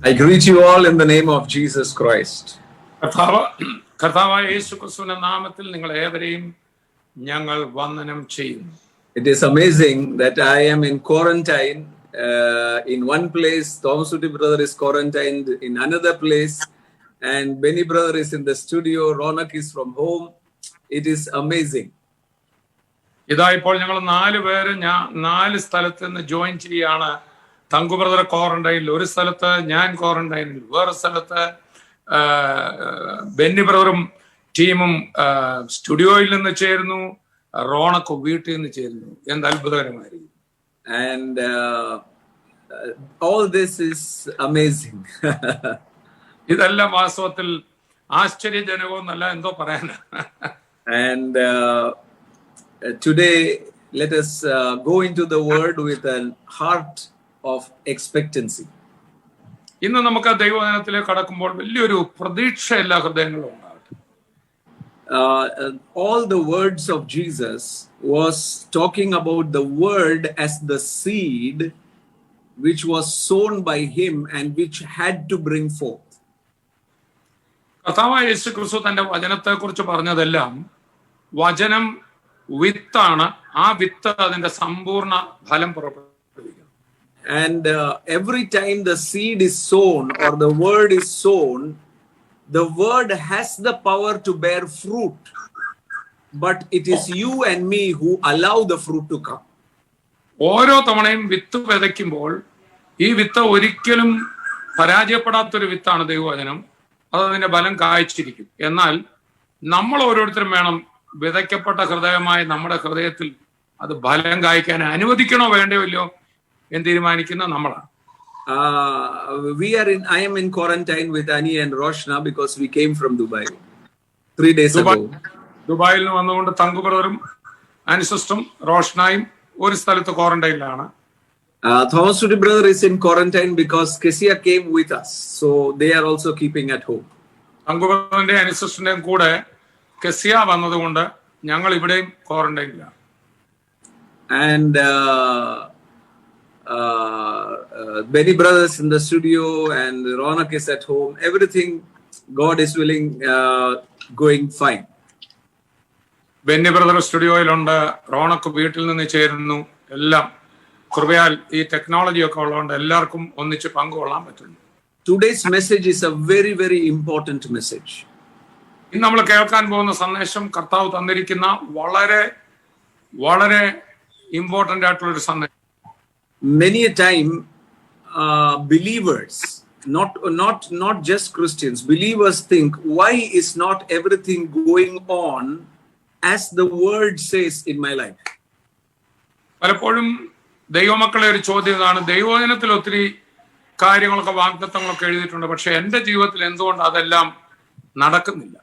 I greet you all in the name of Jesus Christ. കർത്താവായ യേശുക്രിസ്തുവിന്റെ നാമത്തിൽ നിങ്ങൾ ഏവരെയും ഞങ്ങൾ വന്ദനം ചെയ്യുന്നു. It is amazing that I am in quarantine in one place. Thomas Uti brother is quarantined in another place, and Benny brother is in the studio. Ronak is from home. It is amazing. ഇതാ ഇപ്പോൾ ഞങ്ങൾ 4 പേര് 4 സ്ഥലത്ത് നിന്ന് join ചെയ്യാണ്. Thanku brother ക്വാറന്റൈനിൽ ഒരു സ്ഥലത്ത്, ഞാൻ ക്വാറന്റൈനിൽ വേറെ സ്ഥലത്ത്, ബെന്നി ബ്രദറും ടീമും സ്റ്റുഡിയോയിൽ നിന്ന് ചേരുന്നു, റോണക്ക് വീട്ടിൽ നിന്ന് ചേരുന്നു. എന്ത് അത്ഭുതകരമായിരിക്കും. And all this is amazing. ഇതെല്ലാം വാസ്തവത്തിൽ ആശ്ചര്യജനകമെന്നല്ല, എന്തോ പറയാനാ. And today let us go into the word with a heart of expectancy. ഇന്ന് നമുക്ക് ദൈവവചനത്തിലേക്ക് കടക്കുമ്പോൾ വലിയൊരു പ്രതീക്ഷ എല്ലാ ഹൃദയങ്ങളിലും ഉണ്ടാകട്ടെ. All the words of Jesus was talking about the word as the seed which was sown by him and which had to bring forth. കർത്താവായ യേശുക്രിസ്തു തന്റെ വചനത്തെ കുറിച്ച് പറഞ്ഞതെല്ലാം വചനം വിത്താണ്, ആ വിത്ത് അതിന്റെ സമ്പൂർണ്ണ ഫലം പുറപ്പെടുവിക്കും. And every time the seed is sown or the word is sown, the word has the power to bear fruit, but it is you and me who allow the fruit to come. ഓരോ തവണയും വിത്ത് വിതയ്ക്കുമ്പോൾ ഈ വിത്ത് ഒരിക്കലും പരാജയപ്പെടാത്തൊരു വിത്താണ് ദൈവവചനം. അത് അതിന്റെ ഫലം കായ്ച്ചിരിക്കും. എന്നാൽ നമ്മൾ ഓരോരുത്തരും വേണം വിതയ്ക്കപ്പെട്ട ഹൃദയമായ നമ്മുടെ ഹൃദയത്തിൽ അത് ഫലം കായ്ക്കാൻ അനുവദിക്കണോ വേണ്ടയോ ഇല്ലയോ എന്ന് തീരുമാനിക്കുന്ന നമ്മളാണ്. I am in quarantine with Annie and Roshna because we came from Dubai 3 days ago. ദുബായിൽ നിന്ന് വന്നുകൊണ്ട് തങ്കു ബ്രദറും അനിസിസ്റ്ററും റോഷ്നയും ഒരു സ്ഥലത്ത് ക്വാറന്റൈനിലാണ്. Thomas Uti brother is in quarantine because Kesia came with us, so they are also keeping at home. Thanku ബ്രദറിന്റെ അനിസിസ്റ്ററിന്റെയും കൂടെ കെസിയ വന്നതുകൊണ്ട് ഞങ്ങൾ ഇവിടെയും ക്വാറന്റൈനിലാണ്. And Benny brothers in the studio and Ronak is at home. Everything, God is willing, going fine. Benny brother സ്റ്റുഡിയോയിലുണ്ട്, റോണക്ക് വീട്ടിൽ നിന്ന് ചേരുന്നു. എല്ലാം കൃപയാൽ ഈ ടെക്നോളജി ഒക്കെ ഉള്ളതുകൊണ്ട് എല്ലാവർക്കും ഒന്നിച്ച് പങ്കുകൊള്ളാൻ പറ്റുന്നു. Today's message is a very, very important message. ഇന്ന് നമ്മൾ കേൾക്കാൻ പോകുന്ന സന്ദേശം കർത്താവ് തന്നിരിക്കുന്ന വളരെ വളരെ ഇമ്പോർട്ടന്റ് ആയിട്ടുള്ള ഒരു സന്ദേശം. Many a time believers, not just Christians, believers think, why is not everything going on as the word says in my life? പലപ്പോഴും ദൈവമക്കളെ ഒരു ചോദ്യം ഇതാണ്, ദൈവവചനത്തിൽ ഒത്തിരി കാര്യങ്ങളൊക്കെ വാഗ്ദത്തങ്ങളൊക്കെ എഴുതിയിട്ടുണ്ട്, പക്ഷെ എന്റെ ജീവിതത്തിൽ എന്തുകൊണ്ട് അതെല്ലാം നടക്കുന്നില്ല?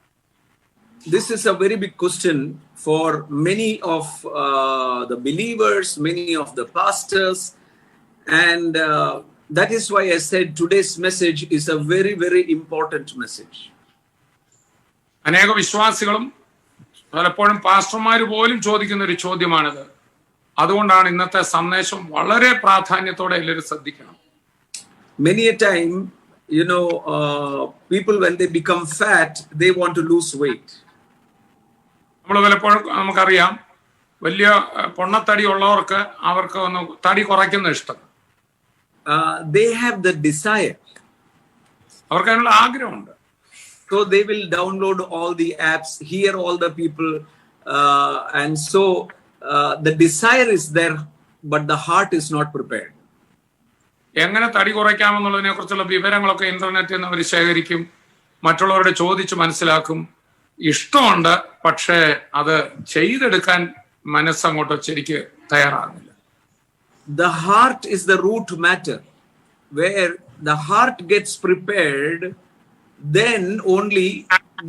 This is a very big question for many of the believers, many of the pastors, and that is why I said today's message is a very, very important message. അനേക വിശ്വാസികളും പലപ്പോഴും പാസ്റ്റർമാർ പോലും ചോദിക്കുന്ന ഒരു ചോദ്യമാണിത്. അതുകൊണ്ടാണ് ഇന്നത്തെ സന്ദേശം വളരെ പ്രാധാന്യത്തോടെ എല്ലാവരും ശ്രദ്ധിക്കണം. Many a time, people when they become fat, they want to lose weight. നമ്മൾ പലപ്പോഴും നമുക്കറിയാം, വലിയ പൊണ്ണത്തടി ഉള്ളവർക്ക് അവർക്ക് ഒന്ന് തടി കുറയ്ക്കുന്ന ഇഷ്ടം. They have the desire. അവർക്ക് അതിനുള്ള ആഗ്രഹമുണ്ട്. So they will download all the apps, hear all the people, and so the desire is there, but the heart is not prepared. എങ്ങനെ തടി കുറയ്ക്കാമെന്നുള്ളതിനെ കുറിച്ചുള്ള വിവരങ്ങളൊക്കെ ഇന്റർനെറ്റിൽ നിന്ന് അവർ ശേഖരിക്കും, മറ്റുള്ളവരോട് ചോദിച്ച് മനസ്സിലാക്കും. ഇഷ്ടമുണ്ട്, പക്ഷേ അത് ചെയ്തെടുക്കാൻ മനസ്സങ്ങോട്ട് ശരിക്ക് തയ്യാറാകുന്നില്ല. The heart is the root matter. Where the heart gets prepared, then only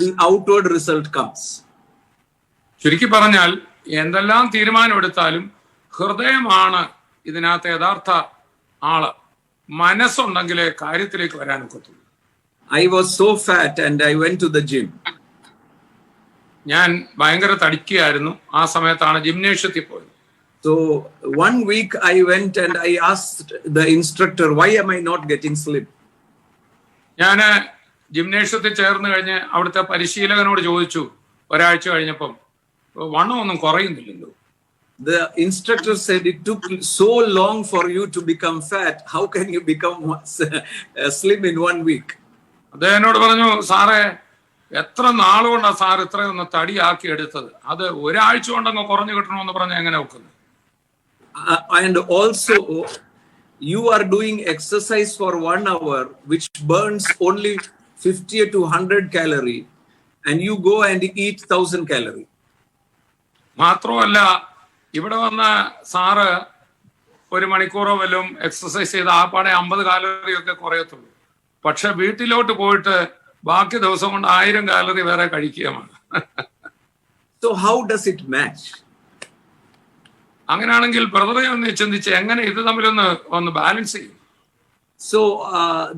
the outward result comes. ചുരുക്കി പറഞ്ഞാൽ എന്തെല്ലാം തീരുമാനമെടുത്താലും ഹൃദയമാണ് ഇതിനകത്ത് യഥാർത്ഥ ആള്. മനസ്സുണ്ടെങ്കിലേ കാര്യത്തിലേക്ക് വരാനൊക്കത്തുള്ളൂ. I was so fat and I went to the gym. ഞാൻ ഭയങ്കര തടിക്കുകയായിരുന്നു. ആ സമയത്താണ് ജിംനേഷ്യത്തിൽ പോയത്. So 1 week I went and I asked the instructor, why am I not getting slim? ഞാന് ജിംനേഷ്യത്തിൽ ചേർന്ന് കഴിഞ്ഞ് അവിടുത്തെ പരിശീലകനോട് ചോദിച്ചു ഒരാഴ്ച കഴിഞ്ഞപ്പം, വണ്ണമൊന്നും കുറയുന്നില്ലല്ലോ. The instructor said, it took so long for you to become fat. How can you become slim in 1 week? അദ്ദേഹം എന്നോട് പറഞ്ഞു, സാറേ എത്ര നാളുകൊണ്ടാണ് സാർ ഇത്രയൊന്ന് തടിയാക്കി എടുത്തത്, അത് ഒരാഴ്ച കൊണ്ടങ്ങ് കുറഞ്ഞു കിട്ടണമെന്ന് പറഞ്ഞാൽ എങ്ങനെ നോക്കുന്നത്? And also you are doing exercise for 1 hour which burns only 50 to 100 calorie, and you go and eat 1000 calorie. മാത്രമല്ല, ഇവിടെ വന്ന സാറ് 1 മണിക്കൂറോ വല്ലതും എക്സസൈസ് ചെയ്ത് ആ പാടെ 50 കാലറി ഒക്കെ കുറയത്തുള്ളൂ. പക്ഷെ വീട്ടിലോട്ട് പോയിട്ട് ബാക്കി ദിവസം കൊണ്ട് 1000 കാലറി വേറെ കഴിക്കുകയാണ്. So how does it match? അങ്ങനെയാണെങ്കിൽ ബ്രദറെ ഒന്ന് ചിന്തിച്ച് എങ്ങനെ ഇത് തമ്മിലൊന്ന് ബാലൻസ് ചെയ്യും? So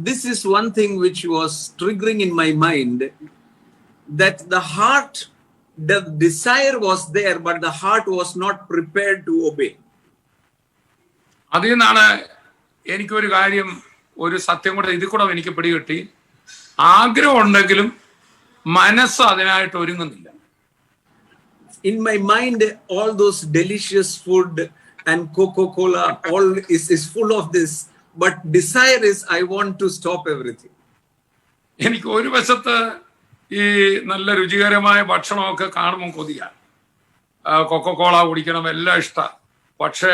this is one thing which was triggering in my mind, that the heart, the desire was there, but the heart was not prepared to obey. അതിൽ നിന്നാണ് എനിക്കൊരു കാര്യം, ഒരു സത്യം കൂടെ ഇതിൽ കൂടെ എനിക്ക് പിടികിട്ടി. ആഗ്രഹം ഉണ്ടെങ്കിലും മനസ്സ് അതിനായിട്ട് ഒരുങ്ങുന്നില്ല. In my mind, all those delicious food and Coca-Cola, all is full of this, but desire is, I want to stop everything. എനിക്ക് ഒരു വശത്ത് ഈ നല്ല രുചികരമായ ഭക്ഷണമൊക്കെ കാണുമ്പോൾ കൊതിയാണ്, കൊക്കക്കോള കുടിക്കണം, എല്ലാം ഇഷ്ടമാണ്. പക്ഷേ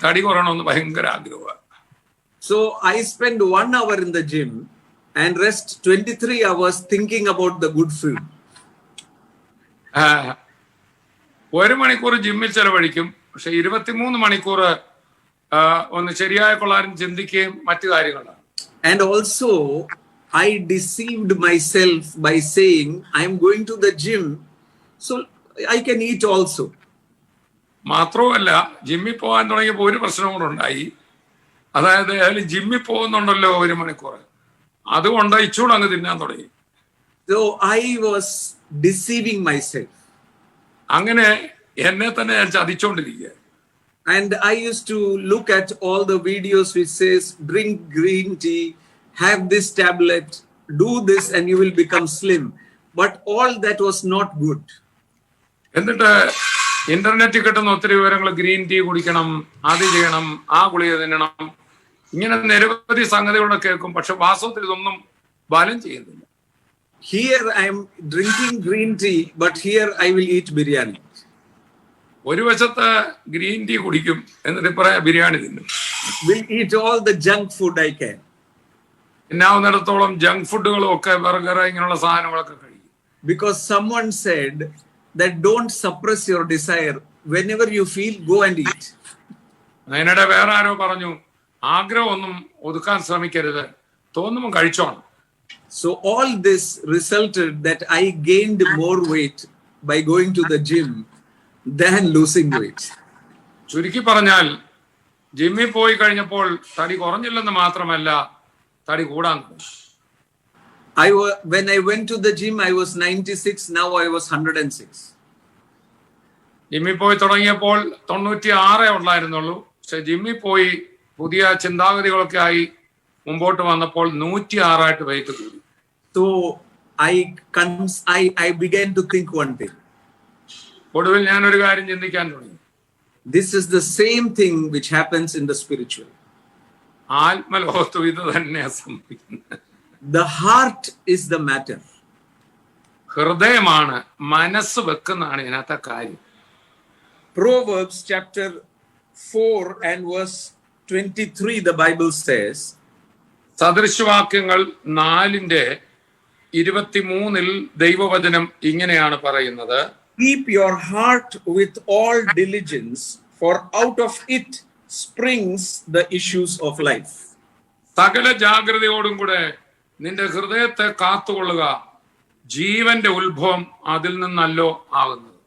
തടി കുറയണമെന്ന് ഭയങ്കര ആഗ്രഹമാണ്. So I spend 1 hour in the gym and rest 23 hours thinking about the good food. 1 മണിക്കൂർ ജിമ്മിൽ ചെലവഴിക്കും, പക്ഷെ 23 മണിക്കൂർ ഒന്ന് ശരിയായ കൊള്ളാനും ചിന്തിക്കുകയും മറ്റു കാര്യങ്ങളാണ്. And also I deceived myself by saying I am going to the gym, so I can eat also. മാത്രവുമല്ല, ജിമ്മിൽ പോകാൻ തുടങ്ങിയപ്പോൾ ഒരു പ്രശ്നം കൂടെ ഉണ്ടായി. അതായത് അതിൽ ജിമ്മിൽ പോകുന്നുണ്ടല്ലോ 1 മണിക്കൂർ, അതുകൊണ്ട് ഇച്ചൂടെ അങ്ങ് തിന്നാൻ തുടങ്ങി. So I was deceiving myself. അങ്ങനെ എന്നെ തന്നെ ഞാൻ ചതിച്ചോണ്ടിരിക്കുക. And I used to look at all the videos which says drink green tea, have this tablet, do this and you will become slim. But all that was not good. എന്നിട്ട് ഇന്റർനെറ്റിൽ കിട്ടുന്ന ഒത്തിരി വിവരങ്ങൾ, green tea കുടിക്കണം, അത് ചെയ്യണം, ആ ഗുളിക തിന്നണം, ഇങ്ങനെ നിരവധി സംഗതികളൊക്കെ കേൾക്കും. പക്ഷെ വാസ്തവത്തിൽ ഇതൊന്നും ബലം ചെയ്യുന്നില്ല. Here I am drinking green tea, but here I will eat biryani. ഒരു വശത്ത് ഗ്രീൻ ടീ കുടിക്കും, എന്നിട്ട് പറയാ ബിരിയാണി തിന്നും. Will eat all the junk food I can. എന്നാവുന്നിടത്തോളം ജങ്ക് ഫുഡുകളും ഒക്കെ, ബർഗർ, ഇങ്ങനെയുള്ള സാധനങ്ങളൊക്കെ കഴിക്കും. Because someone said that don't suppress your desire. Whenever you feel, go and eat. അതിനിടെ വേറെ ആരോ പറഞ്ഞു, ആഗ്രഹം ഒന്നും ഒതുക്കാൻ ശ്രമിക്കരുത്, തോന്നുമ്പോൾ കഴിച്ചോണം. So all this resulted that I gained more weight by going to the gym than losing weight. ചുരുക്കി പറഞ്ഞാൽ, ജിമ്മിൽ പോയി കഴിഞ്ഞപ്പോൾ തടി കുറഞ്ഞില്ലെന്ന് മാത്രമല്ല, തടി കൂടാൻ തുടങ്ങി. When I went to the gym, I was 96. Now I was 106. ജിമ്മിൽ പോയി തുടങ്ങിയപ്പോൾ 96 ഉണ്ടായിരുന്നുള്ളൂ. പക്ഷെ ജിമ്മിൽ പോയി പുതിയ ചിന്താഗതികളൊക്കെ ആയി മുമ്പോട്ട് വന്നപ്പോൾ 106 വെയിറ്റ് കൂടി. So I began to think one thing. ഒടുവിൽ ഞാൻ ഒരു കാര്യം ചിന്തിക്കാൻ തുടങ്ങി. This is the same thing which happens in the spiritual. ആത്മലോകത്തും ഇത് തന്നെയാ സംഭവിക്കുന്നത്. The heart is the matter. ഹൃദയമാണ്, മനസ്സ് വെക്കുന്നതാണ് ഇതിനകത്തെ കാര്യം. Proverbs chapter 4 and verse 23, the Bible says, സദൃശവാക്യങ്ങൾ 4:23 ദൈവവചനം ഇങ്ങനെയാണ് പറയുന്നത്: keep your heart with all diligence, for out of it springs the issues of life. സകല ജാഗ്രതയോടും കൂടെ നിന്റെ ഹൃദയത്തെ കാത്തുകൊള്ളുക, ജീവന്റെ ഉത്ഭവം അതിൽ നിന്നല്ലോ ആകുന്നത്.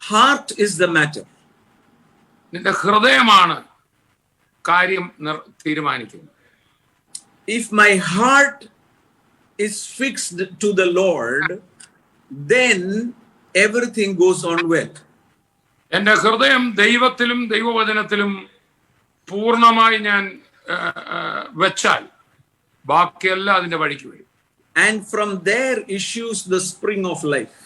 Heart is the matter. നിന്റെ ഹൃദയമാണ് കാര്യം തീരുമാനിക്കുന്നത്. If my heart is fixed to the Lord, then everything goes on well. എന്റെ ഹൃദയം ദൈവത്തിലും ദൈവവചനത്തിലും പൂർണ്ണമായി ഞാൻ വെച്ചാൽ ബാക്കിയെല്ലാം അതിന്റെ വഴിക്ക് വരും. and from there issues the spring of life.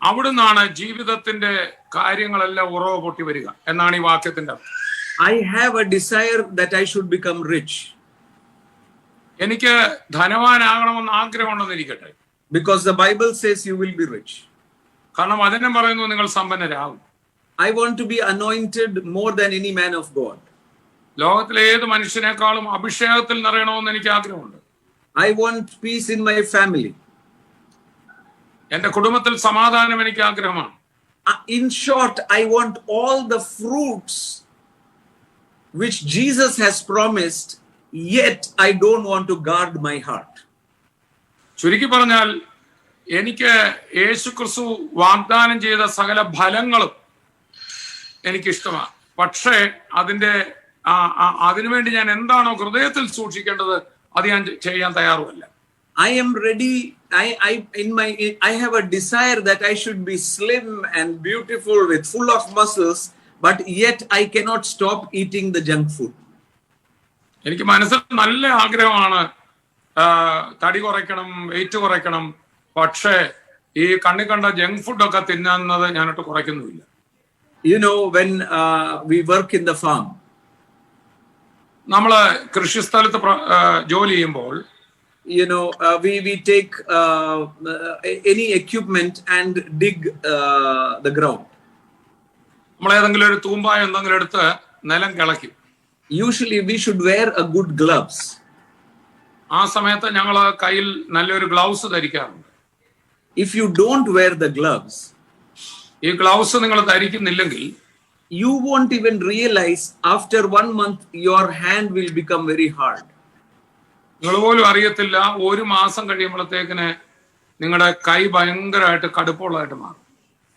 അവിടുന്നാണ് ജീവിതത്തിന്റെ കാര്യങ്ങളെല്ലാം ഉറവ പൊട്ടി വരിക എന്നാണ് ഈ വാക്യത്തിന്റെ അർത്ഥം. I have a desire that I should become rich. എനിക്ക് ധനവാനാകണമെന്ന് ആഗ്രഹമുണ്ടെന്നിരിക്കട്ടെ. Because the Bible says you will be rich. കാരണം വചനം പറയുന്നു നിങ്ങൾ സമ്പന്നരാകും. I want to be anointed more than any man of God. ലോകത്തിലെ ഏത് മനുഷ്യനേക്കാളും അഭിഷേകത്തിൽ നിറയണമെന്ന് എനിക്ക് ആഗ്രഹമുണ്ട്. I want peace in my family. എന്റെ കുടുംബത്തിൽ സമാധാനം എനിക്ക് ആഗ്രഹമാണ്. In short, I want all the fruits which Jesus has promised, yet I don't want to guard my heart. ചുരുക്കി പറഞ്ഞാൽ എനിക്ക് യേശുക്രിസ്തു വാഗ്ദാനം ചെയ്ത സകല ഫലങ്ങളും എനിക്കിഷ്ടമാണ്. പക്ഷേ അതിനുവേണ്ടി ഞാൻ എന്താണോ ഹൃദയത്തിൽ സൂക്ഷിക്കേണ്ടത് അത് ഞാൻ ചെയ്യാൻ തയ്യാറുമല്ല. I am ready. I have a desire that I should be slim and beautiful with full of muscles, but yet I cannot stop eating the junk food. എനിക്ക് മനസ്സിൽ നല്ല ആഗ്രഹമാണ് തടി കുറയ്ക്കണം, വെയിറ്റ് കുറയ്ക്കണം. പക്ഷേ ഈ കണ്ണി കണ്ട ജങ്ക് ഫുഡൊക്കെ തിന്നുന്നത് ഞാനിട്ട് കുറയ്ക്കുന്നുമില്ല. You know, when we work in the farm, നമ്മള് കൃഷിസ്ഥലത്ത് ജോലി ചെയ്യുമ്പോൾ, you know, we take any equipment and dig the ground. നമ്മൾ ഏതെങ്കിലും ഒരു തൂമ്പായ എന്തെങ്കിലും എടുത്ത് നിലം കിളയ്ക്കും. Usually we should wear a good gloves. ആ സമയത്ത് ഞങ്ങൾ കയ്യിൽ നല്ലൊരു ഗ്ലൗസ് ധരിക്കാറുണ്ട്. If you don't wear the gloves, ഈ ഗ്ലൗസ് നിങ്ങൾ ധരിക്കുന്നില്ലെങ്കിൽ you won't even realize after 1 month your hand will become very hard. നിങ്ങൾ പോലും അറിയത്തില്ല, ഒരു മാസം കഴിയുമ്പോഴത്തേക്കിന് നിങ്ങളുടെ കൈ ഭയങ്കരമായിട്ട് കടുപ്പമുള്ളതായിട്ട് മാറും.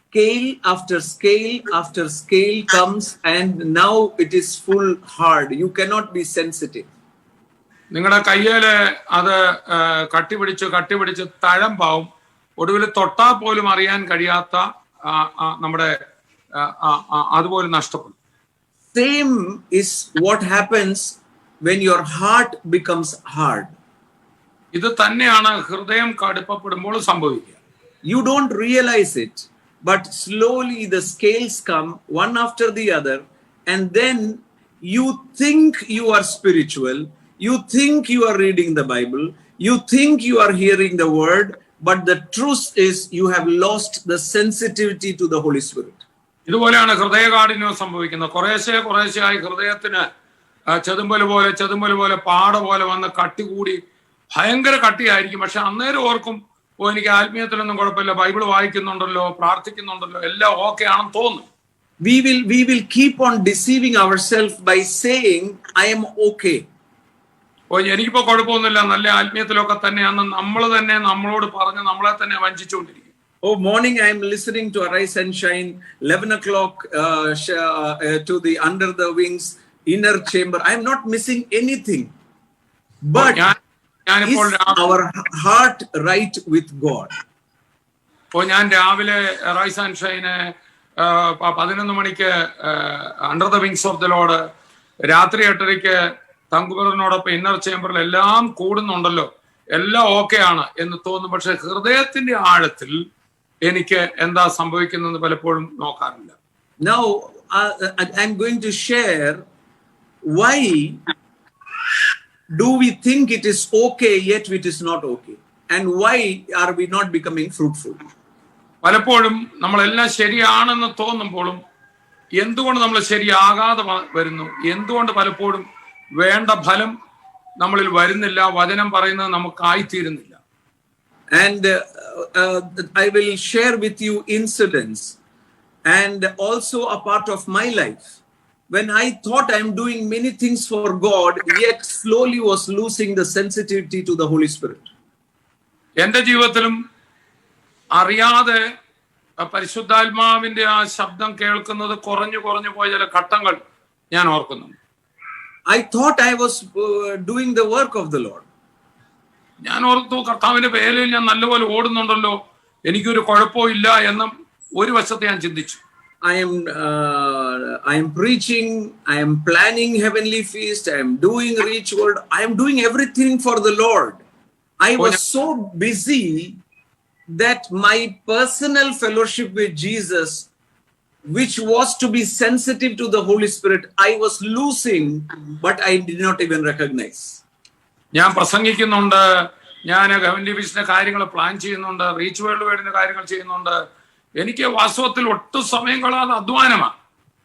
Scale after scale after scale comes and now it is full hard. You cannot be sensitive. നിങ്ങളുടെ കയ്യില് അത് കട്ടിപിടിച്ച് തഴമ്പാവും. ഒടുവിൽ തൊട്ടാൽ പോലും അറിയാൻ കഴിയാത്ത നമ്മുടെ അതുപോലെ നഷ്ടപ്പെടും. Same is what happens when your heart becomes hard. ഇത് തന്നെയാണ് ഹൃദയം കടുപ്പപ്പെടുമ്പോൾ സംഭവിക്കുക. You don't realize it, but slowly the scales come one after the other, and then you think you are spiritual, you think you are reading the Bible, you think you are hearing the word, but the truth is you have lost the sensitivity to the Holy Spirit. ഇതുപോലെയാണ് ഹൃദയകാഠിന്യം സംഭവിക്കുന്നത്. കുറേശ്ശെയായി ഹൃദയത്തിന് ചെതുമ്പൽ പോലെ പാട പോലെ വന്ന് കട്ടി കൂടി ഭയങ്കര കട്ടിയായിരിക്കും. പക്ഷെ അന്നേരം ഓർക്കും, എനിക്ക് ആത്മീയത്തിലൊന്നും കുഴപ്പമില്ല, ബൈബിൾ വായിക്കുന്നുണ്ടല്ലോ, പ്രാർത്ഥിക്കുന്നുണ്ടല്ലോ, എല്ലാം ഓക്കെ ആണെന്ന് തോന്നും. We will keep on deceiving ourselves by saying I am okay. എനിക്കിപ്പോ കുഴപ്പമൊന്നുമില്ല, നല്ല ആത്മീയത്തിലൊക്കെ തന്നെയാണെന്ന് നമ്മൾ തന്നെ നമ്മളോട് പറഞ്ഞ് നമ്മളെ തന്നെ വഞ്ചിച്ചുകൊണ്ടിരിക്കും. Morning I am listening to Arise and Shine, 11 o'clock to the Under the Wings inner chamber. I am not missing anything. But is our heart right with God? ഞാൻ രാവിലെ റൈസ് ആൻഡ് ഷൈന് 11 മണിക്ക് under the wings of the Lord, രാത്രി 8:30 തങ്കുബറിനോടൊപ്പം inner ചേംബറിൽ എല്ലാം കൂടുന്നുണ്ടല്ലോ, എല്ലാം okay ആണ് എന്ന് തോന്നും. പക്ഷെ ഹൃദയത്തിന്റെ ആഴത്തിൽ എനിക്ക് എന്താ സംഭവിക്കുന്നത് പലപ്പോഴും നോക്കാറില്ല. Now I'm going to share why do we think it is okay yet it is not okay, and why are we not becoming fruitful? പലപ്പോഴും നമ്മളെല്ലാം ശരിയാണെന്ന് തോന്നുമ്പോഴും എന്തുകൊണ്ട് നമ്മൾ ശരിയാകാതെ വരുന്നു, എന്തുകൊണ്ട് പലപ്പോഴും വേണ്ട ഫലം നമ്മളിൽ വരുന്നില്ല, വചനം പറയുന്നത് നമുക്കായിത്തീരുന്നില്ല. And I will share with you incidents and also a part of my life when I thought I am doing many things for God, yet slowly was losing the sensitivity to the Holy Spirit. എന്റെ ജീവിതത്തിലും അറിയാതെ പരിശുദ്ധാത്മാവിന്റെ ആ ശബ്ദം കേൾക്കുന്നത് കുറഞ്ഞു പോയ ചില ഘട്ടങ്ങൾ ഞാൻ ഓർക്കുന്നു. I thought I was doing the work of the Lord. ഞാൻ ഓർത്തു, കർത്താവിന്റെ പേരിൽ ഞാൻ നല്ലപോലെ ഓടുന്നുണ്ടല്ലോ, എനിക്കൊരു കുഴപ്പവും ഇല്ല എന്നും ഒരു വശത്തെ ഞാൻ ചിന്തിച്ചു. I am preaching, I am planning heavenly feast, I am doing reach word, I am doing everything for the Lord. I was so busy that my personal fellowship with Jesus, which was to be sensitive to the Holy Spirit, I was losing, but I did not even recognize. ഞാൻ പ്രസംഗിക്കുന്നുണ്ട്, ഞാൻ ഗവൺ ഡിവിഷന്റെ കാര്യങ്ങൾ plan ചെയ്യുന്നുണ്ട്, reach world വൈഡിന്റെ കാര്യങ്ങൾ ചെയ്യുന്നുണ്ട്. എനിക്ക് വാസ്തവത്തിൽ ഒട്ടും സമയം കളയാതെ അധ്വാനമാണ്.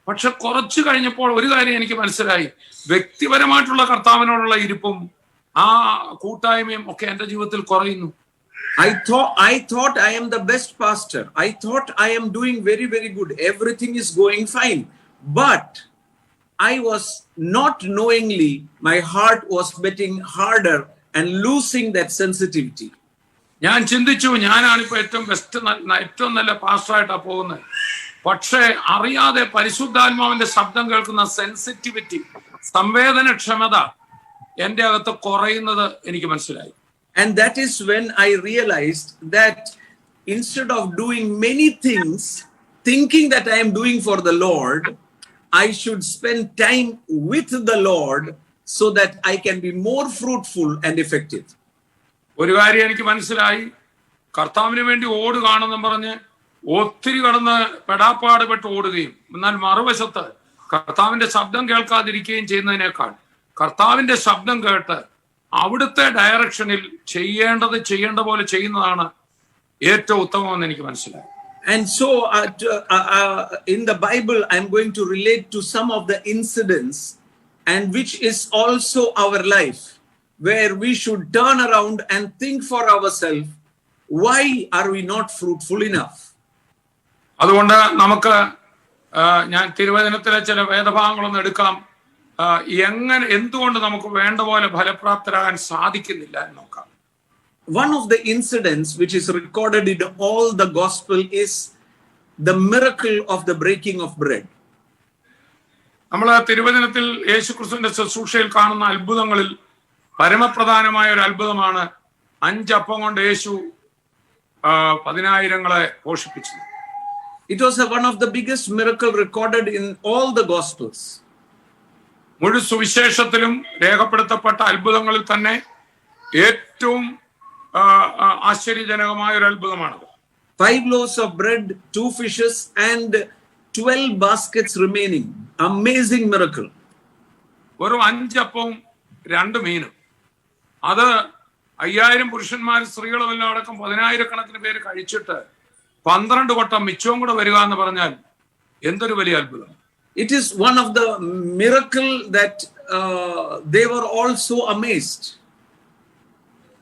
പക്ഷെ കുറച്ചു കഴിഞ്ഞപ്പോൾ ഒരു കാര്യം എനിക്ക് മനസ്സിലായി, വ്യക്തിപരമായിട്ടുള്ള കർത്താവിനോടുള്ള ഇരിപ്പും ആ കൂട്ടായ്മയും ഒക്കെ എന്റെ ജീവിതത്തിൽ കുറയുന്നു. I thought I am the best pastor. I thought I am doing very, very good. Everything is going fine. But I was not knowingly, my heart was beating harder and losing that sensitivity. ഞാൻ ചിന്തിച്ചു, ഞാനാണിപ്പോ ഏറ്റവും നല്ല പാസ്റ്ററായിട്ടാ പോകുന്നത്. പക്ഷേ അറിയാതെ പരിശുദ്ധാത്മാവിന്റെ ശബ്ദം കേൾക്കുന്ന സെൻസിറ്റിവിറ്റി, സംവേദനക്ഷമത എന്റെ അകത്ത് കുറയുന്നത് എനിക്ക് മനസ്സിലായി. And that is when I realized that instead of doing many things, thinking that I am doing for the Lord, I should spend time with the Lord so that I can be more fruitful and effective. ഒരു കാര്യം എനിക്ക് മനസ്സിലായി, കർത്താവിന് വേണ്ടി ഓടുകയാണെന്ന് പറഞ്ഞ് ഒത്തിരി കടന്ന് പെടാപ്പാടുപെട്ട് ഓടുകയും എന്നാൽ മറുവശത്ത് കർത്താവിന്റെ ശബ്ദം കേൾക്കാതിരിക്കുകയും ചെയ്യുന്നതിനേക്കാൾ കർത്താവിന്റെ ശബ്ദം കേട്ട് അവിടുത്തെ ഡയറക്ഷനിൽ ചെയ്യേണ്ട പോലെ ചെയ്യുന്നതാണ് ഏറ്റവും ഉത്തമമെന്ന് എനിക്ക് മനസ്സിലായി. And so in the Bible, I'm going to relate to some of the incidents, and which is also our life, where we should turn around and think for ourselves, why are we not fruitful enough? അതുകൊണ്ട് നമുക്ക് ഞാൻ തിരുവചനത്തിലെ ചില വേദഭാഗങ്ങളൊന്നും എടുക്കാം. എന്തുകൊണ്ട് നമുക്ക് വേണ്ട പോലെ ഫലപ്രാപ്തരാകാൻ സാധിക്കുന്നില്ല എന്ന് നോക്കാം. One of the incidents which is recorded in all the gospel is the miracle of the breaking of bread. നമ്മൾ തിരുവചനത്തിൽ യേശുക്രിസ്തുവിന്റെ ശുശ്രൂഷയിൽ കാണുന്ന അത്ഭുതങ്ങളിൽ പരമപ്രധാനമായ ഒരു അത്ഭുതമാണ് 5 അപ്പം കൊണ്ട് യേശു 10,000 പോഷിപ്പിച്ചത്. It was one of the biggest miracle recorded in all the gospels. മുഴുവൻ സുവിശേഷത്തിലും രേഖപ്പെടുത്തപ്പെട്ട അത്ഭുതങ്ങളിൽ തന്നെ ഏറ്റവും ആശ്ചര്യജനകമായ ഒരു അത്ഭുതമാണത്. 5 loaves of bread, 2 fishes and 12 baskets remaining. Amazing miracle. വെറും 5 അപ്പവും 2 മീനും. അത് 5000 പുരുഷന്മാരും സ്ത്രീകളും എല്ലാം അടക്കം 10,000 കണക്കിന് പേര് കഴിച്ചിട്ട് 12 കൊട്ടം മിച്ചവും കൂടെ വരിക എന്ന് പറഞ്ഞാൽ എന്തൊരു വലിയ അത്ഭുതം. It is one of the miracle that they were also amazed.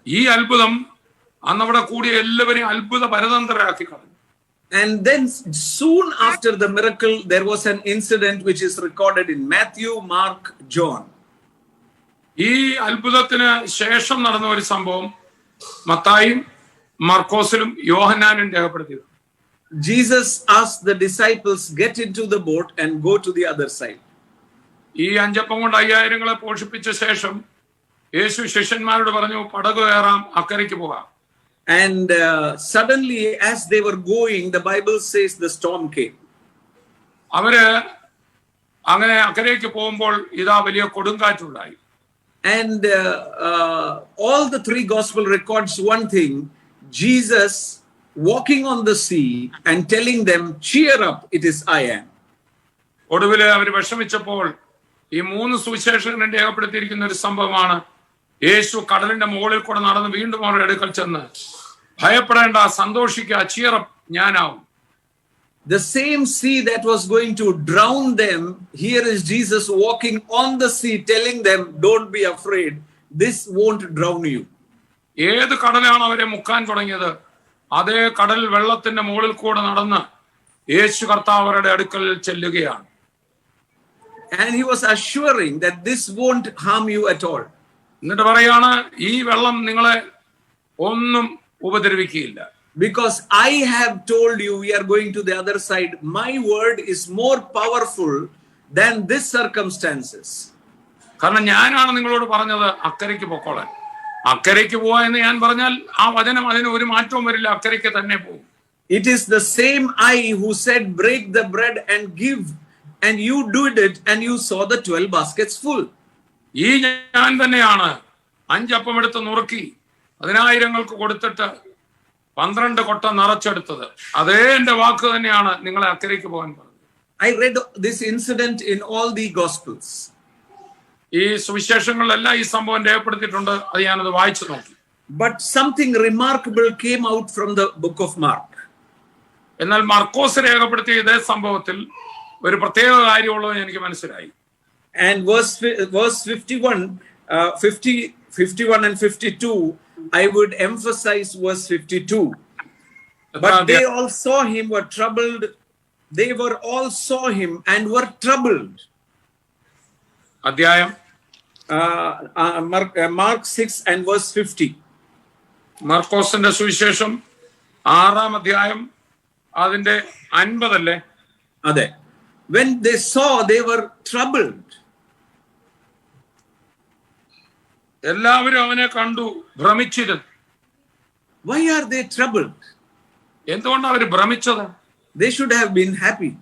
ഈ അത്ഭുതം അന്നവിടെ കൂടിയ എല്ലാവരെയും അത്ഭുത പരതന്ത്രരാക്കി കളഞ്ഞു. And then soon after the miracle, there was an incident which is recorded in Matthew, Mark, John. ഈ അത്ഭുതത്തിന് ശേഷം നടന്ന ഒരു സംഭവം മത്തായിയും മർക്കോസിലും യോഹന്നാനും രേഖപ്പെടുത്തിയത്. Jesus asked the disciples, get into the boat and go to the other side. ഈ 5 അപ്പം കൊണ്ട് 5000 പോഷിപ്പിച്ച ശേഷം യേശു ശിഷ്യന്മാരോട് പറഞ്ഞു, പടക് കയറാം, അക്കരയ്ക്ക് പോകാം. And suddenly as they were going, the Bible says the storm came. അവര് അങ്ങനെ അക്കരയ്ക്ക് പോകുമ്പോൾ ഇതാ വലിയ കൊടുങ്കാറ്റുണ്ടായി. And all the 3 gospel records one thing: Jesus walking on the sea and telling them, cheer up, it is I am. ഒടുവില് അവര് വിഷമിച്ചപ്പോൾ ഈ 3 സുവിശേഷകരും രേഖപ്പെടുത്തിയിരിക്കുന്ന ഒരു സംഭവമാണ്, യേശു കടലിന്റെ മുകളിൽ കൂടെ നടന്ന് വീണ്ടും അവരുടെ അടുക്കൽ ചെന്ന്, ഭയപ്പെടേണ്ട, സന്തോഷിക്കുക, cheer up, ഞാനാവും. The same sea that was going to drown them, here is Jesus walking on the sea telling them, don't be afraid, this won't drown you. ഏത് കടലാണ് അവരെ മുക്കാൻ തുടങ്ങിയത്, അതേ കടൽ വെള്ളത്തിന്റെ മുകളിൽ കൂടെ നടന്ന് യേശു കർത്താവ് അവരുടെ അടുക്കൽ ചെല്ലുകയാണ്. And he was assuring that this won't harm you at all. എന്നിട്ട് പറയാണ്, ഈ വെള്ളം നിങ്ങളെ ഒന്നും ഉപദ്രവിക്കുകയില്ല. Because I have told you we are going to the other side. My word is more powerful than these circumstances. കാരണം ഞാനാണ് നിങ്ങളോട് പറഞ്ഞത് അക്കരയ്ക്ക് പൊക്കോളാൻ. അക്കരയ്ക്ക് പോവാ എന്ന് ഞാൻ പറഞ്ഞാൽ ആ വചനം അതിന് ഒരു മാറ്റവും വരില്ല, അക്കരയ്ക്ക് തന്നെ പോകും. It is the same I who said break the bread and give, and you did it and you saw the 12 baskets full. ഈ ഞാൻ തന്നെയാണ് 5 അപ്പം എടുത്ത് നുറുക്കി 10,000-ങ്ങൾക്ക് കൊടുത്തിട്ട് 12 കൊട്ട നിറച്ചെടുത്തത്. അതേ എന്റെ വാക്ക് തന്നെയാണ് നിങ്ങളെ അക്കരയ്ക്ക് പോകാൻ പറഞ്ഞത്. I read this incident in all the Gospels. ഈ സുവിശേഷങ്ങളിലെല്ലാം ഈ സംഭവം രേഖപ്പെടുത്തിയിട്ടുണ്ട്. അത് ഞാനത് വായിച്ചു നോക്കി. But something remarkable came out from the book of Mark. എന്നാൽ മർക്കോസ് രേഖപ്പെടുത്തിയ ഇതേ സംഭവത്തിൽ ഒരു പ്രത്യേക കാര്യമുള്ളത് എനിക്ക് മനസ്സിലായി. And verse 51, 51 and 52, I would emphasize verse 52. But they all saw him, were troubled. They were all saw him and were troubled. അധ്യായം Mark 6 and verse 50. മർക്കോസിന്റെ സുവിശേഷം 6-ാം അധ്യായം അതിന്റെ 50 അല്ലേ? അതെ. When they saw, they were troubled. എല്ലാവരും അവനെ കണ്ടു ഭ്രമിച്ചിരുന്നു. Why are they troubled? എന്തുകൊണ്ടാണ് അവർ ഭ്രമിച്ചത്? They should have been happy.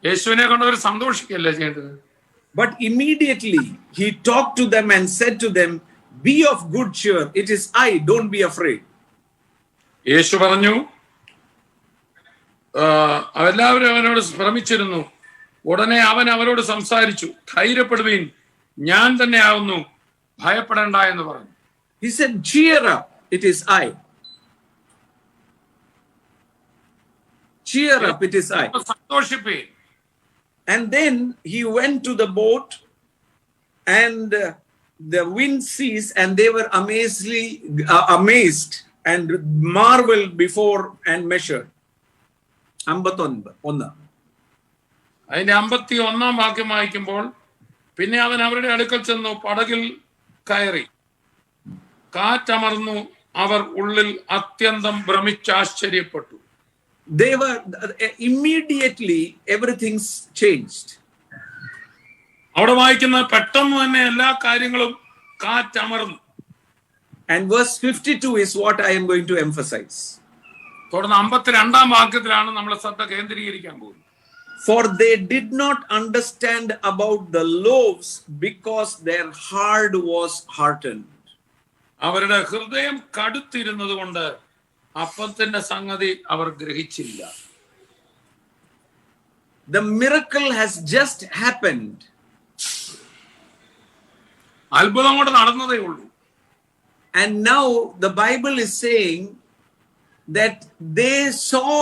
യേശുവിനെ കണ്ടവർ സന്തോഷിക്കല്ലേ ചെയ്യേണ്ടത്? But immediately he talked to them and said to them, be of good cheer, it is I, don't be afraid. യേശു പറഞ്ഞു, എല്ലാവരും അവനോട് ഭ്രമിച്ചിരുന്നു. ഉടനെ അവൻ അവരോട് സംസാരിച്ചു, ധൈര്യപ്പെടുവീൻ, ഞാൻ തന്നെ ആവുന്നു, ഭയപ്പെടേണ്ട എന്ന് പറഞ്ഞു. He said, cheer up, it is I. Cheer up, it is I. സന്തോഷിപ്പീൻ. And then he went to the boat and the wind ceased and they were amazed and marveled before and measured. 51. അതിന്റെ 51-ാം വാക്യം വായിക്കുമ്പോൾ, പിന്നെ അവൻ അവരുടെ അടുക്കൽ ചെന്നു, പടകിൽ കയറി, കാറ്റമർന്നു, അവർ ഉള്ളിൽ അത്യന്തം ഭ്രമിച്ചാശ്ചര്യപ്പെട്ടു. They were immediately everything changed. അവിടെ വായിക്കുന്ന പെട്ടെന്ന് തന്നെ എല്ലാ കാര്യങ്ങളും കാറ്റമർന്നു. And verse 52 is what I am going to emphasize. തുടർന്ന് 52-ാം വാക്യത്തിലാണ് നമ്മൾ ശ്രദ്ധ കേന്ദ്രീകരിക്കാൻ പോകുന്നത്. For they did not understand about the loaves because their heart was hardened. അവരുടെ ഹൃദയം കടുത്തിരുന്നത് കൊണ്ട് അപ്പത്തിന്റെ സംഗതി അവർ ഗ്രഹിച്ചില്ല. The miracle has just happened. അത്ഭുതം കൊണ്ട് നടന്നതേ ഉള്ളൂ. And now the Bible is saying that they saw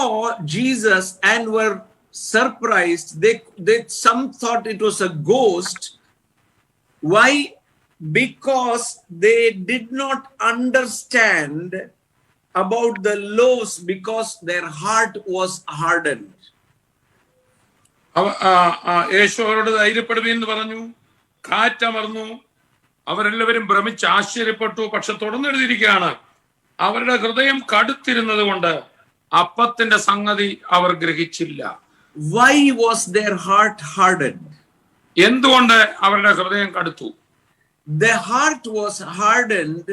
Jesus and were surprised. Some thought it was a ghost. Why? Because they did not understand about the loaves because their heart was hardened. യേശു അവരോട് ധൈര്യപ്പെടുവീന്ന് പറഞ്ഞു, കാറ്റമർന്നു, അവരെല്ലാവരും ഭ്രമിച്ച് ആശ്ചര്യപ്പെട്ടു. പക്ഷെ തുടർന്നെഴുതിയിരിക്കുകയാണ്, അവരുടെ ഹൃദയം കടുത്തിരുന്നത് കൊണ്ട് അപ്പത്തിന്റെ സംഗതി അവർ ഗ്രഹിച്ചില്ല. Why was their heart hardened? എന്തുകൊണ്ട് അവരുടെ ഹൃദയം കടുത്തു? Their heart was hardened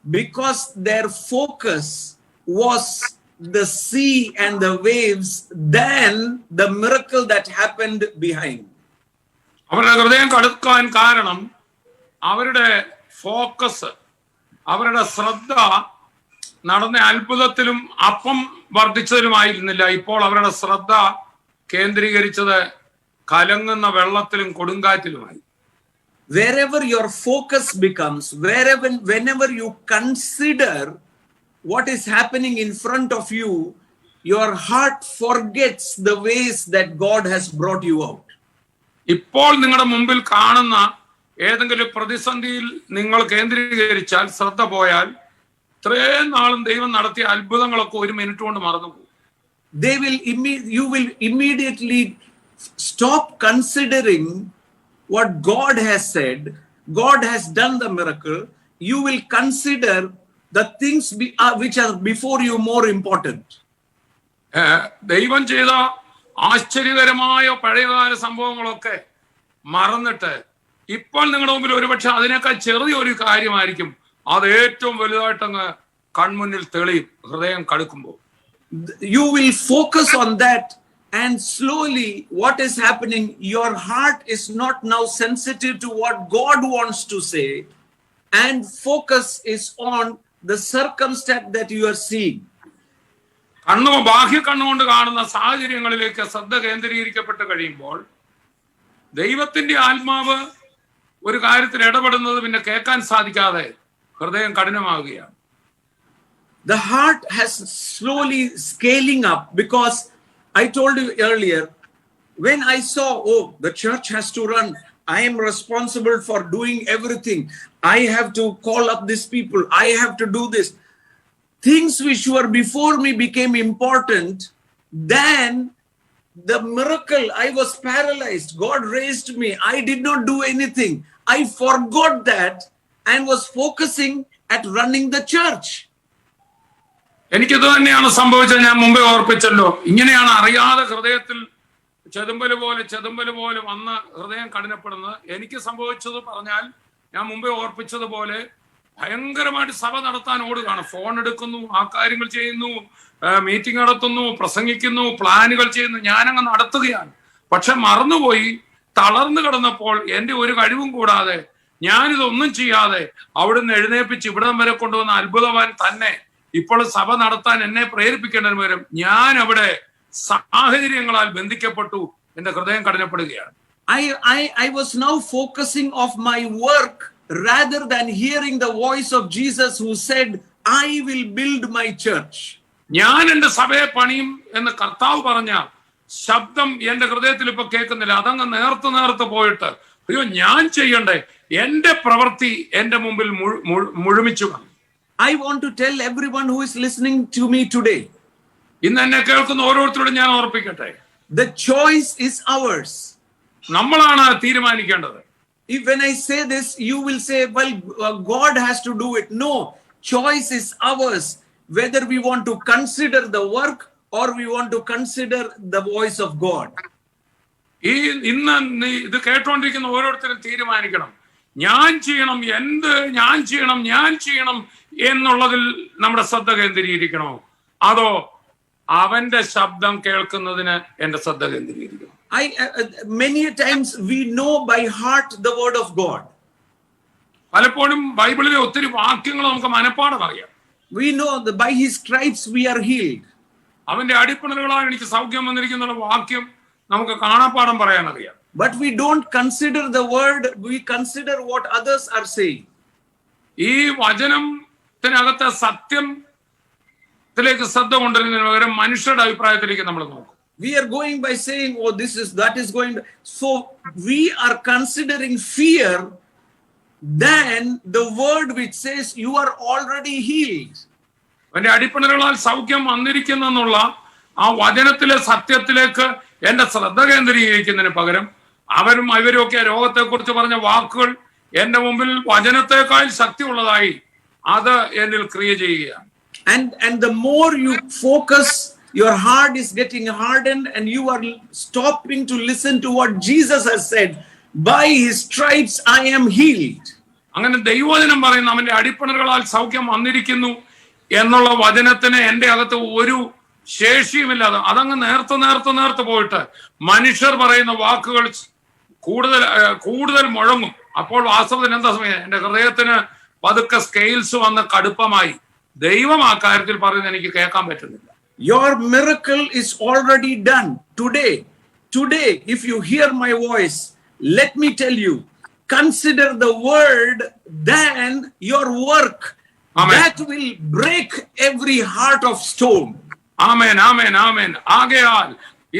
because their focus was the sea and the waves than the miracle that happened behind. അവരുടെ ഹൃദയം കടുക്കാൻ കാരണം അവരുടെ ഫോക്കസ്, അവരുടെ ശ്രദ്ധ നടന്ന അത്ഭുതത്തിലും അപ്പം വർദ്ധിച്ചതിലുമായിരുന്നില്ല. ഇപ്പോൾ അവരുടെ ശ്രദ്ധ കേന്ദ്രീകരിച്ചത് കലങ്ങുന്ന വെള്ളത്തിലും കൊടുങ്കാറ്റിലുമായി. Wherever your focus becomes, whenever you consider what is happening in front of you, your heart forgets the ways that God has brought you out. ഇപ്പോൾ നിങ്ങളുടെ മുമ്പിൽ കാണുന്ന ഏതെങ്കിലും പ്രതിസന്ധിയിൽ നിങ്ങൾ കേന്ദ്രീകരിച്ചാൽ, ശ്രദ്ധ പോയാൽ, ഇത്രയും നാളും ദൈവം നടത്തിയ അത്ഭുതങ്ങളൊക്കെ 1 മിനിറ്റ് കൊണ്ട് മറന്നുപോകും. You will immediately stop considering what God has said. God has done the miracle. You will consider the things which are before you more important. ദൈവം ചെയ്ത ആശ്ചര്യകരമായ പഴയകാല സംഭവങ്ങളൊക്കെ മറന്നിട്ട് ഇപ്പോൾ നിങ്ങളുടെ മുമ്പിൽ ഒരുപക്ഷെ അതിനേക്കാൾ ചെറിയൊരു കാര്യമായിരിക്കും അത് ഏറ്റവും വലുതായിട്ടങ്ങ് കൺമുന്നിൽ തെളിയും ഹൃദയം കടുക്കുമ്പോൾ. You will focus on that, and slowly what is happening, your heart is not now sensitive to what God wants to say. and focus is on the circumstance that you are seeing. ബാഹ്യ കണ്ണുകൊണ്ട് കാണുന്ന സാഹചര്യങ്ങളിലേക്ക് ശ്രദ്ധ കേന്ദ്രീകരിക്കപ്പെട്ട് കഴിയുമ്പോൾ ദൈവത്തിന്റെ ആത്മാവ് ഒരു കാര്യത്തിൽ ഇടപെടുന്നത് പിന്നെ കേൾക്കാൻ സാധിക്കാതെ ഹൃദയം കഠിനമാവുകയാണ്. The heart has slowly scaling up, because I told you earlier, when I saw, oh, the church has to run, I am responsible for doing everything, I have to call up these people, I have to do this. Things which were before me became important. Then the miracle, I was paralyzed. God raised me. I did not do anything. I forgot that and was focusing at running the church. എനിക്കിത് തന്നെയാണ് സംഭവിച്ചത്. ഞാൻ മുമ്പേ ഓർപ്പിച്ചല്ലോ, ഇങ്ങനെയാണ് അറിയാതെ ഹൃദയത്തിൽ ചെതുമ്പല് പോലെ വന്ന് ഹൃദയം കഠിനപ്പെടുന്നത്. എനിക്ക് സംഭവിച്ചത് പറഞ്ഞാൽ, ഞാൻ മുമ്പേ ഓർപ്പിച്ചതുപോലെ ഭയങ്കരമായിട്ട് സഭ നടത്താൻ ഓടുകയാണ്. ഫോൺ എടുക്കുന്നു, ആ കാര്യങ്ങൾ ചെയ്യുന്നു, മീറ്റിംഗ് നടത്തുന്നു, പ്രസംഗിക്കുന്നു, പ്ലാനുകൾ ചെയ്യുന്നു, ഞാനങ്ങ് നടത്തുകയാണ്. പക്ഷെ മറന്നുപോയി, തളർന്നു കിടന്നപ്പോൾ എന്റെ ഒരു കഴിവും കൂടാതെ ഞാനിതൊന്നും ചെയ്യാതെ അവിടുന്ന് എഴുന്നേപ്പിച്ച് ഇവിടം വരെ കൊണ്ടുവന്ന അത്ഭുതവാൻ തന്നെ ഇപ്പോൾ സഭ നടത്താൻ എന്നെ പ്രേരിപ്പിക്കേണ്ടതിന് പകരം ഞാൻ അവിടെ സാഹചര്യങ്ങളാൽ ബന്ധിക്കപ്പെട്ടു, എന്റെ ഹൃദയം കഠിനപ്പെടുകയാണ്. I was now focusing of my work rather than hearing the voice of Jesus who said, I will build my church. ഞാൻ എന്റെ സഭയെ പണിയും എന്ന് കർത്താവ് പറഞ്ഞ ശബ്ദം എന്റെ ഹൃദയത്തിൽ ഇപ്പൊ കേൾക്കുന്നില്ല. അതങ്ങ് നേർത്ത് പോയിട്ട്, അയ്യോ ഞാൻ ചെയ്യണ്ടേ, എന്റെ പ്രവൃത്തി എന്റെ മുമ്പിൽ മുഴുമിച്ചു. I want to tell everyone who is listening to me today, ഇന്ന് എന്നെ കേൾക്കുന്ന ഓരോരുത്തരോടും ഞാൻ ഓർപ്പിക്കട്ടെ, the choice is ours. നമ്മളാണ് തീരുമാനിക്കേണ്ടത്. If when I say this, you will say, well, God has to do it. No, choice is ours, whether we want to consider the work or we want to consider the voice of God. ഇന്ന് ഇത് കേട്ടോണ്ടിരിക്കുന്ന ഓരോരുത്തരും തീരുമാനിക്കണം, ഞാൻ ചെയ്യണം എന്നുള്ളതിൽ നമ്മുടെ ശ്രദ്ധ കേന്ദ്രീകരിക്കണോ, അതോ അവന്റെ ശബ്ദം കേൾക്കുന്നതിന് എന്റെ ശ്രദ്ധ കേന്ദ്രീകരിക്കണം. Many times we know by heart the word of God. പലപ്പോഴും ബൈബിളിലെ ഒത്തിരി വാക്യങ്ങൾ നമുക്ക് മനപ്പാഠം അറിയാം. We know that by his stripes we are healed. അവന്റെ അടിപ്പിണറുകളാൽ എനിക്ക് സൗഖ്യം വന്നിരിക്കുന്ന വാക്യം നമുക്ക് കാണാപ്പാഠം പറയാൻ അറിയാം. But we don't consider the word, we consider what others are saying. ഈ വചനത്തിനകത്തെ സത്യത്തിലേക്ക് ശ്രദ്ധ കൊണ്ടുവരുന്നതിന് പകരം മനുഷ്യരുടെ അഭിപ്രായത്തിലേക്ക് നമ്മൾ നോക്കും. We are going by saying, oh, that is going to, so we are considering fear than the word which says you are already healed. അവന്റെ അടിപ്പിണറുകളാൽ സൗഖ്യം വന്നിരിക്കുന്നുള്ള ആ വചനത്തിലെ സത്യത്തിലേക്ക് എന്റെ ശ്രദ്ധ കേന്ദ്രീകരിക്കുന്നതിന് പകരം ഇവരും ഒക്കെ രോഗത്തെ കുറിച്ച് പറഞ്ഞ വാക്കുകൾ എന്റെ മുമ്പിൽ വചനത്തെക്കാൾ ശക്തിയുള്ളതായി അത് എന്നിൽ ക്രിയ ചെയ്യുകയാണ്. And the more you focus, your heart is getting hardened and you are stopping to listen to what Jesus has said, by his stripes I am healed. അങ്ങനെ ദൈവവചനം പറയുന്ന അവന്റെ അടിപ്പിണറുകളാൽ സൗഖ്യം വന്നിരിക്കുന്നു എന്നുള്ള വചനത്തിന് എന്റെ അകത്ത് ഒരു ശേഷിയുമില്ലാതെ അതങ്ങ് നേർത്ത് പോയിട്ട് മനുഷ്യർ പറയുന്ന വാക്കുകൾ കൂടുതൽ മുഴങ്ങും. അപ്പോൾ വാസ്തവത്തിന് എന്താ സമയം, എന്റെ ഹൃദയത്തിന് പതുക്കെ സ്കെയിൽസ് വന്ന് കടുപ്പമായി ദൈവം ആ കാര്യത്തിൽ പറയുന്നത് എനിക്ക് കേൾക്കാൻ പറ്റുന്നില്ല. Your miracle is already done today. If you hear my voice, let me tell you, consider the word than your work. Amen. That will break every heart of stone. ആമേൻ. ആകയാൽ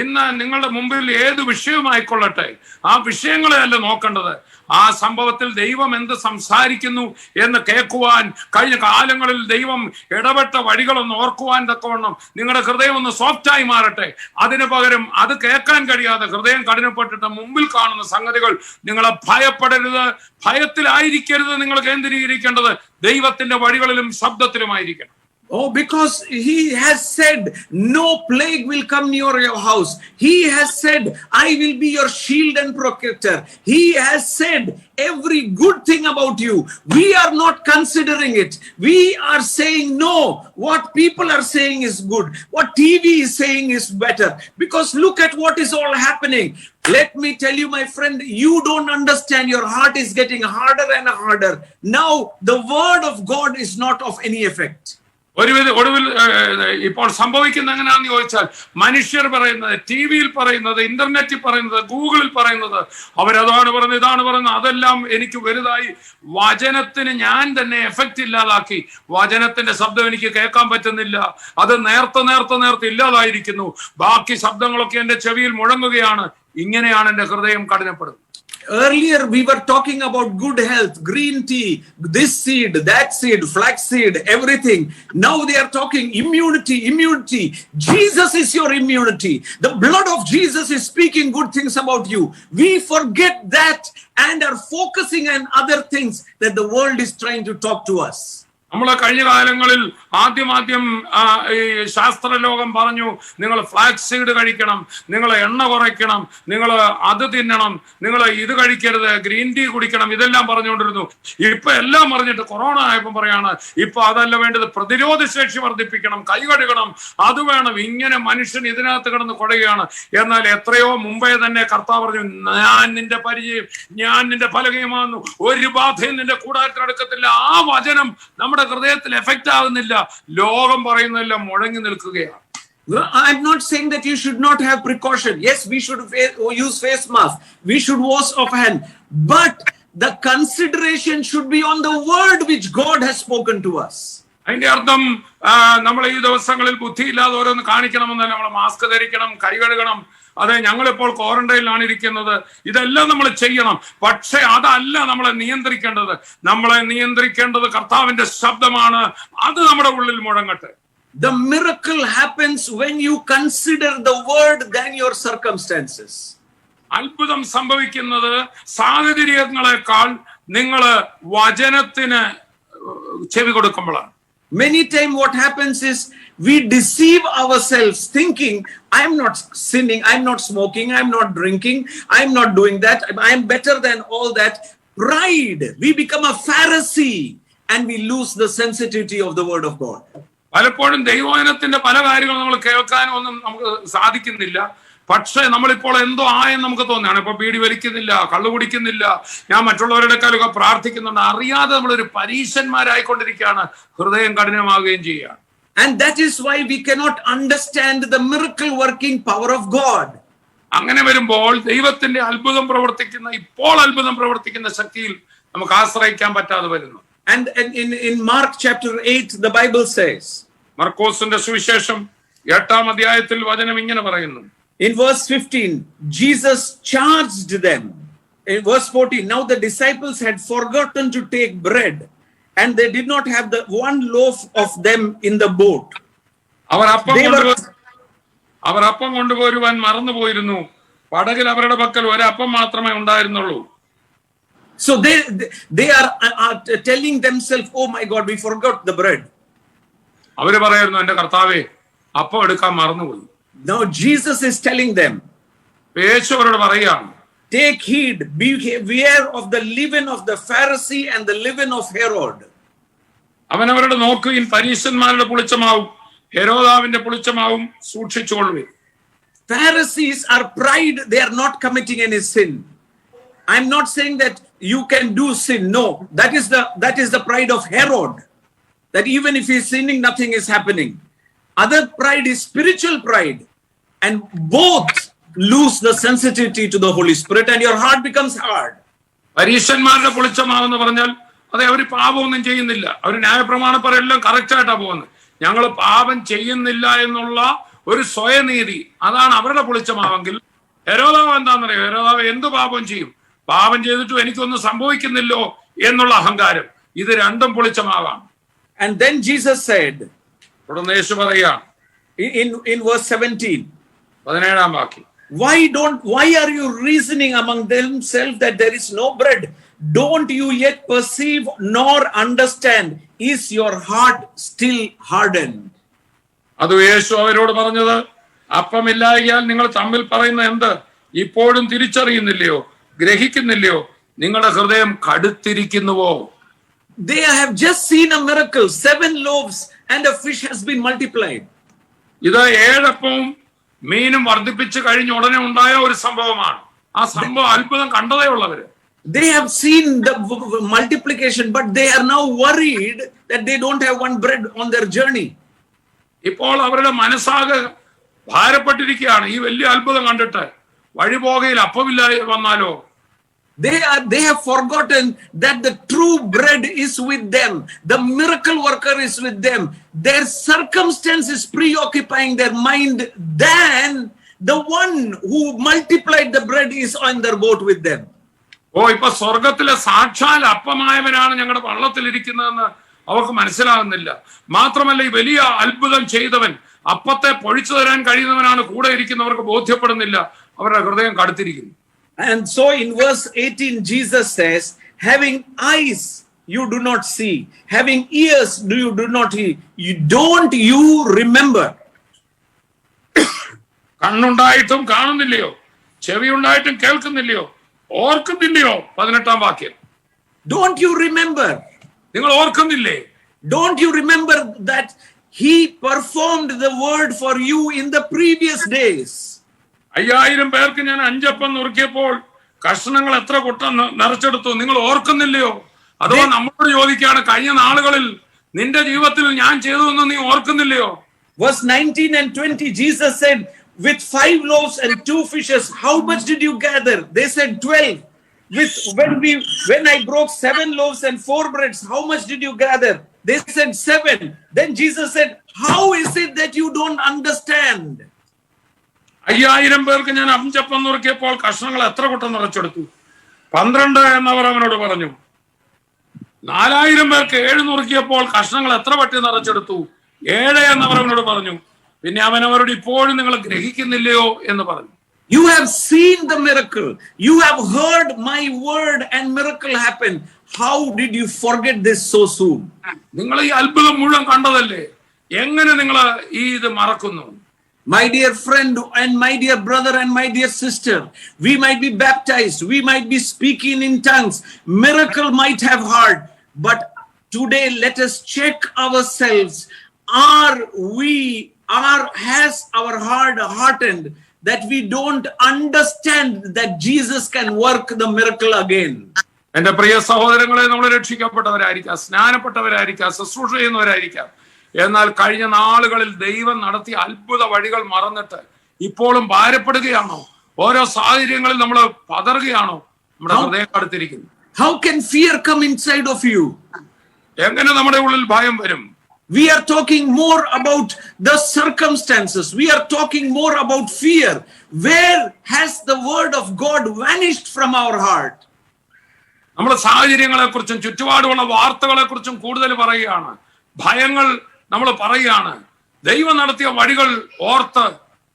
ഇന്ന് നിങ്ങളുടെ മുമ്പിൽ ഏത് വിഷയമായിക്കൊള്ളട്ടെ, ആ വിഷയങ്ങളെയല്ല നോക്കേണ്ടത്, ആ സംഭവത്തിൽ ദൈവം എന്ത് സംസാരിക്കുന്നു എന്ന് കേൾക്കുവാൻ, കഴിഞ്ഞ കാലങ്ങളിൽ ദൈവം ഇടപെട്ട വഴികളൊന്ന് ഓർക്കുവാൻ തക്കവണ്ണം നിങ്ങളുടെ ഹൃദയം ഒന്ന് സോഫ്റ്റായി മാറട്ടെ. അതിനു പകരം അത് കേൾക്കാൻ കഴിയാതെ ഹൃദയം കഠിനപ്പെട്ടിട്ട് മുമ്പിൽ കാണുന്ന സംഗതികൾ നിങ്ങളെ ഭയപ്പെടരുത്, ഭയത്തിലായിരിക്കരുത്. നിങ്ങൾ കേന്ദ്രീകരിക്കേണ്ടത് ദൈവത്തിന്റെ വഴികളിലും ശബ്ദത്തിലുമായിരിക്കണം. Oh, because he has said, no plague will come near your house. He has said, I will be your shield and protector. He has said every good thing about you. We are not considering it. We are saying no. What people are saying is good. What TV is saying is better. Because look at what is all happening. Let me tell you, my friend, you don't understand. Your heart is getting harder and harder. Now, the word of God is not of any effect. ഒടുവിൽ ഇപ്പോൾ സംഭവിക്കുന്ന എങ്ങനെയാണെന്ന് ചോദിച്ചാൽ, മനുഷ്യർ പറയുന്നത്, T വിയിൽ പറയുന്നത്, ഇന്റർനെറ്റിൽ പറയുന്നത്, ഗൂഗിളിൽ പറയുന്നത്, അവരതാണ് പറയുന്നത്, ഇതാണ് പറയുന്നത്, അതെല്ലാം എനിക്ക് വലുതായി. വചനത്തിന് ഞാൻ തന്നെ എഫക്റ്റ് ഇല്ലാതാക്കി. വചനത്തിന്റെ ശബ്ദം എനിക്ക് കേൾക്കാൻ പറ്റുന്നില്ല. അത് നേർത്ത് ഇല്ലാതായിരിക്കുന്നു. ബാക്കി ശബ്ദങ്ങളൊക്കെ എന്റെ ചെവിയിൽ മുഴങ്ങുകയാണ്. ഇങ്ങനെയാണ് എന്റെ ഹൃദയം കഠിനപ്പെടുന്നത്. Earlier we were talking about good health, green tea, this seed, that seed, flax seed, everything. Now they are talking immunity. Jesus is your immunity. The blood of Jesus is speaking good things about you. We forget that and are focusing on other things that the world is trying to talk to us. നമ്മളെ കഴിഞ്ഞ കാലങ്ങളിൽ ആദ്യം ഈ ശാസ്ത്രലോകം പറഞ്ഞു, നിങ്ങൾ flax seed കഴിക്കണം, നിങ്ങൾ എണ്ണ കുറയ്ക്കണം, നിങ്ങൾ അത് തിന്നണം, നിങ്ങൾ ഇത് കഴിക്കരുത്, ഗ്രീൻ ടീ കുടിക്കണം, ഇതെല്ലാം പറഞ്ഞുകൊണ്ടിരുന്നു. ഇപ്പൊ എല്ലാം പറഞ്ഞിട്ട് കൊറോണ ആയപ്പോൾ പറയാണ്, ഇപ്പൊ അതല്ല വേണ്ടത്, പ്രതിരോധ ശേഷി വർദ്ധിപ്പിക്കണം, കൈ കഴുകണം, അത് വേണം. ഇങ്ങനെ മനുഷ്യൻ ഇതിനകത്ത് കിടന്ന് കുഴയുകയാണ്. എന്നാൽ എത്രയോ മുമ്പേ തന്നെ കർത്താവ് പറഞ്ഞു, ഞാൻ നിന്റെ പരിചയം, ഞാൻ നിന്റെ ഫലകയമാകുന്നു, ഒരു ബാധയും നിന്റെ കൂടാരത്തിനടുക്കത്തില്ല. ആ വചനം നമ്മുടെ ഹൃദയത്തിൽ എഫക്റ്റ് ആകുന്നില്ല. ലോകം പറയുന്നതെല്ലാം മുഴങ്ങി നിൽക്കുകയാണ്. I'm not saying that you should not have precaution. Yes, we should use face mask. We should wash our hand. But the consideration should be on the word which God has spoken to us. അതിന്റെ അർത്ഥം നമ്മൾ ഈ ദിവസങ്ങളിൽ ബുദ്ധിയില്ലാതെ ഓരോന്ന് കാണിക്കണമെന്നല്ല. നമ്മൾ mask ധരിക്കണം, കൈ കഴുകണം. അതെ, ഞങ്ങളിപ്പോൾ ക്വാറന്റൈനിലാണ് ഇരിക്കുന്നത്, ഇതെല്ലാം നമ്മൾ ചെയ്യണം. പക്ഷെ അതല്ല നമ്മളെ നിയന്ത്രിക്കേണ്ടത്. നമ്മളെ നിയന്ത്രിക്കേണ്ടത് കർത്താവിന്റെ ശബ്ദമാണ്. അത് നമ്മുടെ ഉള്ളിൽ മുഴങ്ങട്ടെ. The miracle happens when you consider the word than your circumstances. അത്ഭുതം സംഭവിക്കുന്നത് സാഹചര്യങ്ങളെക്കാൾ നിങ്ങൾ വചനത്തിന് ചെവി കൊടുക്കുമ്പോഴാണ്. Many times what happens is we deceive ourselves thinking, I'm not sinning, I'm not smoking, I'm not drinking, I'm not doing that, I'm better than all that. Pride, we become a Pharisee and we lose the sensitivity of the word of God. പലപ്പോഴും ദൈവവചനത്തിന്റെ പല കാര്യങ്ങളും നമ്മൾ കേൾക്കാനും ഒന്നും നമുക്ക് സാധിക്കുന്നില്ല. പക്ഷെ നമ്മളിപ്പോൾ എന്തോ ആയെന്ന് നമുക്ക് തോന്നുകയാണ്. ഇപ്പൊ ബീഡി വലിക്കുന്നില്ല, കള്ളു കുടിക്കുന്നില്ല, ഞാൻ മറ്റുള്ളവരുടെ കാലൊക്കെ പ്രാർത്ഥിക്കുന്നുണ്ട്. അറിയാതെ നമ്മളൊരു പരീശന്മാരായിക്കൊണ്ടിരിക്കുകയാണ്. ഹൃദയം കഠിനമാവുകയും ചെയ്യുകയാണ്. And that is why we cannot understand the miracle working power of God. അങ്ങനെ വരുമ്പോൾ ദൈവത്തിന്റെ അത്ഭുതം പ്രവർത്തിക്കുന്ന ശക്തിയിൽ നമുക്ക് ആശ്രയിക്കാൻ പറ്റാതെ വരുന്നു. And in Mark chapter 8 the Bible says, മർക്കോസിന്റെ സുവിശേഷം 8-ാം അധ്യായത്തിൽ വചനം ഇങ്ങനെ പറയുന്നു. In verse 15, Jesus charged them. In verse 14, now the disciples had forgotten to take bread, and they did not have the one loaf of them in the boat. അവർ അപ്പം കൊണ്ടുപോരുവാൻ മറന്നുപോയിരുന്നു. പടകിൽ അവരുടെ പക്കൽ ഒരപ്പം മാത്രമേ ഉണ്ടായിരുന്നുള്ളൂ. So they are telling themselves, oh my God, we forgot the bread. അവര് പറയായിരുന്നു, എന്റെ കർത്താവേ, അപ്പം എടുക്കാൻ മറന്നുപോയി. Now Jesus is telling them, യേശു അവരോട് പറയുകയാണ്, take heed, beware of the leaven of the Pharisee and the leaven of Herod. അവനവരുടെ നോക്കുകയും പരീശന്മാരുടെ പുളിച്ചമാവും ഹെരോദാവിന്റെ പുളിച്ചമാവും സൂക്ഷിച്ചുകൊള്ളുവിൻ. Pharisees are pride, they are not committing any sin. I'm not saying that you can do sin. No, that is the pride of Herod, that even if he is sinning, nothing is happening. Other pride is spiritual pride, and both lose the sensitivity to the Holy Spirit and your heart becomes hard. പരീശന്മാരുടെ പുളിച്ചമാവെന്ന് പറഞ്ഞാൽ അതെ, അവർ പാപമൊന്നും ചെയ്യുന്നില്ല, അവർ ന്യായപ്രമാണപ്രകാരം correct ആയിട്ടാ പോകുന്നത്. ഞങ്ങൾ പാപം ചെയ്യുന്നില്ല എന്നുള്ള ഒരു സ്വയനീതി, അതാണ് അവരുടെ പുളിച്ചമാവെങ്കിൽ ഹെരോദാവ് എന്താണെന്നറിയോ? ഹെരോദാവ് എന്ത് പാപം ചെയ്യും, പാപം ചെയ്തിട്ടും എനിക്കൊന്നും സംഭവിക്കുന്നില്ലോ എന്നുള്ള അഹങ്കാരം. ഇത് രണ്ടും പുളിച്ചമാവാണ്. And then Jesus said, തുടർന്ന് യേശു പറയുകയാണ് in verse 17, 17-ാം വാക്യം, Why are you reasoning among themselves that there is no bread? Don't you yet perceive nor understand? Is your heart still hardened? അത് യേശു അവരോട് പറഞ്ഞത്, അപ്പമില്ലായ്കയാൽ നിങ്ങൾ തമ്മിൽ പറയുന്ന എന്ത് ഇപ്പോഴും തിരിച്ചറിയുന്നില്ലയോ, ഗ്രഹിക്കുന്നില്ലയോ? നിങ്ങളുടെ ഹൃദയം കടുത്തിരിക്കുന്നുവോ? They have just seen a miracle. 7 loaves and a fish has been multiplied. ഇത് 7 അപ്പവും മീനും വർദ്ധിപ്പിച്ച് കഴിഞ്ഞ ഉടനെ ഉണ്ടായ ഒരു സംഭവമാണ്. ആ സംഭവം അത്ഭുതം കണ്ടതേ ഉള്ളവര്. They have seen the multiplication, but they are now worried that they don't have one bread on their journey. ഇപ്പോൾ അവരുടെ മനസ്സാകെ ഭാരപ്പെട്ടിരിക്കുകയാണ്. ഈ വലിയ അത്ഭുതം കണ്ടിട്ട് വഴിപോകയിൽ അപ്പമില്ല വന്നാലോ? They have forgotten that the true bread is with them. The miracle worker is with them. Their circumstance is preoccupying their mind than the one who multiplied the bread is on their boat with them. ഇപ്പൊ സ്വർഗത്തിലെ സാക്ഷാൽ അപ്പമായവനാണ് ഞങ്ങളുടെ വള്ളത്തിലിരിക്കുന്നതെന്ന് അവർക്ക് മനസ്സിലാകുന്നില്ല. മാത്രമല്ല, ഈ വലിയ അത്ഭുതം ചെയ്തവൻ, അപ്പത്തെ പൊഴിച്ചു തരാൻ കഴിയുന്നവനാണ് കൂടെ ഇരിക്കുന്നവർക്ക് ബോധ്യപ്പെടുന്നില്ല. അവരുടെ ഹൃദയം കടുത്തിരിക്കുന്നു. And so in verse 18, Jesus says, having eyes you do not see, having ears you do not hear. Don't you remember? കണ്ണുണ്ടായിട്ടും കാണുന്നില്ലയോ, ചെവി ഉണ്ടായിട്ടും കേൾക്കുന്നില്ലയോ, ഓർക്കുന്നില്ലയോ? 18-ാം വാക്യം. Don't you remember? നിങ്ങൾ ഓർക്കുന്നില്ലേ? Don't you remember that he performed the word for you in the previous days? 5000 പേർക്ക് ഞാൻ 5 അപ്പം നുറുക്കിയപ്പോൾ കഷ്ണങ്ങൾ എത്ര കൊട്ട നിറച്ചെടുത്തു? നിങ്ങൾ ഓർക്കുന്നില്ലയോ? അഥവാ നമ്മളോട് ചോദിക്കുകയാണ്, കഴിഞ്ഞ നാളുകളിൽ നിന്റെ ജീവിതത്തിൽ ഞാൻ ചെയ്തതെന്ന് നീ ഓർക്കുന്നില്ലയോ? Verse 19 and 20, Jesus said, with 5 loaves and 2 fishes, how much did you gather? They said 12. When I broke 7 loaves and 4 breads, how much did you gather? They said 7. Then Jesus said, how is it that you don't understand? 5000 പേർക്ക് ഞാൻ 5 അപ്പം നുറുക്കിയപ്പോൾ കഷ്ണങ്ങൾ എത്ര കൊട്ട നിറച്ചെടുത്തു? 12 എന്നവർ അവനോട് പറഞ്ഞു. 4000 പേർക്ക് 7 നുറുക്കിയപ്പോൾ കഷ്ണങ്ങൾ എത്ര പട്ടി നിറച്ചെടുത്തു? 7 എന്നവർ അവനോട് പറഞ്ഞു. പിന്നെ അവൻ അവരോട്, ഇപ്പോഴും നിങ്ങൾ ഗ്രഹിക്കുന്നില്ലയോ എന്ന് പറഞ്ഞു. You have seen the miracle. You have heard my word and miracle happen. How did you forget this so soon? നിങ്ങൾ ഈ അത്ഭുതം മുഴുവൻ കണ്ടതല്ലേ, എങ്ങനെ നിങ്ങൾ ഈ ഇത് മറക്കുന്നു? My dear friend and my dear brother and my dear sister, we might be baptized, we might be speaking in tongues, miracle might have heard, but today let us check ourselves. Has our heart hardened that we don't understand that Jesus can work the miracle again? എന്റെ പ്രിയ സഹോദരങ്ങളെ, നമ്മൾ രക്ഷിക്കപ്പെട്ടവരായിരിക്കാം, സ്നാനപ്പെട്ടവരായിരിക്കാം, ശുശ്രൂഷ ചെയ്യുന്നവരായിരിക്കാം. എന്നാൽ കഴിഞ്ഞ നാളുകളിൽ ദൈവം നടത്തിയ അത്ഭുത വഴികൾ മറന്നിട്ട് ഇപ്പോഴും ഭാരപ്പെടുകയാണോ? ഓരോ സാഹചര്യങ്ങളിൽ നമ്മൾ പതറുകയാണോ? നമ്മുടെ ഹൃദയം കടുത്തിരിക്കുന്നു. How can fear come inside of you? എങ്ങനെ നമ്മുടെ ഉള്ളിൽ ഭയം വരും? We are talking more about the circumstances. We are talking more about fear. Where has the word of God vanished from our heart? നമ്മുടെ സാഹചര്യങ്ങളെ കുറിച്ചും ചുറ്റുപാടുമുള്ള വാർത്തകളെ കുറിച്ചും കൂടുതൽ പറയുകയാണ്. ഭയങ്ങൾ നമ്മൾ പറയുകയാണ്. ദൈവം നടത്തിയ വഴികൾ ഓർത്ത്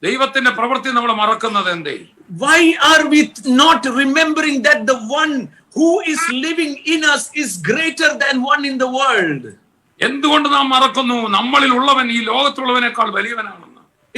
ദൈവത്തിന്റെ പ്രവൃത്തി നമ്മൾ മറക്കുന്നത് എന്തേ? Why are we not remembering that the one who is living in us is greater than one in the world? എന്തുകൊണ്ട് നാം മറക്കുന്നു? നമ്മളിൽ ഉള്ളവൻ ഈ ലോകത്തുള്ളവനേക്കാൾ വലിയവനാണെന്ന്.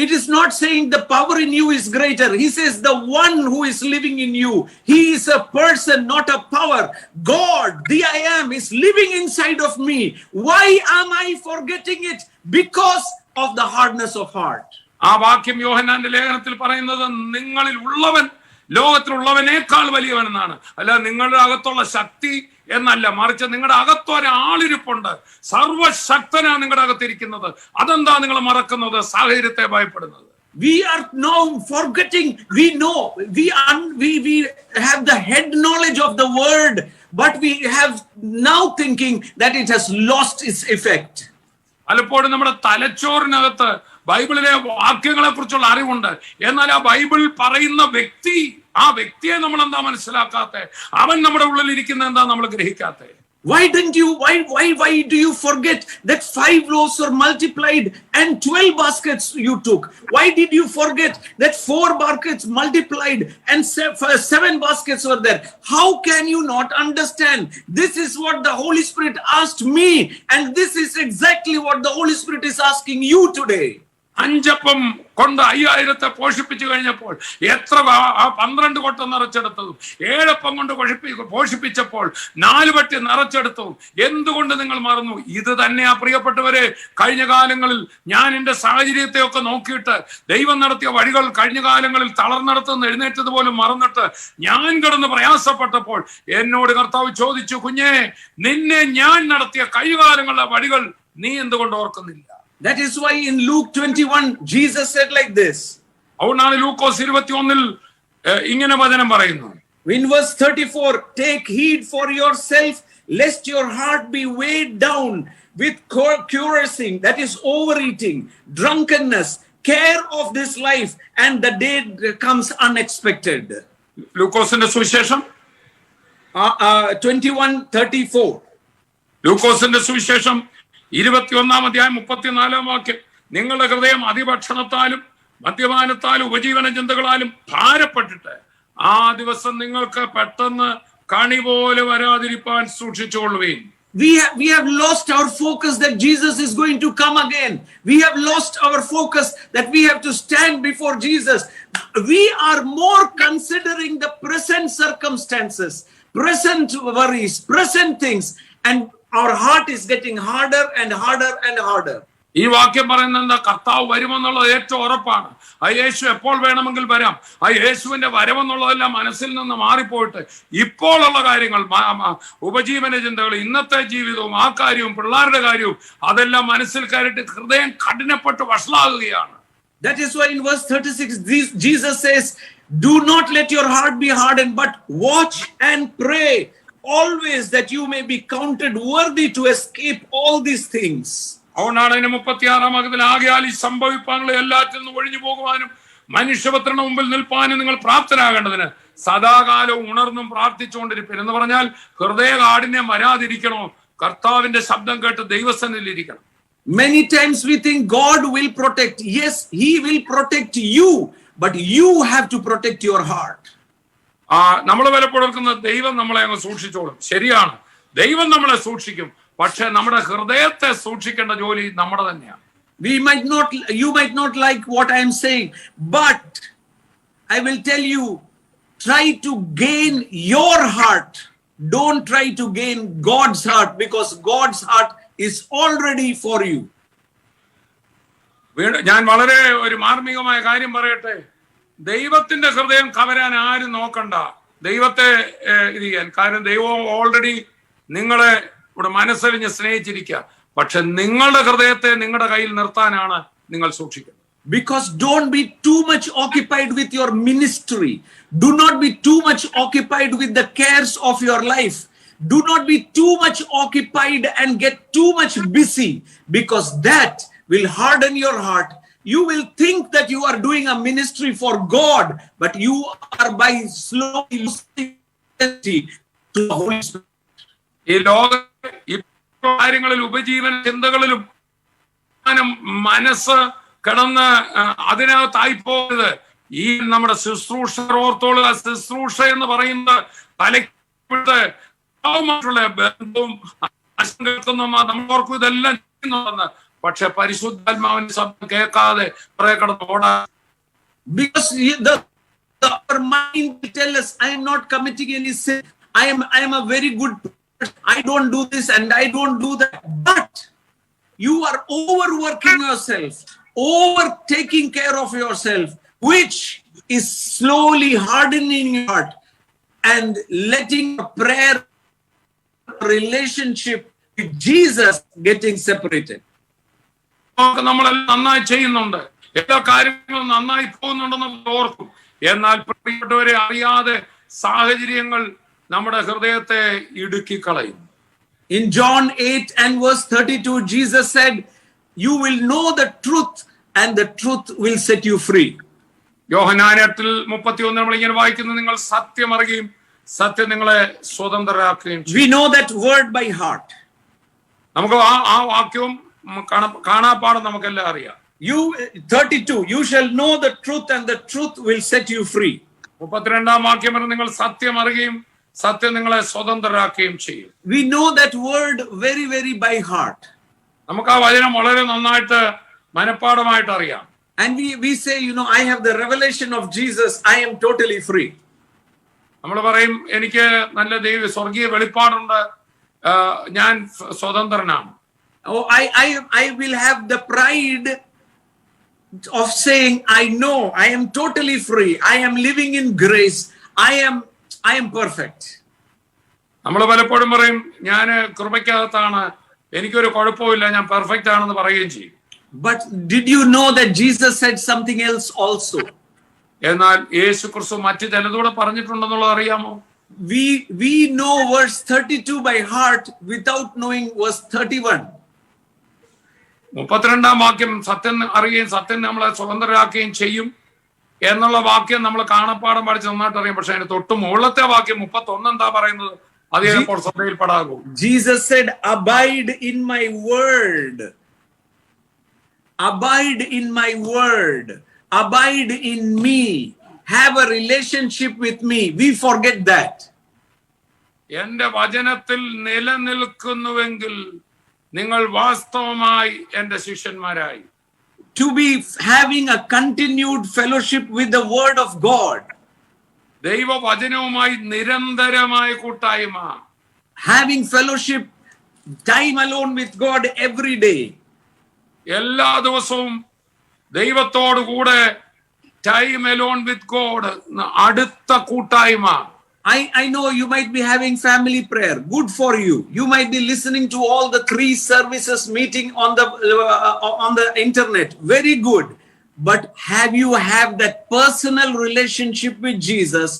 It is not saying the power in you is greater. He says the one who is living in you. He is a person, not a power. God, the I am, is living inside of me. Why am I forgetting it? Because of the hardness of heart. ആ വാക്യം യോഹന്നാന്റെ ലേഖനത്തിൽ പറയുന്നത് നിങ്ങളിൽ ഉള്ളവൻ ലോകത്തിലുള്ളവനേക്കാൾ വലിയവനെന്നാണ്. അല്ല നിങ്ങളുടെ അകത്തുള്ള ശക്തി എന്നല്ല, മറിച്ച് നിങ്ങളുടെ അകത്തൊരാളിരിപ്പുണ്ട്, സർവശക്തനാ നിങ്ങളുടെ അകത്തിരിക്കുന്നത്. അതെന്താ നിങ്ങൾ മറക്കുന്നത്? സാഹചര്യത്തെ ഭയപ്പെടുന്നത്. We are now forgetting. We know we have the head knowledge of the word, but we have now thinking that it has lost its effect. പലപ്പോഴും നമ്മുടെ തലച്ചോറിനകത്ത് ബൈബിളിലെ വാക്യങ്ങളെ കുറിച്ചുള്ള അറിവുണ്ട്, എന്നാൽ ആ ബൈബിൾ പറയുന്ന വ്യക്തിയെ നമ്മൾ എന്താ മനസ്സിലാക്കാത്തെ? അവൻ നമ്മുടെ ഉള്ളിൽ ഇരിക്കുന്ന എന്താ നമ്മൾ ഗ്രഹിക്കാത്തെ? Why do you forget that 5 loaves were multiplied and 12 baskets you took? Why did you forget that 4 baskets multiplied and 7 baskets were there? How can you not understand? This is what the Holy Spirit asked me, and this is exactly what the Holy Spirit is asking you today. 5 അപ്പം കൊണ്ട് 5000 പോഷിപ്പിച്ചു കഴിഞ്ഞപ്പോൾ എത്ര 12 കൊട്ട നിറച്ചെടുത്തതും 7 അപ്പം കൊണ്ട് പോഷിപ്പിച്ചപ്പോൾ 4 പട്ടി നിറച്ചെടുത്തതും എന്തുകൊണ്ട് നിങ്ങൾ മറന്നു? ഇത് തന്നെയാ പ്രിയപ്പെട്ടവരെ, കഴിഞ്ഞ കാലങ്ങളിൽ ഞാൻ എന്റെ സാഹചര്യത്തെ ഒക്കെ നോക്കിയിട്ട് ദൈവം നടത്തിയ വഴികൾ കഴിഞ്ഞ കാലങ്ങളിൽ തളർന്നെടുത്തുനിന്ന് എഴുന്നേറ്റത് പോലും മറന്നിട്ട് ഞാൻ കിടന്ന് പ്രയാസപ്പെട്ടപ്പോൾ എന്നോട് കർത്താവ് ചോദിച്ചു, കുഞ്ഞേ, നിന്നെ ഞാൻ നടത്തിയ കഴിഞ്ഞകാലങ്ങളിലെ വഴികൾ നീ എന്തുകൊണ്ട് ഓർക്കുന്നില്ല? That is why in Luke 21 Jesus said like this. അതുകൊണ്ടാണ് ലൂക്കോസ് 21 ഇങ്ങനെ വചനം പറയുന്നു. In verse 34, take heed for yourself lest your heart be weighed down with carousing, that is overeating, drunkenness, care of this life, and the day comes unexpected. ലൂക്കോസിന്റെ സുവിശേഷം 21:34. ലൂക്കോസിന്റെ സുവിശേഷം 21 അധ്യായം 34 വാക്യം. നിങ്ങളുടെ ഹൃദയം അതിഭക്ഷണത്താലും മദ്യപാനത്താലും ഉപജീവന ചിന്തകളാലും ഭാരപ്പെട്ടിട്ട് ആ ദിവസം നിങ്ങൾക്ക് പെട്ടെന്ന് കണി പോലെ വരാതിരിപ്പാൻ സൂക്ഷിച്ചുകൊള്ളുവീൻ. We have lost our focus that Jesus is going to come again. We have lost our focus that we have to stand before Jesus. We are more considering the present circumstances, present worries, present things, and our heart is getting harder and harder and harder. ഈ വാക്യം പറയുന്നത് എന്താ? കർത്താവ് വരുമെന്നുള്ളത് ഏറ്റവും ഉറപ്പാണ്. ആ യേശു എപ്പോൾ വേണമെങ്കിൽ വരാം. ആ യേശുവിന്റെ വരവെന്നുള്ളതെല്ലാം മനസ്സിൽ നിന്ന് മാറിപ്പോയിട്ട് ഇപ്പോഴുള്ള കാര്യങ്ങൾ, ഉപജീവന ചിന്തകൾ, ഇന്നത്തെ ജീവിതവും ആ കാര്യവും പിള്ളേരുടെ കാര്യവും അതെല്ലാം മനസ്സിൽ കയറിയിട്ട് ഹൃദയം കഠിനപ്പെട്ട് വഷളാകുകയാണ്. That is why in verse 36 Jesus says, do not let your heart be hardened, but watch and pray always that you may be counted worthy to escape all these things. അതുകൊണ്ടാണ് അതിന് 36 വാക്യത്തിൽ, ആകയാൽ ഈ സംഭവിപ്പാങ്ങളെ എല്ലാറ്റിൽ നിന്ന് ഒഴിഞ്ഞു പോകുവാനും മനുഷ്യപുത്രന്റെ മുമ്പിൽ നിൽപ്പാനും നിങ്ങൾ പ്രാപ്തരാകേണ്ടതിന് സദാകാലവും ഉണർന്നും പ്രാർത്ഥിച്ചുകൊണ്ടിരിപ്പൻ എന്ന് പറഞ്ഞാൽ ഹൃദയ കാഠിന്യം വരാതിരിക്കണോ? കർത്താവിന്റെ ശബ്ദം കേട്ട് ദൈവസന്നിധിയിൽ ഇരിക്കണം. Many times we think God will protect. Yes, he will protect you, but you have to protect your heart. നമ്മൾ പലപ്പോഴും ദൈവം നമ്മളെ അങ്ങ് സൂക്ഷിച്ചോളും. ശരിയാണ്, ദൈവം നമ്മളെ സൂക്ഷിക്കും. പക്ഷെ നമ്മുടെ ഹൃദയത്തെ സൂക്ഷിക്കേണ്ട ജോലി നമ്മുടെ തന്നെയാണ്. You might not like what I am saying, but I will tell you, try to gain your heart. Don't try to gain God's heart, because God's heart is already for you. ഞാൻ വളരെ ഒരു മാർമികമായ കാര്യം പറയട്ടെ. ദൈവത്തിന്റെ ഹൃദയം കവരാൻ ആരും നോക്കണ്ട, ദൈവത്തെ ഇത് ചെയ്യാൻ. കാരണം ദൈവം ഓൾറെഡി നിങ്ങളെ ഇവിടെ മനസ്സറിഞ്ഞ് സ്നേഹിച്ചിരിക്കുക. പക്ഷെ നിങ്ങളുടെ ഹൃദയത്തെ നിങ്ങളുടെ കയ്യിൽ നിർത്താനാണ് നിങ്ങൾ സൂക്ഷിക്കുന്നത്. Because don't be too much occupied with your ministry. Do not be too much occupied with the cares of your life. Do not be too much occupied and get too much busy, because that will harden your heart. You will think that you are doing a ministry for God, but you are by slowly losing to the Holy Spirit. ഈ ലോക കാര്യങ്ങളിൽ ഉപജീവന ചിന്തകളിലും മനസ്സ് കിടന്ന് അതിനകത്തായി പോകരുത്. ഈ നമ്മുടെ ശുശ്രൂഷ ഓർത്തോളുക. ശുശ്രൂഷ എന്ന് പറയുന്നത് തലയ്ക്കുള്ള ബന്ധവും നമ്മൾ ഓർക്കും ഇതെല്ലാം ചെയ്യുന്നുണ്ടെന്ന്. പക്ഷെ പരിശുദ്ധാത്മാവിന്റെ ശബ്ദം കേൾക്കാതെ കുറെ കടന്ന് ഓടാ. Because our mind will tell us, I am not committing any sin. I am a very good person. I don't do this and I don't do that. But you are overworking yourself, over taking care of yourself, which is slowly hardening your heart and letting your prayer relationship with Jesus getting separated. നമ്മളെല്ലാം നന്നായി ചെയ്യുന്നുണ്ട്, എല്ലാ കാര്യങ്ങളും നന്നായി പോകുന്നുണ്ടെന്ന് ഓർക്കും. എന്നാൽ പ്രിയപ്പെട്ടവരെ, അറിയാതെ സാഹചര്യങ്ങൾ നമ്മുടെ ഹൃദയത്തെ ഇടുക്കിക്കളയും. In John 8 and verse 32, Jesus said, you will know the truth and the truth will set you free. യോഹന്നാൻ 8:31 നമ്മൾ ഇങ്ങനെ വായിക്കുന്നു, നിങ്ങൾ സത്യം അറിയുകയും സത്യം നിങ്ങളെ സ്വതന്ത്രരാക്കുകയും ചെയ്യും. We know that word by heart. നമുക്ക് ആ വാക്യവും കാണാപ്പാടം നമുക്കെല്ലാം അറിയാം. 32, you shall know the truth and the truth will set you free. 32-ാം വാക്യം പറഞ്ഞ് നിങ്ങൾ സത്യം അറിയുകയും സത്യം നിങ്ങളെ സ്വതന്ത്രരാക്കുകയും ചെയ്യും. We know that word very, very by heart. നമുക്ക് ആ വചനം വളരെ നന്നായിട്ട് മനഃപ്പാഠമായിട്ട് അറിയാം. And we say, I have the revelation of Jesus, I am totally free. നമ്മൾ പറയും എനിക്ക് നല്ല സ്വർഗീയ വെളിപ്പാടുണ്ട്, ഞാൻ സ്വതന്ത്രനാണ്. Oh, I will have the pride of saying, I know, I am totally free. I am living in grace. I am perfect. നമ്മൾ പലപ്പോഴും പറയും ഞാൻ കൃപയ്ക്കകത്താണ്, എനിക്കൊരു കുഴപ്പമില്ല, ഞാൻ പെർഫെക്റ്റ് ആണെന്ന് പറയുകയും ചെയ്യും. But did you know that Jesus said something else also? എന്നാൽ യേശു ക്രിസ്തു മറ്റു ചിലതൂടെ പറഞ്ഞിട്ടുണ്ടെന്നുള്ളത് അറിയാമോ? We know verse 32 by heart without knowing verse 31. 32-ാം വാക്യം സത്യം അറിയുകയും സത്യം നമ്മളെ സ്വതന്ത്രരാക്കുകയും ചെയ്യും എന്നുള്ള വാക്യം നമ്മൾ കാണപ്പാടം പഠിച്ച് നന്നായിട്ട് അറിയാം. പക്ഷെ അതിന് തൊട്ട് മുകളിലത്തെ വാക്യം 31 എന്താ പറയുന്നത്? അത് ചിലപ്പോൾ ശ്രദ്ധയിൽപ്പെടാകൂ. Jesus said, abide in my word. Abide in my word. Abide in me. Have a relationship with me. We forget that. എന്റെ വചനത്തിൽ നിലനിൽക്കുന്നുവെങ്കിൽ നിങ്ങൾ വാസ്തവമായി എന്റെ ശിഷ്യന്മാരായി. To be having a continued fellowship with the word of God. ദൈവവചനവുമായി നിരന്തരമായ കൂട്ടായ്മ. Having fellowship, time alone with God every day. എല്ലാ ദിവസവും ദൈവത്തോട് കൂടെ ടൈം അലോൺ വിത്ത് ഗോഡ്, അടുത്ത കൂട്ടായ്മ. I know you might be having family prayer. Good for you. You might be listening to all the 3 services meeting on the internet. Very good. But have you that personal relationship with Jesus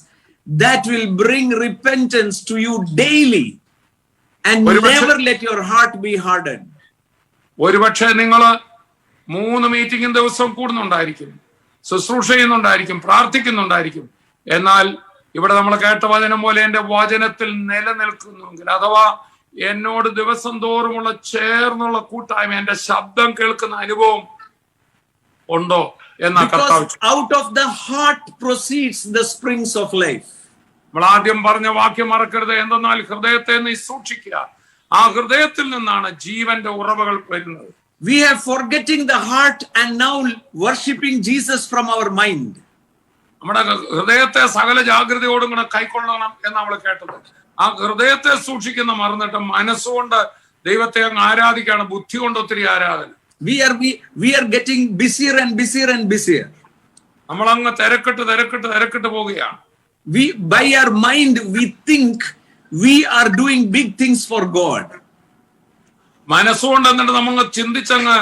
that will bring repentance to you daily and never let your heart be hardened? ഒരുപക്ഷെ നിങ്ങൾ 3 മീറ്റിംഗും ദിവസവും കൂടുന്നുണ്ടായിരിക്കും, ശുശ്രൂഷ ചെയ്യുന്നുണ്ടായിരിക്കും, പ്രാർത്ഥിക്കുന്നുണ്ടായിരിക്കും. എന്നാൽ ഇവിടെ നമ്മൾ കേട്ട വചനം പോലെ എന്റെ വചനത്തിൽ നിലനിൽക്കുന്നുവെങ്കിൽ, അഥവാ എന്നോട് ദിവസം തോറുമുള്ള ചേർന്നുള്ള കൂട്ടായ്മ, എന്റെ ശബ്ദം കേൾക്കുന്ന അനുഭവം ഉണ്ടോ എന്നാ കർത്താവ്. Out of the heart proceeds the springs of life. നമ്മൾ ആദ്യം പറഞ്ഞ വാക്യം മറക്കരുത്. എന്തെന്നാൽ ഹൃദയത്തെ നീ സൂക്ഷിക്കുക, ആ ഹൃദയത്തിൽ നിന്നാണ് ജീവന്റെ ഉറവകൾ വരുന്നത്. We are forgetting the heart and now worshipping Jesus from our mind. നമ്മുടെ ഹൃദയത്തെ സകല ജാഗ്രതയോടും കൂടെ കൈക്കൊള്ളണം എന്ന് നമ്മൾ കേട്ടത്. ആ ഹൃദയത്തെ സൂക്ഷിക്കുന്ന മറന്നിട്ട് മനസ്സുകൊണ്ട് ദൈവത്തെ അങ്ങ് ആരാധിക്കുകയാണ്, ബുദ്ധി കൊണ്ട് ഒത്തിരി ആരാധന. We are getting busier and busier and busier. നമ്മൾ അങ്ങ് തിരക്കിട്ട് പോവുകയാണ്. By our mind we think we are doing big things for God. മനസ്സുകൊണ്ട് എന്നിട്ട് നമ്മൾ ചിന്തിച്ചങ്ങ്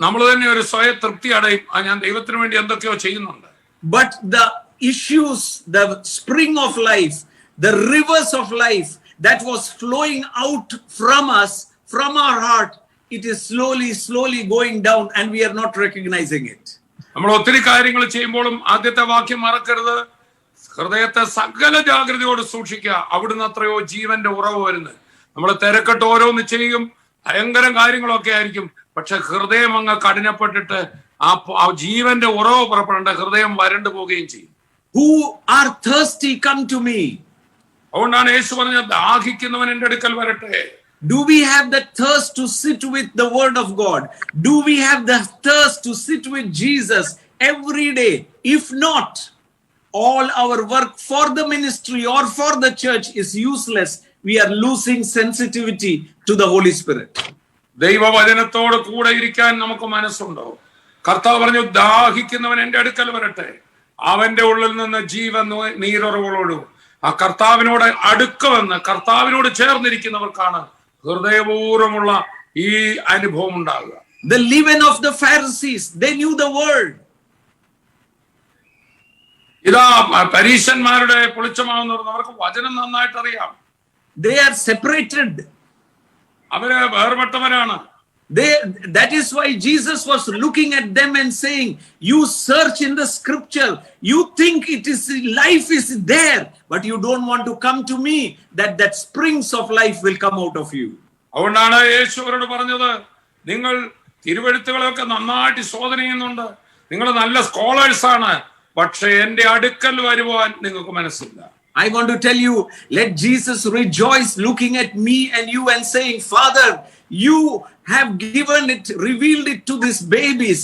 നമ്മൾ തന്നെ ഒരു സ്വയ തൃപ്തി അടയും, ഞാൻ ദൈവത്തിന് വേണ്ടി എന്തൊക്കെയോ ചെയ്യുന്നുണ്ട്. But the issues, the spring of life, the rivers of life that was flowing out from us, from our heart, it is slowly going down and we are not recognizing it. നമ്മൾ ഒത്തിരി കാര്യങ്ങൾ ചെയ്യുമ്പോഴും ആദ്യത്തെ വാക്യം മറക്കരുത്. ഹൃദയത്തെ സകല ജാഗ്രതയോട് സൂക്ഷിക്കുക, അവിടുന്ന് അത്രയോ ജീവന്റെ ഉറവ് വരുന്നത്. നമ്മൾ തിരക്കിട്ട് ഓരോന്ന് ചെയ്യും, ഭയങ്കര കാര്യങ്ങളൊക്കെ ആയിരിക്കും. പക്ഷെ ഹൃദയം അങ്ങ് കഠിനപ്പെട്ടിട്ട് ആ ജീവന്റെ ഉറവ് പുറപ്പെടേണ്ട ഹൃദയം വരണ്ടു പോവുകയും ചെയ്യും. Who are thirsty, come to me. അതുകൊണ്ടാണ് യേശു പറഞ്ഞത്, ദാഹിക്കുന്നവൻ എന്റെ അടുക്കൽ വരട്ടെ. Do we have the thirst to sit with the word of God? Do we have the thirst to sit with Jesus every day? If not, all our work for the ministry or for the church is useless. We are losing sensitivity to the Holy Spirit. ദൈവവചനത്തോട് കൂടെ ഇരിക്കാൻ നമുക്ക് മനസ്സുണ്ടോ? കർത്താവ് പറഞ്ഞു, ദാഹിക്കുന്നവൻ എന്റെ അടുക്കൽ വരട്ടെ, അവന്റെ ഉള്ളിൽ നിന്ന് ജീവൻ നീരുറവുകളോടും. ആ കർത്താവിനോട് അടുക്കുമെന്ന്, കർത്താവിനോട് ചേർന്നിരിക്കുന്നവർക്കാണ് ഹൃദയപൂർവ്വമുള്ള ഈ അനുഭവം ഉണ്ടാകുക. The leaven of the Pharisees, they knew the word. ഇതാ പരീശന്മാരുടെ പൊളിച്ചമാവുന്നവർ, അവർക്ക് വചനം നന്നായിട്ട് അറിയാം. They are separated. അവര് വേർപെട്ടവരാണ്. That is why Jesus was looking at them and saying, you search in the scripture, you think it is life is there, but you don't want to come to me, that springs of life will come out of you. അതുകൊണ്ടാണ് യേശു അവരോട് പറഞ്ഞത്, നിങ്ങൾ തിരുവെഴുത്തുകളൊക്കെ നന്നായിട്ട് ശോധന ചെയ്യുന്നുണ്ട്, നിങ്ങൾ നല്ല scholars ആണ്, പക്ഷെ എന്റെ അടുക്കൽ വരുവാൻ നിങ്ങൾക്ക് മനസ്സില്ല. I want to tell you, let Jesus rejoice looking at me and you and saying, Father, you have given it, revealed it to these babies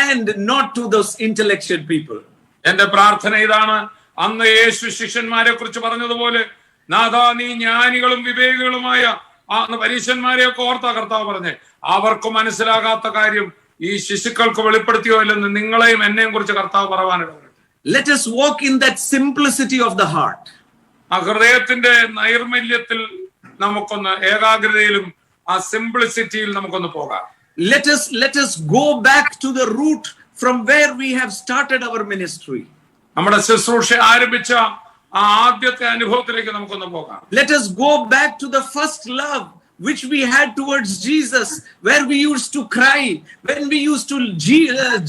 and not to those intellectual people. എന്റെ പ്രാർത്ഥന ഇതാണ്, അന്ന് യേശു ശിഷ്യന്മാരെ കുറിച്ച് പറഞ്ഞതുപോലെ, നാഥാ നീ ജ്ഞാനികളും വിവേകികളുമായ പരീശന്മാരെയൊക്കെ ഓർത്താ കർത്താവ് പറഞ്ഞേ, അവർക്ക് മനസ്സിലാകാത്ത കാര്യം ഈ ശിശുക്കൾക്ക് വെളിപ്പെടുത്തിയോ ഇല്ലെന്ന് നിങ്ങളെയും എന്നെയും കുറിച്ച് കർത്താവ് പറയാനിട. Let us walk in that simplicity of the heart. ആ ഹൃദയത്തിന്റെ നൈർമല്യത്തിൽ നമുക്കൊന്ന്, ഏകാഗ്രതയിലും ആ സിംപ്ലിസിറ്റിയിൽ നമുക്കൊന്ന് പോകാം. Let us go back to the root from where we have started our ministry. നമ്മുടെ ശുശ്രൂഷ ആരംഭിച്ച ആ ആദ്യത്തെ അനുഭവത്തിലേക്ക് നമുക്കൊന്ന് പോകാം. Let us go back to the first love which we had towards Jesus, where we used to cry, when we used to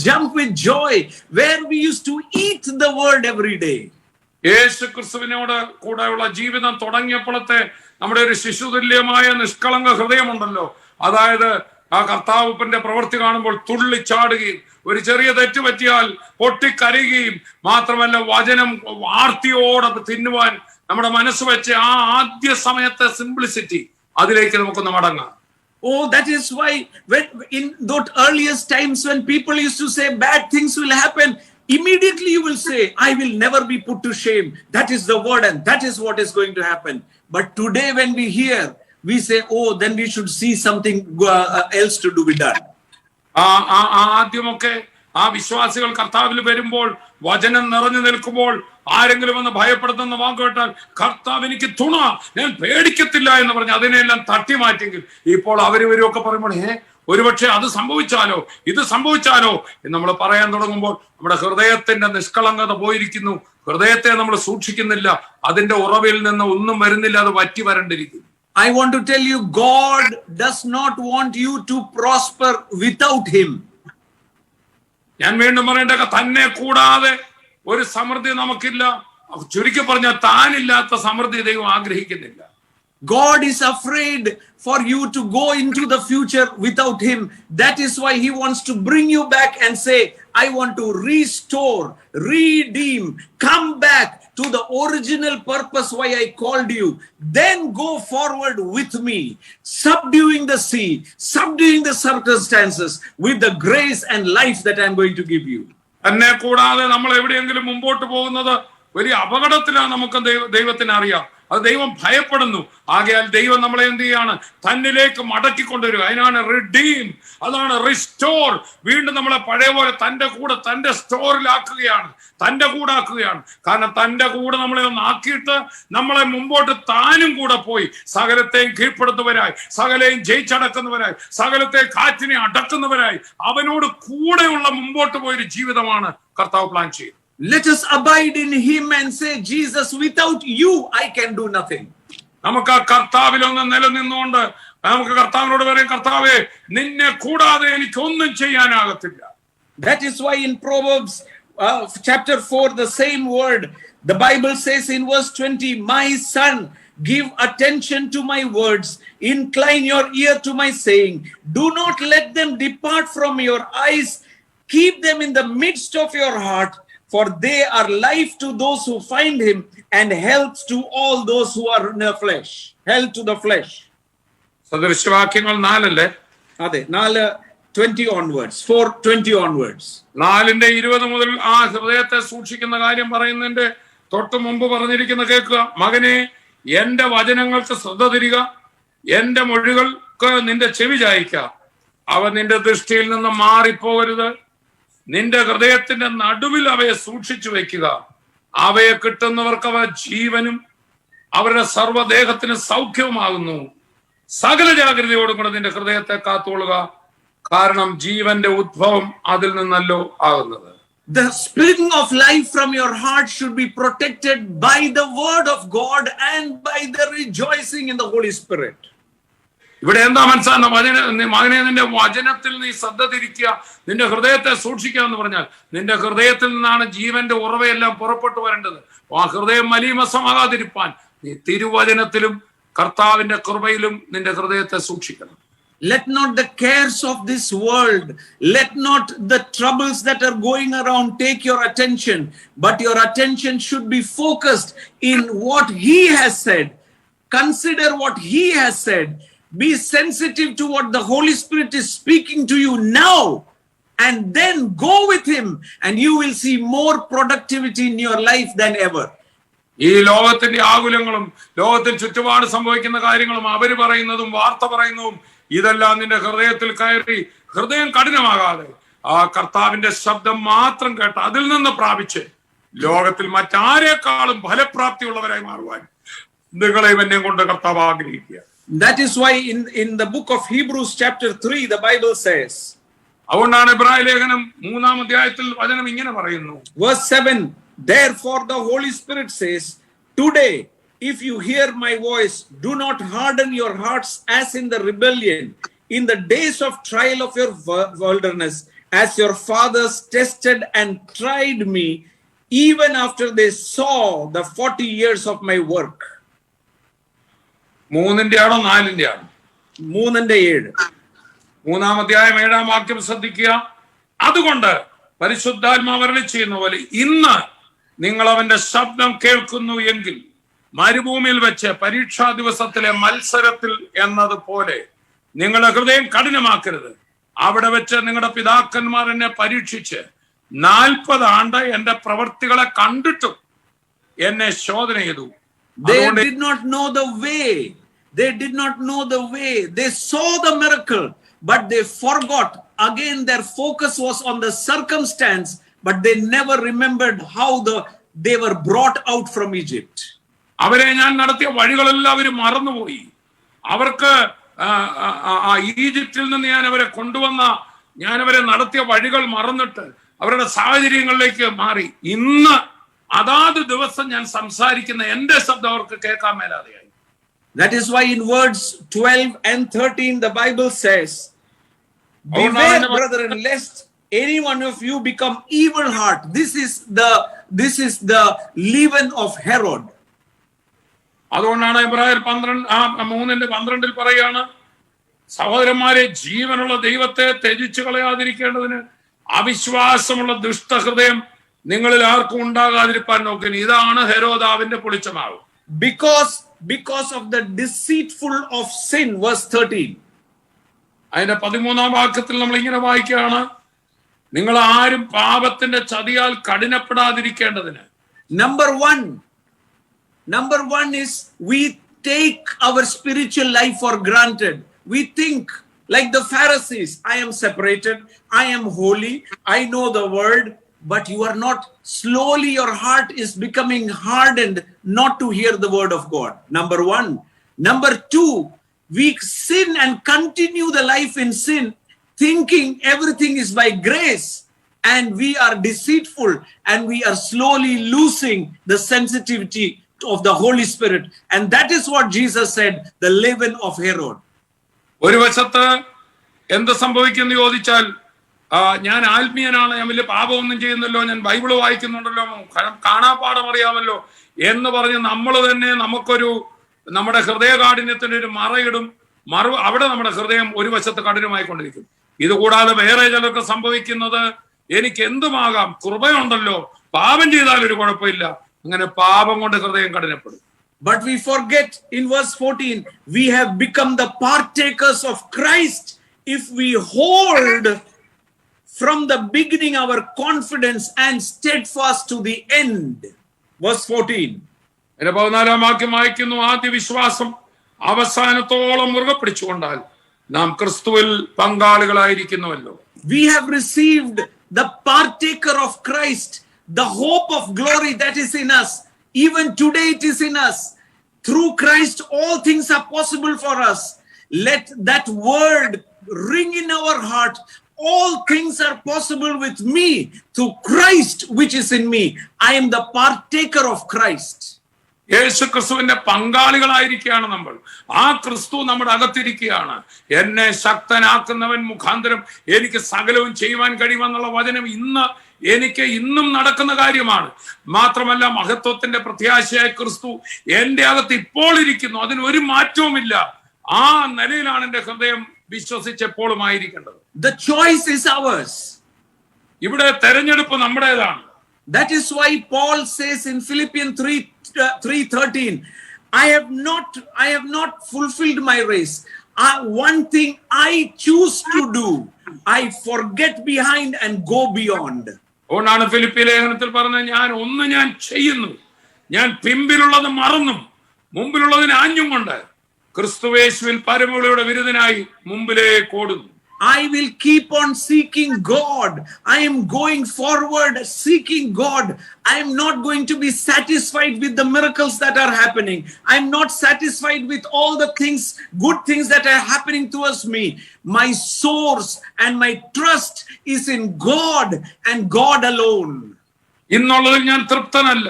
jump with joy, where we used to eat the word every day. യേശു ക്രിസ്തുവിനോട് കൂടെയുള്ള ജീവിതം തുടങ്ങിയപ്പോഴത്തെ നമ്മുടെ ഒരു ശിശുതുല്യമായ നിഷ്കളങ്ക ഹൃദയമുണ്ടല്ലോ, അതായത് ആ കർത്താവിന്റെ പ്രവൃത്തി കാണുമ്പോൾ തുള്ളിച്ചാടുകയും ഒരു ചെറിയ തെറ്റ് പറ്റിയാൽ പൊട്ടിക്കരയുകയും മാത്രമല്ല വചനം ആർത്തിയോടെ തിന്നുവാൻ നമ്മുടെ മനസ്സ് വെച്ച് ആ ആദ്യ സമയത്തെ സിംപ്ലിസിറ്റി, അതിലേക്ക് നമുക്കൊന്ന് മടങ്ങാം. Oh, that is why when in those earliest times when people used to say bad things will happen, immediately you will say, I will never be put to shame. That is the word and that is what is going to happen. But today when we hear, we say, oh, then we should see something else to be done. ആദ്യമൊക്കെ ആ വിശ്വാസികൾ കർത്താവിൽ വരുമ്പോൾ, വചനം നിറഞ്ഞു നിൽക്കുമ്പോൾ ആരെങ്കിലും ഒന്ന് ഭയപ്പെടുത്തുന്ന വാക്ക് കേട്ടാൽ, കർത്താവ് എനിക്ക് തുണ, ഞാൻ പേടിക്കത്തില്ല എന്ന് പറഞ്ഞ് അതിനെല്ലാം തട്ടി മാറ്റിയെങ്കിൽ ഇപ്പോൾ അവരിവരും പറയുമ്പോൾ ഒരുപക്ഷെ അത് സംഭവിച്ചാലോ ഇത് സംഭവിച്ചാലോ എന്ന് നമ്മൾ പറയാൻ തുടങ്ങുമ്പോൾ നമ്മുടെ ഹൃദയത്തിന്റെ നിഷ്കളങ്കത പോയിരിക്കുന്നു. ഹൃദയത്തെ നമ്മൾ സൂക്ഷിക്കുന്നില്ല, അതിന്റെ ഉറവിൽ നിന്ന് ഒന്നും വരുന്നില്ല, അത് വറ്റി വരണ്ടിരിക്കുന്നു. I want to tell you, God does not want you to prosper without him. ഞാൻ വീണ്ടും പറയേണ്ട, തന്നെ കൂടാതെ ഒരു സമൃദ്ധി നമുക്കില്ല. ചുരുക്കി പറഞ്ഞാൽ താനില്ലാത്ത സമൃദ്ധി ദൈവം ആഗ്രഹിക്കുന്നില്ല. God is afraid for you to go into the future without him. That is why he wants to bring you back and say, I want to restore, redeem, come back to the original purpose why I called you. Then go forward with me, subduing the sea, subduing the circumstances with the grace and life that I am going to give you. എന്നെ കൂടാതെ നമ്മൾ എവിടെയെങ്കിലും മുമ്പോട്ട് പോകുന്നത് വലിയ അപകടത്തിലാണ്. നമുക്ക് ദൈവത്തിന് അറിയാം, അത് ദൈവം ഭയപ്പെടുന്നു. ആകയാൽ ദൈവം നമ്മളെ എന്ത് ചെയ്യാണ്? തന്നിലേക്ക് മടക്കിക്കൊണ്ടുവരിക. അതിനാണ് റിഡീം, അതാണ് റിസ്റ്റോർ. വീണ്ടും നമ്മളെ പഴയ പോലെ തന്റെ കൂടെ, തന്റെ സ്റ്റോറിലാക്കുകയാണ്, തന്റെ കൂടെ ആക്കുകയാണ്. കാരണം തന്റെ കൂടെ നമ്മളെ ഒന്ന് ആക്കിയിട്ട് നമ്മളെ മുമ്പോട്ട് താനും കൂടെ പോയി സകലത്തെയും കീഴ്പ്പെടുത്തുന്നവരായി, സകലയും ജയിച്ചടക്കുന്നവരായി, സകലത്തെ കാറ്റിനെ അടക്കുന്നവരായി അവനോട് കൂടെയുള്ള മുമ്പോട്ട് പോയൊരു ജീവിതമാണ് കർത്താവ് പ്ലാൻ ചെയ്യുന്നത്. Let us abide in him and say, Jesus, without you I can do nothing. നമുക്ക് ആ കർത്താവിലൊന്ന് നിലനിന്നുകൊണ്ട് നമുക്ക് കർത്താവിനോട് പറയാം, കർത്താവേ നിന്നെ കൂടാതെ എനിക്ക് ഒന്നും ചെയ്യാനാകത്തില്ല. That is why in Proverbs chapter 4, the same word, the Bible says in verse 20, my son, give attention to my words, incline your ear to my saying, do not let them depart from your eyes, keep them in the midst of your heart, for they are life to those who find him and health to all those who are in the flesh. Health to the flesh. സദൃശവാക്യങ്ങൾ 4 അല്ലേ? അതെ, 4:20 onwards, 4:20 onwards. 4:20 മുതൽ ആ ഹൃദയത്തെ സൂക്ഷിക്കുന്ന കാര്യം പറയുന്നതിന്റെ തൊട്ട് മുമ്പ് പറഞ്ഞിരിക്കുന്ന കേൾക്കുക. മകനെ, എന്റെ വചനങ്ങൾക്ക് ശ്രദ്ധ തിരിക, എന്റെ മൊഴികൾക്ക് നിന്റെ ചെവി ചായിക്ക. അവ നിന്റെ ദൃഷ്ടിയിൽ നിന്ന് മാറിപ്പോകരുത്. നിന്റെ ഹൃദയത്തിന്റെ നടുവിൽ അവയെ സൂക്ഷിച്ചു വെക്കുക. അവയെ കിട്ടുന്നവർക്ക് അവ ജീവനും അവരുടെ സർവ്വദേഹത്തിന് സൗഖ്യവുമാകുന്നു. സകല ജാഗ്രതയോടും കൂടെ നിന്റെ ഹൃദയത്തെ കാത്തുകൊള്ളുക, കാരണം ജീവന്റെ ഉദ്ഭവം അതിൽ നിന്നല്ലോ ആകുന്നത്. The spring of life from your heart should be protected by the word of God and by the rejoicing in the Holy Spirit. ഇവിടെ എന്താ മനസ്സിലാകുന്ന മകനെ നിന്റെ വചനത്തിൽ നീ ശ്രദ്ധ തിരിക്കുക, നിന്റെ ഹൃദയത്തെ സൂക്ഷിക്കുക എന്ന് പറഞ്ഞാൽ നിന്റെ ഹൃദയത്തിൽ നിന്നാണ് ജീവന്റെ ഉറവയെല്ലാം പുറപ്പെട്ടു വരേണ്ടത്. ആ ഹൃദയം മലീമസമാകാതിരിപ്പാൻ നീ തിരുവചനത്തിലും കർത്താവിന്റെ കൃപയിലും നിന്റെ ഹൃദയത്തെ സൂക്ഷിക്കണം. Let not the cares of this world, let not the troubles that are going around take your attention, but your attention should be focused in what He has said. Consider what He has said. Be sensitive to what the Holy Spirit is speaking to you now, and then go with Him, and you will see more productivity in your life than ever. ഈ ലോകത്തിന്റെ ആകുലങ്ങളും ലോകത്തിൽ ചുറ്റുപാട് സംഭവിക്കുന്ന കാര്യങ്ങളും അവര് പറയുന്നതും വാർത്ത പറയുന്നതും ഇതെല്ലാം നിന്റെ ഹൃദയത്തിൽ കയറി ഹൃദയം കഠിനമാകാതെ ആ കർത്താവിന്റെ ശബ്ദം മാത്രം കേട്ട് അതിൽ നിന്ന് പ്രാപിച്ച് ലോകത്തിൽ മറ്റാരേക്കാളും ഫലപ്രാപ്തിയുള്ളവരായി മാറുവാൻ നിങ്ങളെയും എന്നെയും കൊണ്ട് കർത്താവ് ആഗ്രഹിക്കുക. That is why in the book of Hebrews chapter 3 the Bible says, അതുകൊണ്ടാണ് എബ്രായ ലേഖനം 3-ാം അധ്യായത്തിൽ വചനം ഇങ്ങനെ പറയുന്നു, verse 7, therefore the Holy Spirit says, today if you hear my voice, do not harden your hearts as in the rebellion in the days of trial of your wilderness, as your fathers tested and tried me, even after they saw the 40 years of my work. 3-ന്റെ ആണോ 4-ന്റെ ആണോ? 3-7. 3-ാം അധ്യായം 7-ാം വാക്യം ശ്രദ്ധിക്കുക. അതുകൊണ്ട് പരിശുദ്ധാത്മാവ് അരുളി ചെയ്യുന്ന പോലെ ഇന്ന് നിങ്ങൾ അവന്റെ ശബ്ദം കേൾക്കുന്നു എങ്കിൽ മരുഭൂമിയിൽ വെച്ച് പരീക്ഷാ ദിവസത്തിലെ മത്സരത്തിൽ എന്നതുപോലെ നിങ്ങളുടെ ഹൃദയം കഠിനമാക്കരുത്. അവിടെ വെച്ച് നിങ്ങളുടെ പിതാക്കന്മാർ എന്നെ പരീക്ഷിച്ച് 40 ആണ്ട് എന്റെ പ്രവൃത്തികളെ കണ്ടിട്ടും എന്നെ ശോധന ചെയ്തു. They did not know the way. They did not know the way. They saw the miracle, but they forgot. Again, their focus was on the circumstance, but they never remembered how they were brought out from Egypt. അവരെ ഞാൻ നടത്തിയ വഴികളെല്ലാം അവർ മറന്നുപോയി. അവർക്ക് ഈജിപ്തിൽ നിന്ന് ഞാൻ അവരെ നടത്തിയ വഴികൾ മറന്നിട്ട് അവരുടെ സാഹചര്യങ്ങളിലേക്ക് മാറി. ഇന്ന് അതാത് ദിവസം ഞാൻ സംസാരിക്കുന്ന എന്റെ ശബ്ദം അവർക്ക് കേൾക്കാൻ മേലാതെയായി. That is why in words 12 and 13 the Bible says, beware brethren lest any one of you become evil heart. This is the leaven of Herod. അതുകൊണ്ടാണ് എബ്രായർ 3:12 പറയാണ്, സഹോദരന്മാരെ ജീവനുള്ള ദൈവത്തെ ത്യജിച്ചു കളയാതിരിക്കേണ്ടതിന് അവിശ്വാസമുള്ള ദുഷ്ടഹൃദയം നിങ്ങളിൽ ആർക്കും ഉണ്ടാകാതിരിക്കാൻ നോക്കുന്നു. ഇതാണ് ഹെരോദാവിന്റെ പൊളിച്ചമാവ്. Because of the deceitful of sin, verse 13. അതിന്റെ 13-ാം വാക്യത്തിൽ നമ്മൾ ഇങ്ങനെ വായിക്കുകയാണ്, നിങ്ങൾ ആരും പാപത്തിന്റെ ചതിയാൽ കഠിനപ്പെടാതിരിക്കേണ്ടതിന്. Number one is we take our spiritual life for granted. We think like the Pharisees, I am separated, I am holy, I know the word, but you are not. Slowly your heart is becoming hardened not to hear the word of God. Number one. Number two, we sin and continue the life in sin, thinking everything is by grace, and we are deceitful and we are slowly losing the sensitivity of the Holy Spirit. And that is what Jesus said, the leaven of Herod. ഒരു വശത്ത് എന്ത് സംഭവിക്കുന്നു ചോദിച്ചാൽ, ഞാൻ ആത്മീയനാണ്, ഞാൻ വലിയ പാപമൊന്നും ചെയ്യുന്നല്ലോ, ഞാൻ Bible വായിക്കുന്നുണ്ടല്ലോ, കാണാപ്പാഠം അറിയാമല്ലോ എന്ന് പറഞ്ഞ് നമ്മൾ തന്നെ നമ്മുടെ ഹൃദയകാഠിന്യത്തിന് ഒരു മറയിടും. അവിടെ നമ്മുടെ ഹൃദയം ഒരു വശത്ത് കഠിനമായിക്കൊണ്ടിരിക്കും. ഇതുകൂടാതെ വേറെ ചിലർക്ക് സംഭവിക്കുന്നത്, എനിക്ക് എന്തുമാകാം, കൃപയുണ്ടല്ലോ, പാപം ചെയ്താൽ ഒരു കുഴപ്പമില്ല, അങ്ങനെ പാപം കൊണ്ട് ഹൃദയം കഠിനപ്പെടും. But we forget in verse 14, we have become the partakers of Christ if we hold from the beginning our confidence and steadfast to the end. Verse 14. 14-ാം വാക്യം വായിക്കുന്നു, ആദ്യ വിശ്വാസം അവസാനത്തോളം മുറുകെ പിടിച്ചുകൊണ്ടാൽ നാം ക്രിസ്തുവിൽ പങ്കാളികളായിരിക്കുന്നുവല്ലോ. We have received the partaker of Christ, the hope of glory that is in us. Even today it is in us. Through Christ all things are possible for us. Let that word ring in our heart. All things are possible with me through Christ which is in me. I am the partaker of Christ. യേശു ക്രിസ്തുവിന്റെ പങ്കാളികളായിരിക്കുകയാണ് നമ്മൾ. ആ ക്രിസ്തു നമ്മുടെ അകത്തിരിക്കുകയാണ്. എന്നെ ശക്തനാക്കുന്നവൻ മുഖാന്തരം എനിക്ക് സകലവും ചെയ്യുവാൻ കഴിയുമെന്നുള്ള വചനം ഇന്നും നടക്കുന്ന കാര്യമാണ്. മാത്രമല്ല, മഹത്വത്തിന്റെ പ്രത്യാശയായ ക്രിസ്തു എന്റെ അകത്ത് ഇപ്പോൾ ഇരിക്കുന്നു. അതിനൊരു മാറ്റവുമില്ല. ആ നിലയിലാണ് എന്റെ ഹൃദയം വിശ്വസിച്ചെപ്പോഴും ആയിരിക്കേണ്ടത്. The choice is ours. ഇവിടെ തെരഞ്ഞെടുപ്പ് നമ്മുടേതാണ്. That is why Paul says in Philippians 3:13, I have not fulfilled my race. One thing I choose to do, I forget behind and go beyond. അതുകൊണ്ടാണ് ഫിലിപ്പി ലേഖനത്തിൽ പറഞ്ഞത്, ഞാൻ ചെയ്യുന്നു, ഞാൻ പിമ്പിലുള്ളത് മറന്നും മുമ്പിലുള്ളതിന് ആഞ്ഞും കൊണ്ട് ക്രിസ്തുവേശുവിൽ പരമവിളിയുടെ വിരുദ്ധനായി മുമ്പിലേക്ക് ഓടുന്നു. I will keep on seeking God. I am going forward seeking God. I am not going to be satisfied with the miracles that are happening. I am not satisfied with all the things, good things that are happening towards me. My source and my trust is in God and God alone. ഇന്നുള്ളതിൽ ഞാൻ തൃപ്തനല്ല,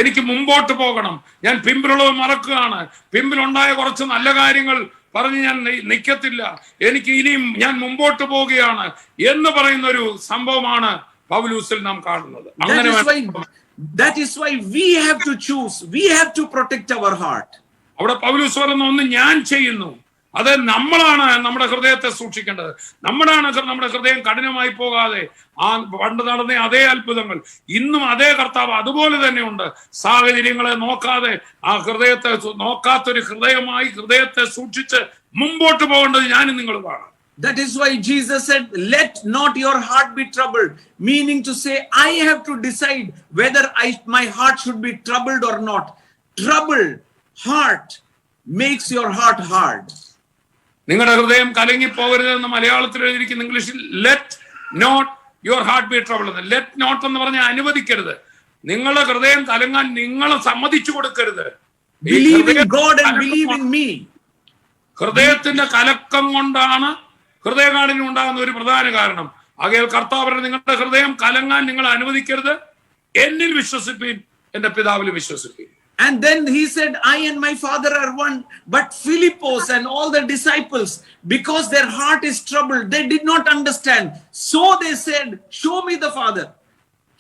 എനിക്ക് മുമ്പോട്ട് പോകണം. ഞാൻ പിമ്പിലുള്ളത് മറക്കുകയാണ്. പിമ്പിലുണ്ടായ കുറച്ച് നല്ല കാര്യങ്ങൾ പറഞ്ഞ് ഞാൻ നിൽക്കത്തില്ല, എനിക്ക് ഇനിയും ഞാൻ മുമ്പോട്ട് പോവുകയാണ് എന്ന് പറയുന്ന ഒരു സംഭവമാണ് പൗലൂസിൽ നാം കാണുന്നത്. That is why we have to choose. We have to protect our heart. അവിടെ പൗലൂസ് പറയുന്ന ഒന്ന് ഞാൻ ചെയ്യുന്നു. അത് നമ്മളാണ് നമ്മുടെ ഹൃദയത്തെ സൂക്ഷിക്കേണ്ടത്. നമ്മുടെ ഹൃദയം കഠിനമായി പോകാതെ പണ്ട് നടന്ന അതേ അത്ഭുതങ്ങൾ ഇന്നും അതേ കർത്താവ് അതുപോലെ തന്നെ ഉണ്ട്. സാഹചര്യങ്ങളെ നോക്കാതെ ആ ഹൃദയത്തെ നോക്കാത്തൊരു ഹൃദയത്തെ സൂക്ഷിച്ച് മുമ്പോട്ട് പോകേണ്ടത് ഞാനും നിങ്ങളുമാണ്. That is why Jesus said, let not your heart be troubled, meaning to say I have to decide whether my heart should be troubled or not. Troubled heart makes your heart hard. നിങ്ങളുടെ ഹൃദയം കലങ്ങി പോകരുതെന്ന് മലയാളത്തിൽ എഴുതിയിരിക്കുന്ന ഇംഗ്ലീഷിൽ let not your heart be trouble. Let not എന്ന് പറഞ്ഞാൽ അനുവദിക്കരുത്. നിങ്ങളുടെ ഹൃദയം കലങ്ങാൻ നിങ്ങൾ സമ്മതിച്ചു കൊടുക്കരുത്. ഹൃദയത്തിന്റെ കലക്കം കൊണ്ടാണ് ഹൃദയകാഠിന്യം ഉണ്ടാകുന്ന ഒരു പ്രധാന കാരണം. ആകയാൽ കർത്താവ് നിങ്ങളുടെ ഹൃദയം കലങ്ങാൻ നിങ്ങൾ അനുവദിക്കരുത്. എന്നിൽ വിശ്വസിപ്പീൻ, എന്റെ പിതാവിൽ വിശ്വസിപ്പീൻ. And then he said, I and my Father are one. But Philippos and all the disciples, because their heart is troubled, they did not understand. So they said, show me the Father.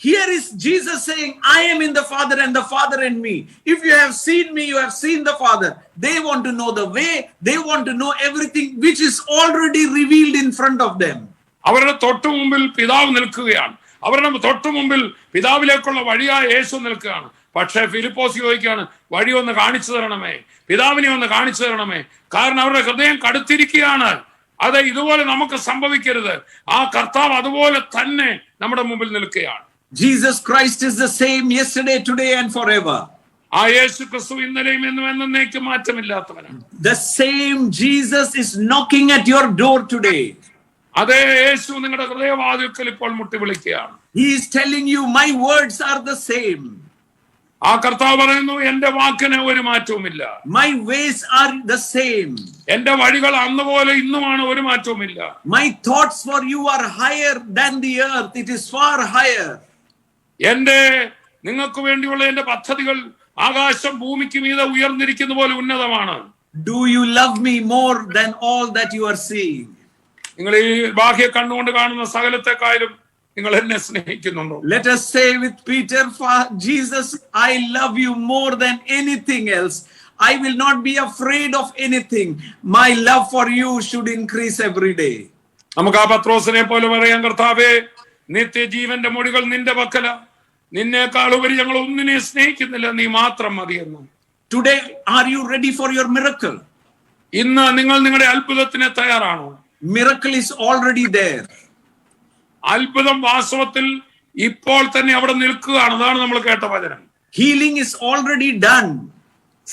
Here is Jesus saying, I am in the Father and the Father in me. If you have seen me, you have seen the Father. They want to know the way. They want to know everything which is already revealed in front of them. അവരുടെ തൊട്ടു മുമ്പിൽ പിതാവ് നിൽക്കുകയാണ്. അവരുടെ തൊട്ടു മുമ്പിൽ പിതാവിലേക്കുള്ള വഴിയായ യേശു നിൽക്കുകയാണ്. പക്ഷേ ഫിലിപ്പോസ് ചോദിക്കുകയാണ്, വഴി ഒന്ന് കാണിച്ചു തരണമേ, പിതാവിനെ ഒന്ന് കാണിച്ചു തരണമേ. കാരണം അവരുടെ ഹൃദയം കടുത്തിരിക്കുകയാണ്. അത് ഇതുപോലെ നമുക്ക് സംഭവിക്കരുത്. ആ കർത്താവ് അതുപോലെ തന്നെ നമ്മുടെ മുമ്പിൽ നിൽക്കുകയാണ്. Jesus Christ is the same yesterday, today and forever. ആ യേശു ക്രിസ്തു ഇന്നലെയും എന്നും എന്നേക്കും മാറ്റമില്ലാത്തവനാണ്. The same Jesus is knocking at your door today. അതേ യേശു നിങ്ങളുടെ ഹൃദയവാതിൽക്കൽ ഇപ്പോൾ മുട്ടി വിളിക്കുകയാണ്. He is telling you, my words are the same. ആ കർത്താവ് പറയുന്നു, എന്റെ വാക്കിന് ഒരു മാറ്റവുമില്ല. My ways are the same. എന്റെ വഴികൾ അന്നുപോലെ ഇന്നുമാണ്, ഒരു മാറ്റവുമില്ല. My thoughts for you are higher than the earth. It is far higher. നിങ്ങൾക്ക് വേണ്ടിയുള്ള എന്റെ പദ്ധതികൾ ആകാശം ഭൂമിക്ക് മീതെ ഉയർന്നിരിക്കുന്ന പോലെ ഉന്നതമാണ്. Do you love me more than all that you are seeing? നിങ്ങൾ ഈ ബാഹ്യ കണ്ണുകൊണ്ട് കാണുന്ന സകലത്തെക്കാളും നിങ്ങൾ എന്നെ സ്നേഹിക്കുന്നുണ്ടോ? Let us say with Peter, Jesus, I love you more than anything else. I will not be afraid of anything. My love for you should increase every day. നമുക്ക് ആ പത്രോസിനെ പോലെ പറയാം, കർത്താവേ, നിത്യജീവന്റെ മൊഴികൾ നിന്റെ പക്കല, നിന്നേക്കാൾ ഉപരി ഞങ്ങൾ ഒന്നിനെ സ്നേഹിക്കുന്നില്ല, നീ മാത്രം മതിയെന്ന്. Today, are you ready for your miracle? ഇന്ന് നിങ്ങൾ നിങ്ങളുടെ അത്ഭുതത്തിന് തയ്യാറാണോ? Miracle is already there. അത്ഭുതം വാസ്തവത്തിൽ ഇപ്പോൾ തന്നെ അവിടെ നിൽക്കുകയാണ്. അതാണ് നമ്മൾ കേട്ട വചനം. Healing is already done.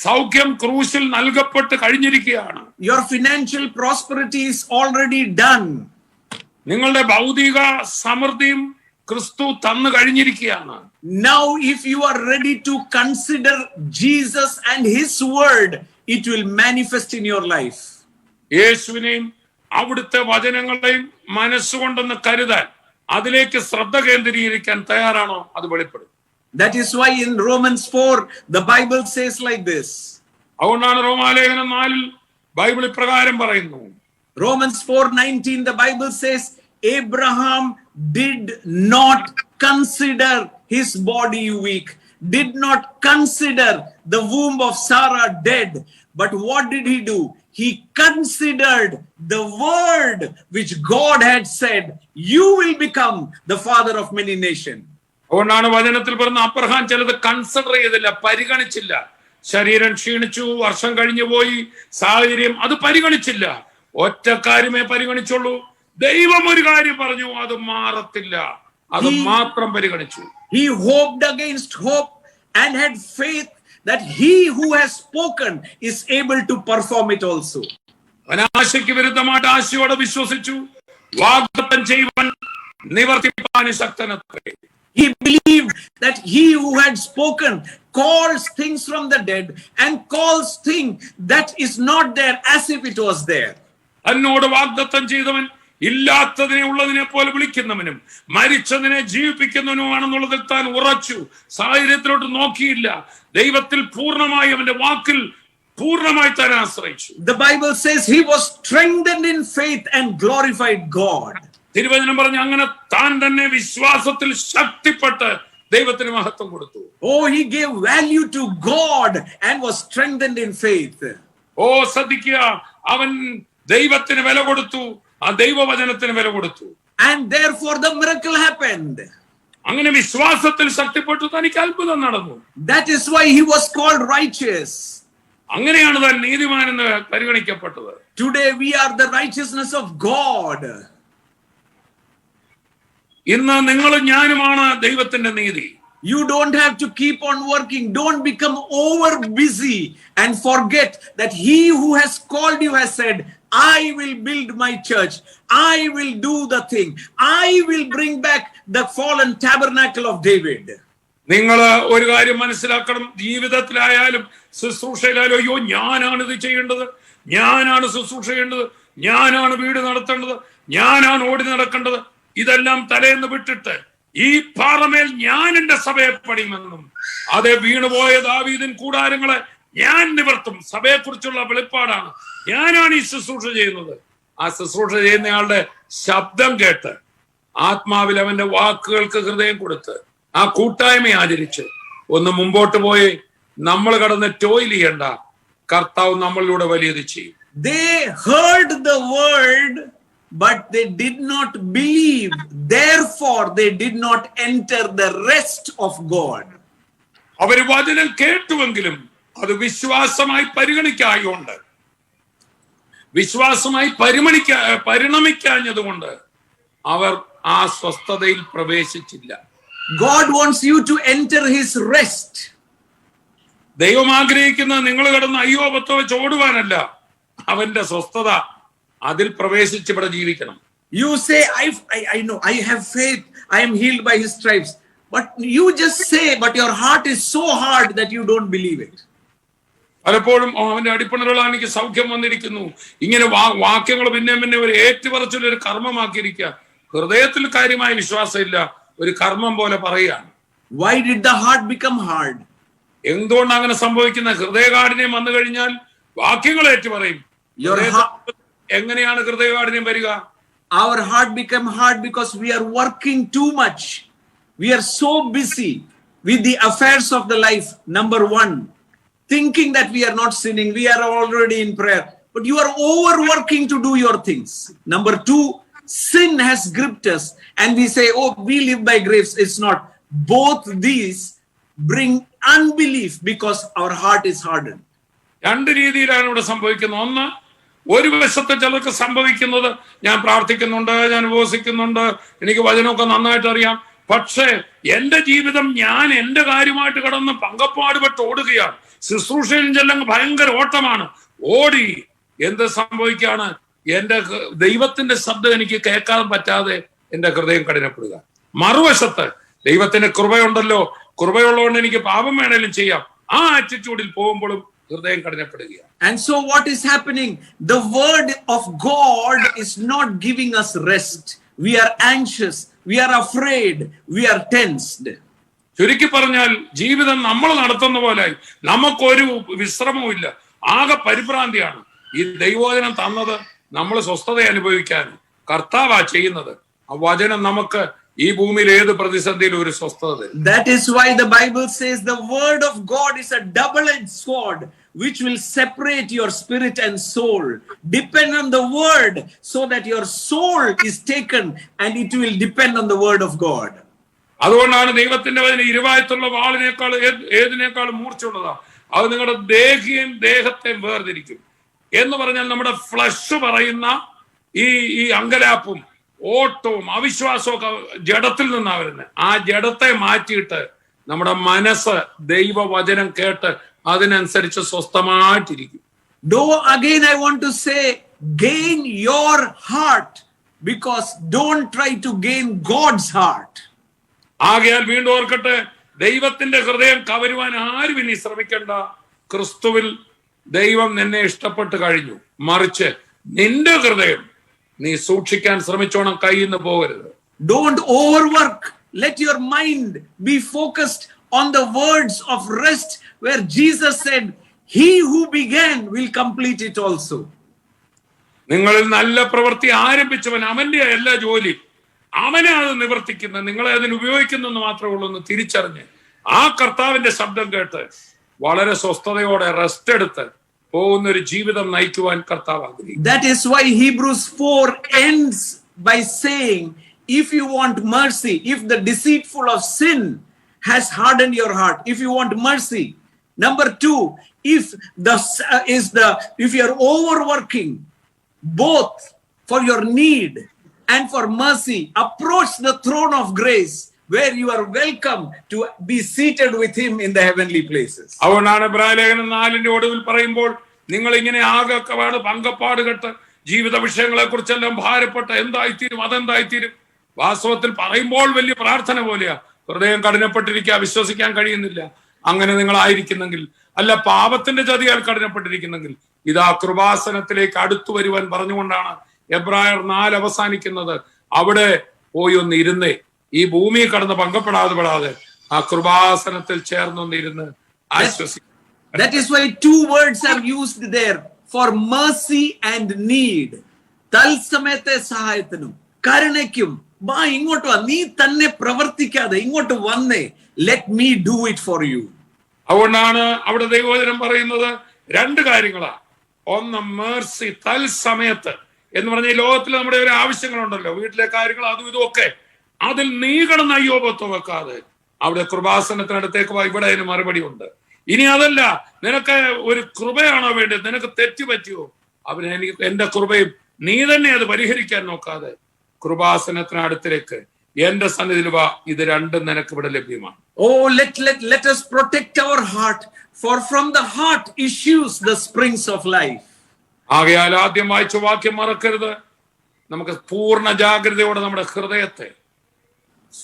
സൗഖ്യം ക്രൂശിൽ നൽകപ്പെട്ട് കഴിഞ്ഞിരിക്കുകയാണ്. Your financial prosperity is already done. നിങ്ങളുടെ ഭൗതിക സമൃദ്ധിയും ക്രിസ്തു തന്നു കഴിഞ്ഞിരിക്കുകയാണ്. Now if you are ready to consider Jesus and his word, it will manifest in your life. യേശുവിനെയും അവിടുത്തെ വചനങ്ങളെയും മനസ്സുകൊണ്ടെന്ന് കരുതാൻ, അതിലേക്ക് ശ്രദ്ധ കേന്ദ്രീകരിക്കാൻ തയ്യാറാണോ? അത് വെളിപ്പെടും. That is why in Romans 4, the Bible says like this. അതുകൊണ്ടാണ് റോമാലേഖനം 4 ബൈബിൾ ഇപ്രകാരം പറയുന്നു. Romans 4:19, the Bible says, Abraham did not consider his body weak, did not consider the womb of Sarah dead. But what did he do? He considered the word which God had said, you will become the father of many nations. അതുകൊണ്ടാണ് വചനത്തിൽ പറഞ്ഞ Abraham ചിലത് consider ചെയ്തില്ല, പരിഗണിച്ചില്ല. ശരീരം ക്ഷീണിച്ചു, വർഷം കഴിഞ്ഞു പോയി, സാഹചര്യം, അത് പരിഗണിച്ചില്ല. ഒറ്റ കാര്യമേ പരിഗണിച്ചുള്ളൂ. ദൈവം ഒരു കാര്യം പറഞ്ഞു, അത് മാറത്തില്ല, അത് മാത്രം പരിഗണിച്ചു. He hoped against hope and had faith that he who has spoken is able to perform it also. അനാശയ്ക്ക് വിരുദ്ധമായിട്ട് ആശയോടെ വിശ്വസിച്ചു, വാഗ്ദത്തം ചെയ്യുവാൻ നിവർത്തിപ്പാൻ ശക്തനത്രേ. He believed that he who had spoken calls things from the dead and calls things that is not there as if it was there. എന്നോട് വാഗ്ദത്തം ചെയ്തവൻ ഇല്ലാത്തതിനെ ഉള്ളതിനെ പോലെ വിളിക്കുന്നവനും മരിച്ചതിനെ ജീവിപ്പിക്കുന്നവനുമാണെന്നുള്ളതിൽ താൻ ഉറച്ചു. സാഹചര്യത്തിലോട്ട് നോക്കിയില്ല, ദൈവത്തിൽ പൂർണ്ണമായി അവന്റെ വാക്കിൽ പൂർണ്ണമായി താൻ ആശ്രയിച്ചു. The Bible says he was strengthened in faith and glorified God. തിരുവചനം പറഞ്ഞു, അങ്ങനെ താൻ തന്നെ വിശ്വാസത്തിൽ ശക്തിപ്പെട്ട് ദൈവത്തിന് മഹത്വം കൊടുത്തു. Oh, he gave value to God and was strengthened in faith. ശ്രദ്ധിക്കുക, അവൻ ദൈവത്തിന് വില കൊടുത്തു, ആ ദൈവവചനത്തിന് വില കൊടുത്തു. And therefore the miracle happened. അങ്ങനെ വിശ്വാസത്തിൽ ശക്തിപ്പെട്ടു, തനിക്ക് അത്ഭുതം നടന്നു. That is why he was called righteous. അങ്ങനെയാണ് താൻ നീതിമാൻ എന്ന് പരിഗണിക്കപ്പെട്ടത്. Today we are the righteousness of God. ഇന്ന് നിങ്ങളും ഞാനുമാണ് ദൈവത്തിന്റെ നീതി. You don't have to keep on working. Don't become over busy and forget that he who has called you has said, I will build my church. I will do the thing. I will bring back the fallen tabernacle of David. നിങ്ങൾ ഒരു കാര്യം മനസ്സിലാക്കണം, ജീവിതത്തിലായാലും ശുശ്രൂഷയിലായാലും, അയ്യോ ഞാനാണ് ഇത് ചെയ്യേണ്ടത്, ഞാനാണ് ശുശ്രൂഷ ചെയ്യേണ്ടത്, ഞാനാണ് വീട് നടത്തേണ്ടത്, ഞാനാണ് ഓടി നടക്കേണ്ടത്, ഇതെല്ലാം തലേന്ന് വിട്ടിട്ട് ഈ പാറമേൽ ഞാൻ എന്റെ സഭയെ പണിയുമെന്നും അതേ വീണുപോയ ദാവീദിൻ കൂടാരങ്ങളെ ഞാൻ നിവർത്തും. സഭയെക്കുറിച്ചുള്ള വെളിപ്പാടാണ്. ഞാനാണ് ഈ ശുശ്രൂഷ ചെയ്യുന്നത്. ആ ശുശ്രൂഷ ചെയ്യുന്നയാളുടെ ശബ്ദം കേട്ട് ആത്മാവിൽ അവന്റെ വാക്കുകൾക്ക് ഹൃദയം കൊടുത്ത് ആ കൂട്ടായ്മ ആചരിച്ച് ഒന്ന് മുമ്പോട്ട് പോയി നമ്മൾ കടന്ന് ടോയിൽ ചെയ്യണ്ട. കർത്താവ് നമ്മളിലൂടെ വലിയത് ചെയ്യും. They heard the word, but they did not believe. Therefore, they did not enter the rest of God. അവർ വചനം കേട്ടുവെങ്കിലും അത് വിശ്വാസമായി പരിഗണിക്കായുണ്ട്, വിശ്വാസമായി പരിണമിക്കാഞ്ഞതുകൊണ്ട് അവർ ആ സ്വസ്ഥതയിൽ പ്രവേശിച്ചില്ല. God wants you to enter his rest. ദൈവം ആഗ്രഹിക്കുന്ന നിങ്ങൾ കടന്ന് അയ്യോ പത്തോ വെച്ച് ഓടുവാനല്ല, അവന്റെ സ്വസ്ഥത അതിൽ പ്രവേശിച്ച് ഇവിടെ ജീവിക്കണം. You say, I know, I have faith, I am healed by his stripes. But you just say, but your heart is so hard that you don't believe it. പലപ്പോഴും അവന്റെ അടിപ്പണകളാണ് എനിക്ക് സൗഖ്യം വന്നിരിക്കുന്നു, ഇങ്ങനെ വാക്യങ്ങൾ പിന്നെ ഒരു ഏറ്റുപറച്ചിലൊരു കർമ്മമാക്കിയിരിക്കുക. ഹൃദയത്തിൽ കാര്യമായ വിശ്വാസം ഇല്ല, ഒരു കർമ്മം പോലെ പറയുകയാണ്. Why did the heart become hard? എന്തുകൊണ്ട് അങ്ങനെ സംഭവിക്കുന്ന? ഹൃദയകാഠിന്യം വന്നു കഴിഞ്ഞാൽ വാക്യങ്ങൾ ഏറ്റു പറയും. എങ്ങനെയാണ് ഹൃദയകാഠിന്യം വരിക? Our heart become hard because we are working too much. We are so busy with the affairs of the life. Number one, thinking that we are not sinning, we are already in prayer, but you are overworking to do your things. Number two, sin has gripped us and we say, oh, we live by grace. It's not. Both these bring unbelief because our heart is hardened. രണ്ട് രീതിയിലാണ് ഇവിടെ സംഭവിക്കുന്നത്. ഒന്ന്, ഒരു വശത്ത് ചിലർക്ക് സംഭവിക്കുന്നത്, ഞാൻ പ്രാർത്ഥിക്കുന്നുണ്ട്, ഞാൻ ഉപവസിക്കുന്നുണ്ട്, എനിക്ക് വചനമൊക്കെ നന്നായിട്ട് അറിയാം, പക്ഷേ എന്റെ ജീവിതം ഞാൻ എന്റെ കാര്യമായിട്ട് കടന്ന് പങ്കപ്പാടുപെട്ട് ഓടുകയാണ്. ശുശ്രൂഷയിൽ ചെല്ലുന്ന ഭയങ്കര ഓട്ടമാണ്. ഓടി എന്ത് സംഭവിക്കുകയാണ്? എന്റെ ദൈവത്തിന്റെ ശബ്ദം എനിക്ക് കേൾക്കാൻ പറ്റാതെ എന്റെ ഹൃദയം കഠിനപ്പെടുക. മറുവശത്ത് ദൈവത്തിന്റെ കൃപയുണ്ടല്ലോ, കൃപയുള്ളതുകൊണ്ട് എനിക്ക് പാപം വേണേലും ചെയ്യാം, ആ ആറ്റിറ്റ്യൂഡിൽ പോകുമ്പോഴും ഹൃദയം കഠിനപ്പെടുക. And so what is happening? The word of God is not giving us rest. We are anxious, we are afraid, we are tensed. ചുരുക്കി പറഞ്ഞാൽ ജീവിതം നമ്മൾ നടത്തുന്ന പോലെ നമുക്കൊരു വിശ്രമവും ഇല്ല, ആകെ പരിഭ്രാന്തിയാണ്. ഈ ദൈവവചനം തന്നത് നമ്മൾ സ്വസ്ഥത അനുഭവിക്കാൻ കർത്താവാ ചെയ്യുന്നത്. ആ വചനം നമുക്ക് ഈ ഭൂമിയിൽ ഏത് പ്രതിസന്ധിയിലും ഒരു സ്വസ്ഥത തരും. That is why the Bible says the word of God is a double-edged sword which will separate your spirit and soul. Depend on the word so that your soul is taken and it will depend on the word of God. അതുകൊണ്ടാണ് ദൈവത്തിന്റെ വചനം ഇരുവായത്തുള്ള വാളിനേക്കാൾ ഏതിനേക്കാളും മൂർച്ചയുള്ളതാ. അത് നിങ്ങളുടെ ദേഹത്തെയും വേർതിരിക്കും എന്ന് പറഞ്ഞാൽ നമ്മുടെ flush പറയുന്ന ഈ അങ്കലാപ്പും ഓട്ടവും അവിശ്വാസവും ഒക്കെ ജഡത്തിൽ നിന്നാ വരുന്നത്. ആ ജഡത്തെ മാറ്റിയിട്ട് നമ്മുടെ മനസ്സ് ദൈവവചനം കേട്ട് അതിനനുസരിച്ച് സ്വസ്ഥമായിട്ടിരിക്കും. Again I want to say, gain your heart, because don't try to gain God's heart. ആകയാൽ വീണ്ടും ഓർക്കട്ടെ, ദൈവത്തിന്റെ ഹൃദയം കവരുവാൻ ആരും ഇനി ശ്രമിക്കണ്ട. ക്രിസ്തുവിൽ ദൈവം നിന്നെ ഇഷ്ടപ്പെട്ട് കഴിഞ്ഞു. മറിച്ച് നിന്റെ ഹൃദയം നീ സൂക്ഷിക്കാൻ ശ്രമിച്ചോണം, കയ്യിൽ നിന്ന് പോകരുത്. Don't overwork. Let your mind be focused on the words of rest, where Jesus said, he who began will complete it also. നിങ്ങളിൽ നല്ല പ്രവൃത്തി ആരംഭിച്ചവൻ അവന്റെ എല്ലാ ജോലി അവനെ അത് നിവർത്തിക്കുന്ന, നിങ്ങളെ അതിന് ഉപയോഗിക്കുന്നെന്ന് മാത്രമേ ഉള്ളൂ എന്ന് തിരിച്ചറിഞ്ഞ് ആ കർത്താവിന്റെ ശബ്ദം കേട്ട് വളരെ സ്വസ്ഥതയോടെ റെസ്റ്റ് എടുത്ത് പോകുന്ന ഒരു ജീവിതം നയിക്കുവാൻ കർത്താവ് ആഗ്രഹിക്കുന്നു. That is why Hebrews 4 ends by saying, if you want mercy, if the deceitful of sin has hardened your heart, if you want mercy. Number 2, if you are overworking both for your need and for mercy, approach the throne of grace where you are welcome to be seated with him in the heavenly places. അതുകൊണ്ടാണ് എബ്രായലേഖനം 4 ഒടുവിൽ പറയുമ്പോൾ നിങ്ങൾ ഇങ്ങനെ ആകെ പങ്കപ്പാട് കെട്ട് ജീവിത വിഷയങ്ങളെ കുറിച്ചെല്ലാം ഭാരപ്പെട്ട് എന്തായിത്തീരും അതെന്തായിത്തീരും. വാസ്തവത്തിൽ പറയുമ്പോൾ വലിയ പ്രാർത്ഥന പോലെയാ, ഹൃദയം കഠിനപ്പെട്ടിരിക്കുക, വിശ്വസിക്കാൻ കഴിയുന്നില്ല. അങ്ങനെ നിങ്ങൾ ആയിരിക്കുന്നെങ്കിൽ, അല്ല പാപത്തിന്റെ ചതിയാൽ കഠിനപ്പെട്ടിരിക്കുന്നെങ്കിൽ, ഇതാ കൃപാസനത്തിലേക്ക് അടുത്തു വരുവാൻ പറഞ്ഞുകൊണ്ടാണ് എബ്രായർ 4 അവസാനിക്കുന്നത്. അവിടെ പോയി ഒന്ന് ഇരുന്നേ, ഈ ഭൂമി കടന്ന് പങ്കപ്പെടാതെ ആ കൃപാസനത്തിൽ ചേർന്നൊന്നിരുന്ന് ആശ്വസിക്കും. That is why 2 words are used there for mercy and need. തൽസമയത്തെ സഹായത്തിനും കരുണയ്ക്കും വാ, ഇങ്ങോട്ട് വാ, നീ തന്നെ പ്രവർത്തിക്കാതെ ഇങ്ങോട്ട് വന്നേ, let me do it for you. അതുകൊണ്ടാണ് അവിടെ ദൈവവചനം പറയുന്നത് 2 കാര്യങ്ങളാ. ഒന്ന് മേഴ്സി, തൽസമയത്ത് എന്ന് പറഞ്ഞ ലോകത്തിൽ നമ്മുടെ ഒരു ആവശ്യങ്ങളുണ്ടല്ലോ, വീട്ടിലെ കാര്യങ്ങൾ അതും ഇതും ഒക്കെ, അതിൽ നീ കിടന്ന് അയ്യോപത്വം വെക്കാതെ അവിടെ കൃപാസനത്തിനടുത്തേക്ക് വാ, ഇവിടെ അതിന് മറുപടി ഉണ്ട്. ഇനി അതല്ല, നിനക്ക് ഒരു കൃപയാണോ വേണ്ടത്, നിനക്ക് തെറ്റു പറ്റിയോ, എനിക്ക് എന്റെ കൃപയും നീ തന്നെ അത് പരിഹരിക്കാൻ നോക്കാതെ കൃപാസനത്തിനടുത്തേക്ക് എന്റെ സന്നിധിയിൽ വാ, ഇത് രണ്ടും നിനക്ക് ഇവിടെ ലഭ്യമാണ്. Oh, let us protect our heart, for from the heart issues the springs of life. ആകയാൽ ആദ്യം വായിച്ച വാക്യം മറക്കരുത്. നമുക്ക് പൂർണ്ണ ജാഗ്രതയോടെ നമ്മുടെ ഹൃദയത്തെ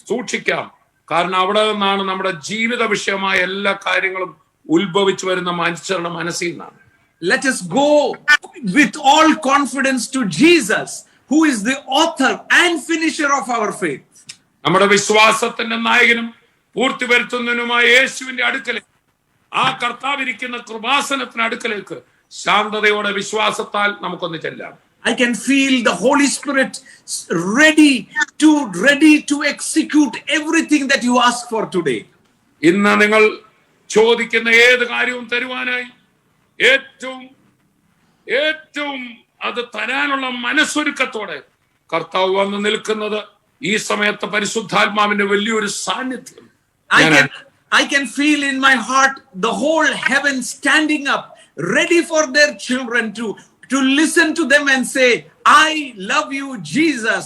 സൂക്ഷിക്കാം, കാരണം അവിടെ നിന്നാണ് നമ്മുടെ ജീവിത വിഷയമായ എല്ലാ കാര്യങ്ങളും ഉത്ഭവിച്ചു വരുന്ന മനുഷ്യരുടെ മനസ്സിൽ നിന്നാണ്. Let us go with all confidence to Jesus, who is the author and finisher of our faith. നമ്മുടെ വിശ്വാസത്തിന്റെ നായകനും പൂർത്തി വരുത്തുന്നതിനുമായ യേശുവിന്റെ അടുക്കലേക്ക്, ആ കർത്താവിരിക്കുന്ന കൃപാസനത്തിന് അടുക്കലേക്ക് ശാന്തതയോടെ വിശ്വാസത്താൽ നമുക്കൊന്ന് ചെല്ലാം. I can feel the Holy Spirit ready to execute everything that you ask for today. ഇന്ന് നിങ്ങൾ ചോദിക്കുന്ന ഏത് കാര്യവും തരുവാനായി ഏറ്റവും അത് തരാനുള്ള മനസ്സൊരുക്കത്തോടെ കർത്താവ് വന്ന് നിൽക്കുന്നത് ഈ സമയത്ത് പരിശുദ്ധാത്മാവിന്റെ വലിയൊരു സാന്നിധ്യം. I can feel in my heart the whole heaven standing up, ready for their children to listen to them and say, I love you, Jesus.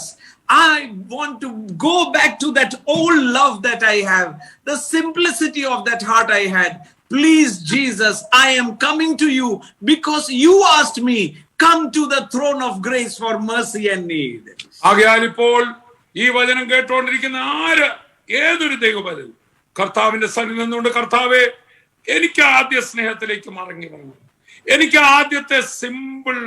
I want to go back to that old love that I have, the simplicity of that heart I had. Please, Jesus, I am coming to you because you asked me, come to the throne of grace for mercy and need. ആകയാൽ ഇപ്പോൾ ഈ വചനം കേട്ടുകൊണ്ടിരിക്കുന്ന ഏതൊരു ദൈവപരവും കർത്താവിന്റെ സന്നിധിയിൽ നിന്നുകൊണ്ട്, കർത്താവേ, എനിക്ക് ആദ്യ സ്നേഹത്തിലേക്ക് മടങ്ങി വരണം, എനിക്ക് ആദ്യത്തെ സിമ്പിൾ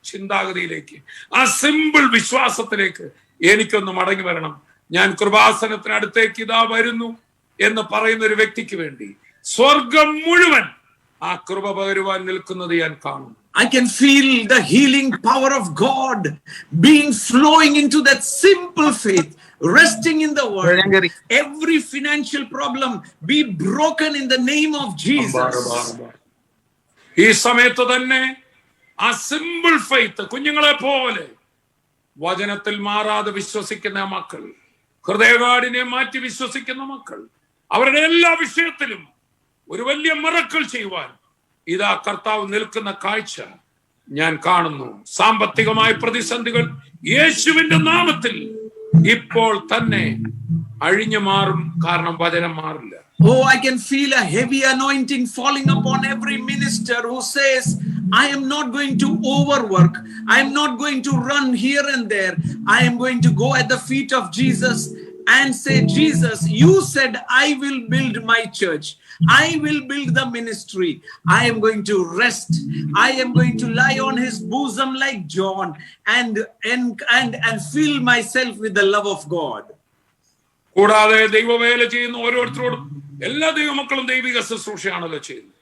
ചിന്താഗതിയിലേക്ക്, ആ സിമ്പിൾ വിശ്വാസത്തിലേക്ക് എനിക്കൊന്ന് മടങ്ങി വരണം. ഞാൻ കൃപാസനത്തിനടുത്തേക്ക് ഇതാ വരുന്നു, എന്ന് പറയുന്ന ഒരു വ്യക്തിക്ക് വേണ്ടി സ്വർഗം മുഴുവൻ ആ കൃപ പകരുവാൻ നിൽക്കുന്നത് ഞാൻ കാണുന്നു. I can feel the healing power of God being flowing into that simple faith, resting in the word. Every financial problem be broken in the name of Jesus. ഈ സമയത്ത് തന്നെ ആ സിമ്പിൾ ഫെയ്ത്ത് കുഞ്ഞുങ്ങളെ പോലെ വചനത്തിൽ മാറാതെ വിശ്വസിക്കുന്ന മക്കൾ, ഹൃദയകാഠിനെ മാറ്റി വിശ്വസിക്കുന്ന മക്കൾ, അവരുടെ എല്ലാ വിഷയത്തിലും ഒരു വലിയ മിറക്കിൾ ചെയ്യുവാൻ ഇതാ കർത്താവ് നിൽക്കുന്ന കാഴ്ച ഞാൻ കാണുന്നു. സാമ്പത്തികമായ പ്രതിസന്ധികൾ യേശുവിന്റെ നാമത്തിൽ ഇപ്പോൾ തന്നെ അഴിഞ്ഞു മാറും. കാരണം വചനം മാറില്ല. Oh, I can feel a heavy anointing falling upon every minister who says, I am not going to overwork. I am not going to run here and there. I am going to go at the feet of Jesus and say, Jesus, you said I will build my church. I will build the ministry. I am going to rest. I am going to lie on his bosom like John and fill myself with the love of God. കൂടാതെ ദൈവവേല ചെയ്യുന്ന ഓരോരുത്തരോടും എല്ലാ ദൈവമക്കളും ദൈവിക ശുശ്രൂഷയാണല്ലോ ചെയ്യുന്നത്.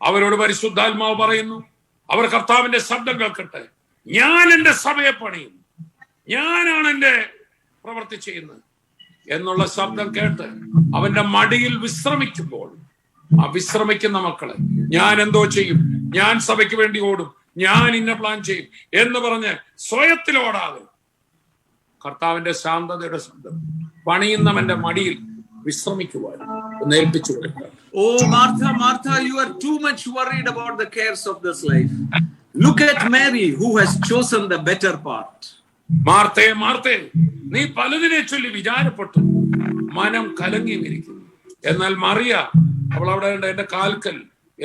അവരോട് പരിശുദ്ധാത്മാവ് പറയുന്നു, അവർ കർത്താവിന്റെ ശബ്ദം കേൾക്കട്ടെ. ഞാൻ എന്റെ സഭയെ പണിയും, ഞാനാണ് എന്റെ പ്രവൃത്തി ചെയ്യുന്നത് എന്നുള്ള ശബ്ദം കേട്ട് അവന്റെ മടിയിൽ വിശ്രമിക്കുമ്പോൾ, ആ വിശ്രമിക്കുന്ന മക്കളെ ഞാൻ എന്തോ ചെയ്യും, ഞാൻ സഭയ്ക്ക് വേണ്ടി ഓടും, ഞാൻ ഇന്ന പ്ലാൻ ചെയ്യും എന്ന് പറഞ്ഞ് സ്വയത്തിൽ ഓടാതെ കർത്താവിന്റെ ശാന്തതയുടെ ശബ്ദം പണിയുന്നവന്റെ മടിയിൽ വിശ്രമിക്കുവാൻ ഏൽപ്പിച്ചു കൊടുക്കുക. Oh, Martha, Martha, you are too much worried about the cares of this life. Look at Mary, who has chosen the better part. മാർത്തേ, മാർത്തേ, നീ പലതിനെ ചൊല്ലി വിചാരപ്പെട്ടു, മനം കലങ്ങി ഇരിക്കുന്നു. എന്നാൽ മറിയ, അവൾ അവിടെ എന്റെ കാൽക്കൽ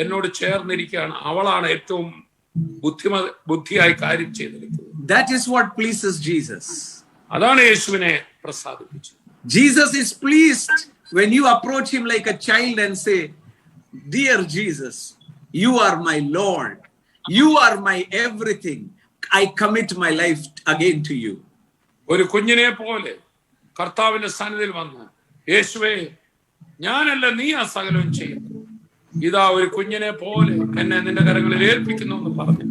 എന്നോട് ചേർന്നിരിക്കുകയാണ്. അവളാണ് ഏറ്റവും ബുദ്ധിയായി കാര്യം ചെയ്തിരിക്കുന്നത്. That is what pleases Jesus. അതാണ് യേശുവിനെ പ്രസാദിപ്പിച്ചത്. Jesus is pleased when you approach him like a child and say, Dear Jesus, you are my Lord. You are my everything. I commit my life again to you. ഒരു കുഞ്ഞിനെ പോലെ കർത്താവിന്റെ സന്നിധിയിൽ വന്ന്, യേശുവേ, ഞാനല്ല നീ ആ സകലവും ചെയ്യുന്നു, ഇതാ ഒരു കുഞ്ഞിനെ പോലെ എന്നെ നിന്റെ കരങ്ങളിൽ ഏൽപ്പിക്കുന്നു എന്ന് പറഞ്ഞു.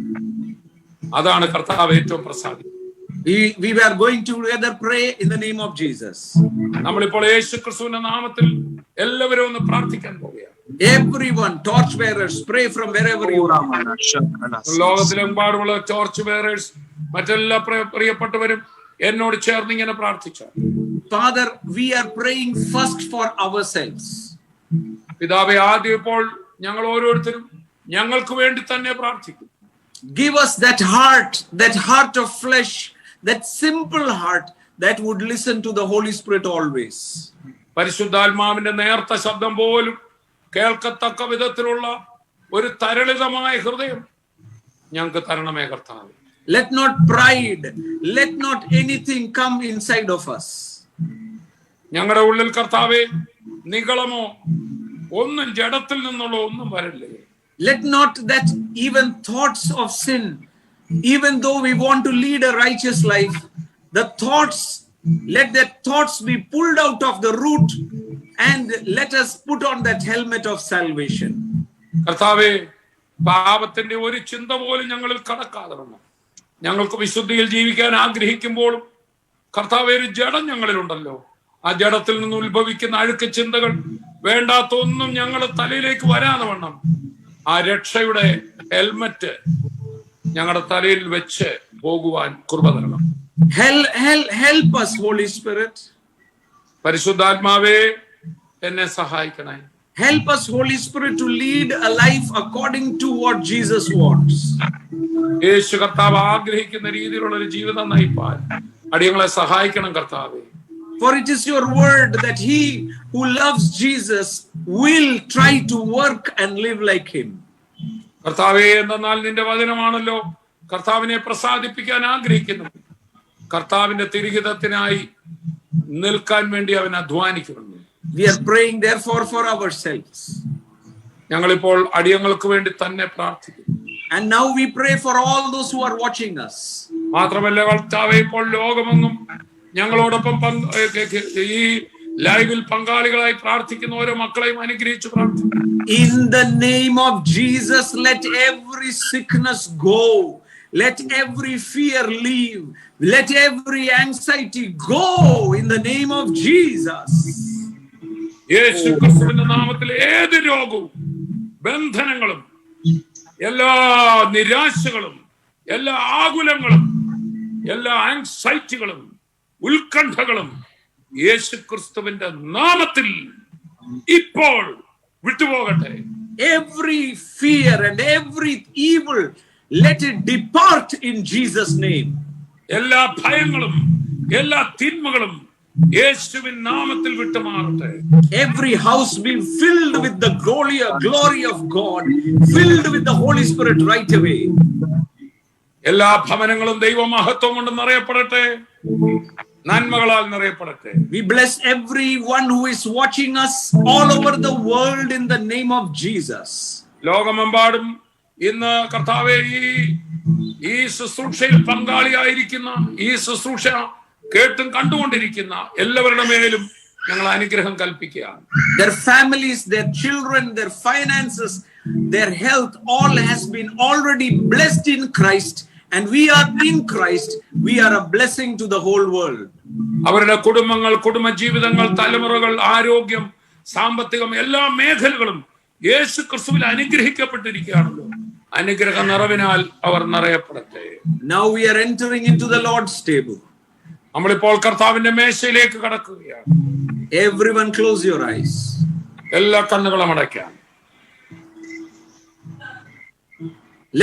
അതാണ് കർത്താവ് ഏറ്റവും പ്രസാദിക്കുന്നത്. We were going to together pray in the name of Jesus. നമ്മളിപ്പോൾ യേശു ക്രിസ്തുവിന്റെ നാമത്തിൽ എല്ലാവരും ഒന്ന് പ്രാർത്ഥിക്കാൻ പോവുകയാണ്. Everyone, torch bearers, pray from wherever you are. ലോകത്തിലെമ്പാടുമുള്ള ടോർച്ച് ബെയറേഴ്സ്, മറ്റെല്ലാ പ്രിയപ്പെട്ടവരും എന്നോട് ചേർന്ന് ഇങ്ങനെ പ്രാർത്ഥിച്ചു. Father, we are praying first for ourselves. പിതാവേ, ആദ്യം ഇപ്പോൾ ഞങ്ങൾ ഓരോരുത്തരും ഞങ്ങൾക്ക് വേണ്ടി തന്നെ പ്രാർത്ഥിക്കും. Give us that heart of flesh, that simple heart that would listen to the Holy Spirit always. പരിശുദ്ധാത്മാവിന്റെ നേർത്ത ശബ്ദം പോലും കേൾക്കത്തക്ക വിധത്തിലുള്ള ഒരു തരളിതമായ ഹൃദയം ഞങ്ങൾക്ക് തരണമേ കർത്താവേ. Let not pride, let not anything come inside of us. ഞങ്ങളുടെ ഉള്ളിൽ കർത്താവേ നിഗളമോ ഒന്നും ജഡത്തിൽ നിന്നുള്ള ഒന്നും വരില്ലേ. Let not that even thoughts of sin, even though we want to lead a righteous life, let the thoughts be pulled out of the root and let us put on that helmet of salvation. കർത്താവേ, പാപത്തിന്റെ ഒരു ചിന്ത പോലും ഞങ്ങളിൽ കടക്കാതെ വന്നു. ഞങ്ങൾക്ക് വിശുദ്ധിയിൽ ജീവിക്കാൻ ആഗ്രഹിക്കുമ്പോഴും കർത്താവേ, ഒരു ജഡം ഞങ്ങളിലുണ്ടല്ലോ, ആ ജഡത്തിൽ നിന്ന് ഉത്ഭവിക്കുന്ന അഴുക്ക് ചിന്തകൾ വേണ്ടാത്ത ഒന്നും ഞങ്ങളുടെ തലയിലേക്ക് വരാതെ വണ്ണം ആ രക്ഷയുടെ ഹെൽമറ്റ് ഞങ്ങളുടെ തലയിൽ വെച്ച് പോകുവാൻ കൃപ തരണം. Help us, Holy Spirit. പരിശുദ്ധാത്മാവേ, എന്നെ സഹായിക്കണേ. Help us, Holy Spirit, to lead a life according to what Jesus wants. യേശു കർത്താവ് ആഗ്രഹിക്കുന്ന രീതിയിലുള്ള ഒരു ജീവിതം നയിപ്പാൻ അടിയങ്ങളെ സഹായിക്കണം കർത്താവേ. For it is your word that he who loves Jesus will try to work and live like him. കർത്താവേ, എന്നാൽ നിന്റെ വചനമാണല്ലോ കർത്താവിനെ പ്രസാദിപ്പിക്കാൻ ആഗ്രഹിക്കുന്നു. കർത്താവിന്റെ തിരിഹിതത്തിനായി നിൽക്കാൻ വേണ്ടി അവൻ അധ്വാനിക്കുന്നു. We are praying therefore for ourselves. ഞങ്ങളിപ്പോൾ അടിയങ്ങൾക്ക് വേണ്ടി തന്നെ പ്രാർത്ഥിക്കുന്നു. And now we pray for all those who are watching us. മാത്രമല്ല കർത്താവേ, ഇപ്പോൾ ലോകമെങ്ങും ഞങ്ങളോടൊപ്പം ഈ ലൈവിൽ പങ്കാളികളായി പ്രാർത്ഥിക്കുന്ന ഓരോ മക്കളെയും അനുഗ്രഹിച്ചു പ്രാർത്ഥിക്കുന്നു. In the name of Jesus, let every sickness go. Let every fear leave. Let every anxiety go in the name of Jesus. യേശു ക്രിസ്തുവിന്റെ നാമത്തിൽ ഏത് രോഗവും ബന്ധനങ്ങളും എല്ലാ നിരാശകളും എല്ലാ ആകുലങ്ങളും എല്ലാ ആങ്സൈറ്റികളും ഉത്കണ്ഠകളും യേശു ക്രിസ്തുവിന്റെ നാമത്തിൽ ഇപ്പോൾ വിട്ടുപോകട്ടെ. Every fear and every evil, let it depart in Jesus' name. എല്ലാ ഭയങ്ങളും എല്ലാ തിന്മകളും യേശുവിൻ നാമത്തിൽ വിട്ടുമാറട്ടെ. Every house be filled with the glory of God, filled with the Holy Spirit right away. എല്ലാ ഭവനങ്ങളും ദൈവമഹത്വം കൊണ്ട് നിറയപ്പെടട്ടെ, നന്മകളാൽ നിറയപ്പെടട്ടെ. We bless everyone who is watching us all over the world in the name of Jesus. ലോകമെമ്പാടും ഇന്ന് കർത്താവേ ഈ ശുശ്രൂഷയിൽ പങ്കാളിയായിരിക്കുന്ന, ഈ ശുശ്രൂഷ കേട്ടും കണ്ടുകൊണ്ടിരിക്കുന്ന എല്ലാവരുടെ മേലും ഞങ്ങൾ അനുഗ്രഹം കൽപ്പിക്കുകയാണ്. Their families, their children, their finances, their health, all has been already blessed in Christ. And we are in Christ. We are a blessing to the whole world. അവരുടെ കുടുംബങ്ങൾ, കുടുംബജീവിതങ്ങൾ, തലമുറകൾ, ആരോഗ്യം, സാമ്പത്തികം, എല്ലാ മേഖലകളും യേശു ക്രിസ്തുവിൽ അനുഗ്രഹിക്കപ്പെട്ടിരിക്കുകയാണല്ലോ. അനുഗ്രഹ നിറവിനാൽ അവർ നിറയപ്പെടട്ടെ. Now we are entering into the Lord's table. നമ്മളിപ്പോൾ കർത്താവിന്റെ മേശയിലേക്ക് കടക്കുകയാണ്. Everyone close your eyes. എല്ലാ കണ്ണുകളും അടയ്ക്കാം.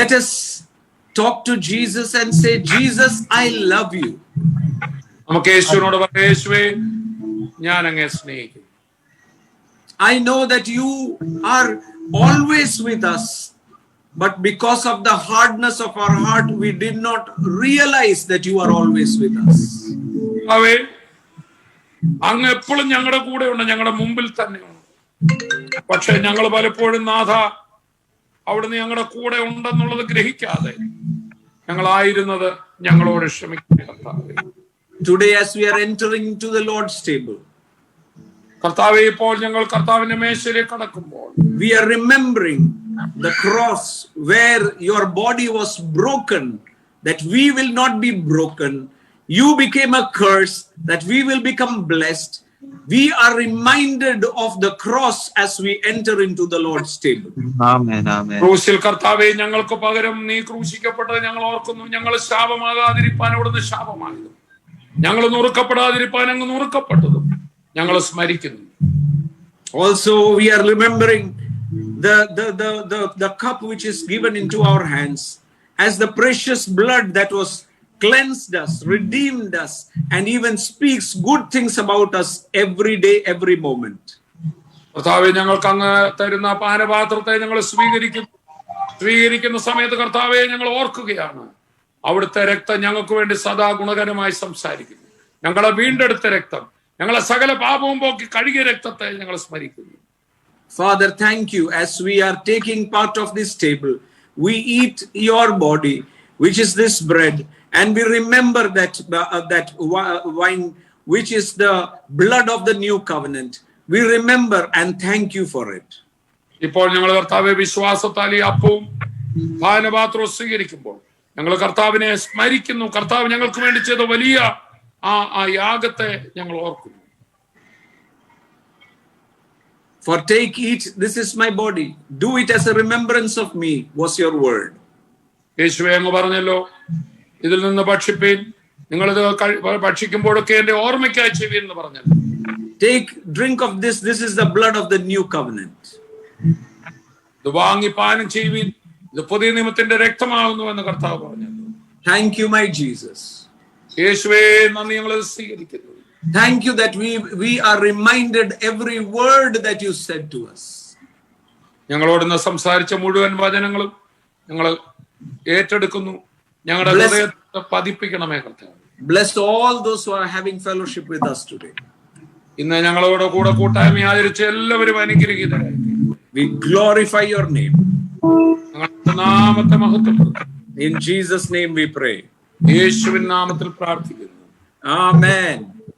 Let us talk to Jesus and say, Jesus, I love you. നമുക്ക് യേശുവിനോട് പറയാം, യേശുവേ ഞാൻ അങ്ങയെ സ്നേഹിക്കുന്നു. I know that you are always with us, but because of the hardness of our heart, we did not realize that you are always with us. Away അങ്ങ് എപ്പോഴും ഞങ്ങളുടെ കൂടെ ഉണ്ട്, ഞങ്ങളുടെ മുമ്പിൽ തന്നെയാണ്. പക്ഷെ ഞങ്ങൾ പലപ്പോഴും നാഥ അവിടുന്ന് ഞങ്ങളുടെ കൂടെ ഉണ്ടെന്നുള്ളത് ഗ്രഹിക്കാതെ ഞങ്ങളായിരുന്നത് ഞങ്ങളോട് ക്ഷമിക്കുക. Today as we are entering into the Lord's table, കർത്താവേ ഇപ്പോൾ ഞങ്ങൾ കർത്താവിന്റെ മേശയിലേക്ക് കടക്കുമ്പോൾ we are remembering the cross where your body was broken, that we will not be broken. You became a curse that we will become blessed. We are reminded of the cross as we enter into the Lord's table. Amen, amen. ക്രൂശിൽ കർത്താവേ ഞങ്ങൾക്ക് പകരം നീ ക്രൂശിക്കപ്പെട്ടത് ഞങ്ങൾ ഓർക്കുന്നു. ഞങ്ങൾ ശാപമാകാതിരിപ്പാൻ അവിടുന്ന് ശാപമായതും ഞങ്ങൾ നുറുക്കപ്പെടാതിരിപ്പാൻ അങ്ങ് നുറുക്കപ്പെട്ടതും ഞങ്ങൾ സ്മരിക്കുന്നു. Also we are remembering the cup which is given into our hands as the precious blood that was cleansed us, redeemed us, and even speaks good things about us every day, every moment. കർത്താവേ ഞങ്ങൾക്ക് അങ്ങ് തരുന്ന പാനപാത്രത്തെ ഞങ്ങൾ സ്വീകരിക്കുന്ന സമയത്ത് കർത്താവെ ഞങ്ങൾ ഓർക്കുകയാണ്, അവിടുത്തെ രക്തം ഞങ്ങൾക്ക് വേണ്ടി സദാ ഗുണകരമായി സംസാരിക്കുന്നു. ഞങ്ങളെ വീണ്ടെടുത്ത രക്തം, ഞങ്ങളെ സകല പാപവും പോക്കി കഴുകിയ രക്തത്തെ ഞങ്ങൾ സ്മരിക്കുന്നു. Father, thank you. As we are taking part of this table, we eat your body, which is this bread, and we remember that wine, which is the blood of the new covenant. We remember and thank you for it. ഇപ്പോൾ ഞങ്ങൾ കർത്താവെ വിശ്വാസത്താൽ ഈ അപ്പവും പാനപാത്രവും സ്വീകരിക്കുമ്പോൾ ഞങ്ങൾ കർത്താവിനെ സ്മരിക്കുന്നു. കർത്താവ് ഞങ്ങൾക്ക് വേണ്ടി ചെയ്ത വലിയ ആ യാഗത്തെ ഞങ്ങൾ ഓർക്കുന്നു. For take, eat, this is my body. Do it as a remembrance of me, was your word. യേശുവേ അങ്ങ് പറഞ്ഞല്ലോ, ഇതിൽ നിന്ന് ഭക്ഷിപ്പീൻ, നിങ്ങളിത് ഭക്ഷിക്കുമ്പോഴൊക്കെ എന്റെ ഓർമ്മയ്ക്കായി ചെയ്യുവീൻ എന്ന് പറഞ്ഞല്ലോ. Take, drink of this. This is the blood of the new covenant. ഇത് വാങ്ങി പാനം ചെയ്യുവീൻ, ഇത് പുതിയ നിയമത്തിന്റെ രക്തമാകുന്നു എന്ന് കർത്താവ് പറഞ്ഞല്ലോ. Thank you, my Jesus. യേശുവേ നന്ദി, ഞങ്ങൾ സ്വീകരിക്കുന്നു. Thank you that we are reminded every word that you said to us. ഞങ്ങളോട് ഇന്ന് സംസാരിച്ച മുഴുവൻ വചനങ്ങളും ഞങ്ങൾ ഏറ്റെടുക്കുന്നു. ഞങ്ങളുടെ ഹൃദയത്തെ പതിപ്പിക്കണമേ കർത്താവേ. Bless all those who are having fellowship with us today. ഇന്ന് ഞങ്ങളോട് കൂടെ കൂട്ടായ്മ ആചരിച്ച എല്ലാവരും അനുഗ്രഹീതരായി. We glorify your name. ഞങ്ങളുടെ നാമത്തെ മഹത്വപ്പെടുത്തുന്നു. In Jesus' name we pray. യേശുവിൻ നാമത്തിൽ പ്രാർത്ഥിക്കുന്നു. Amen.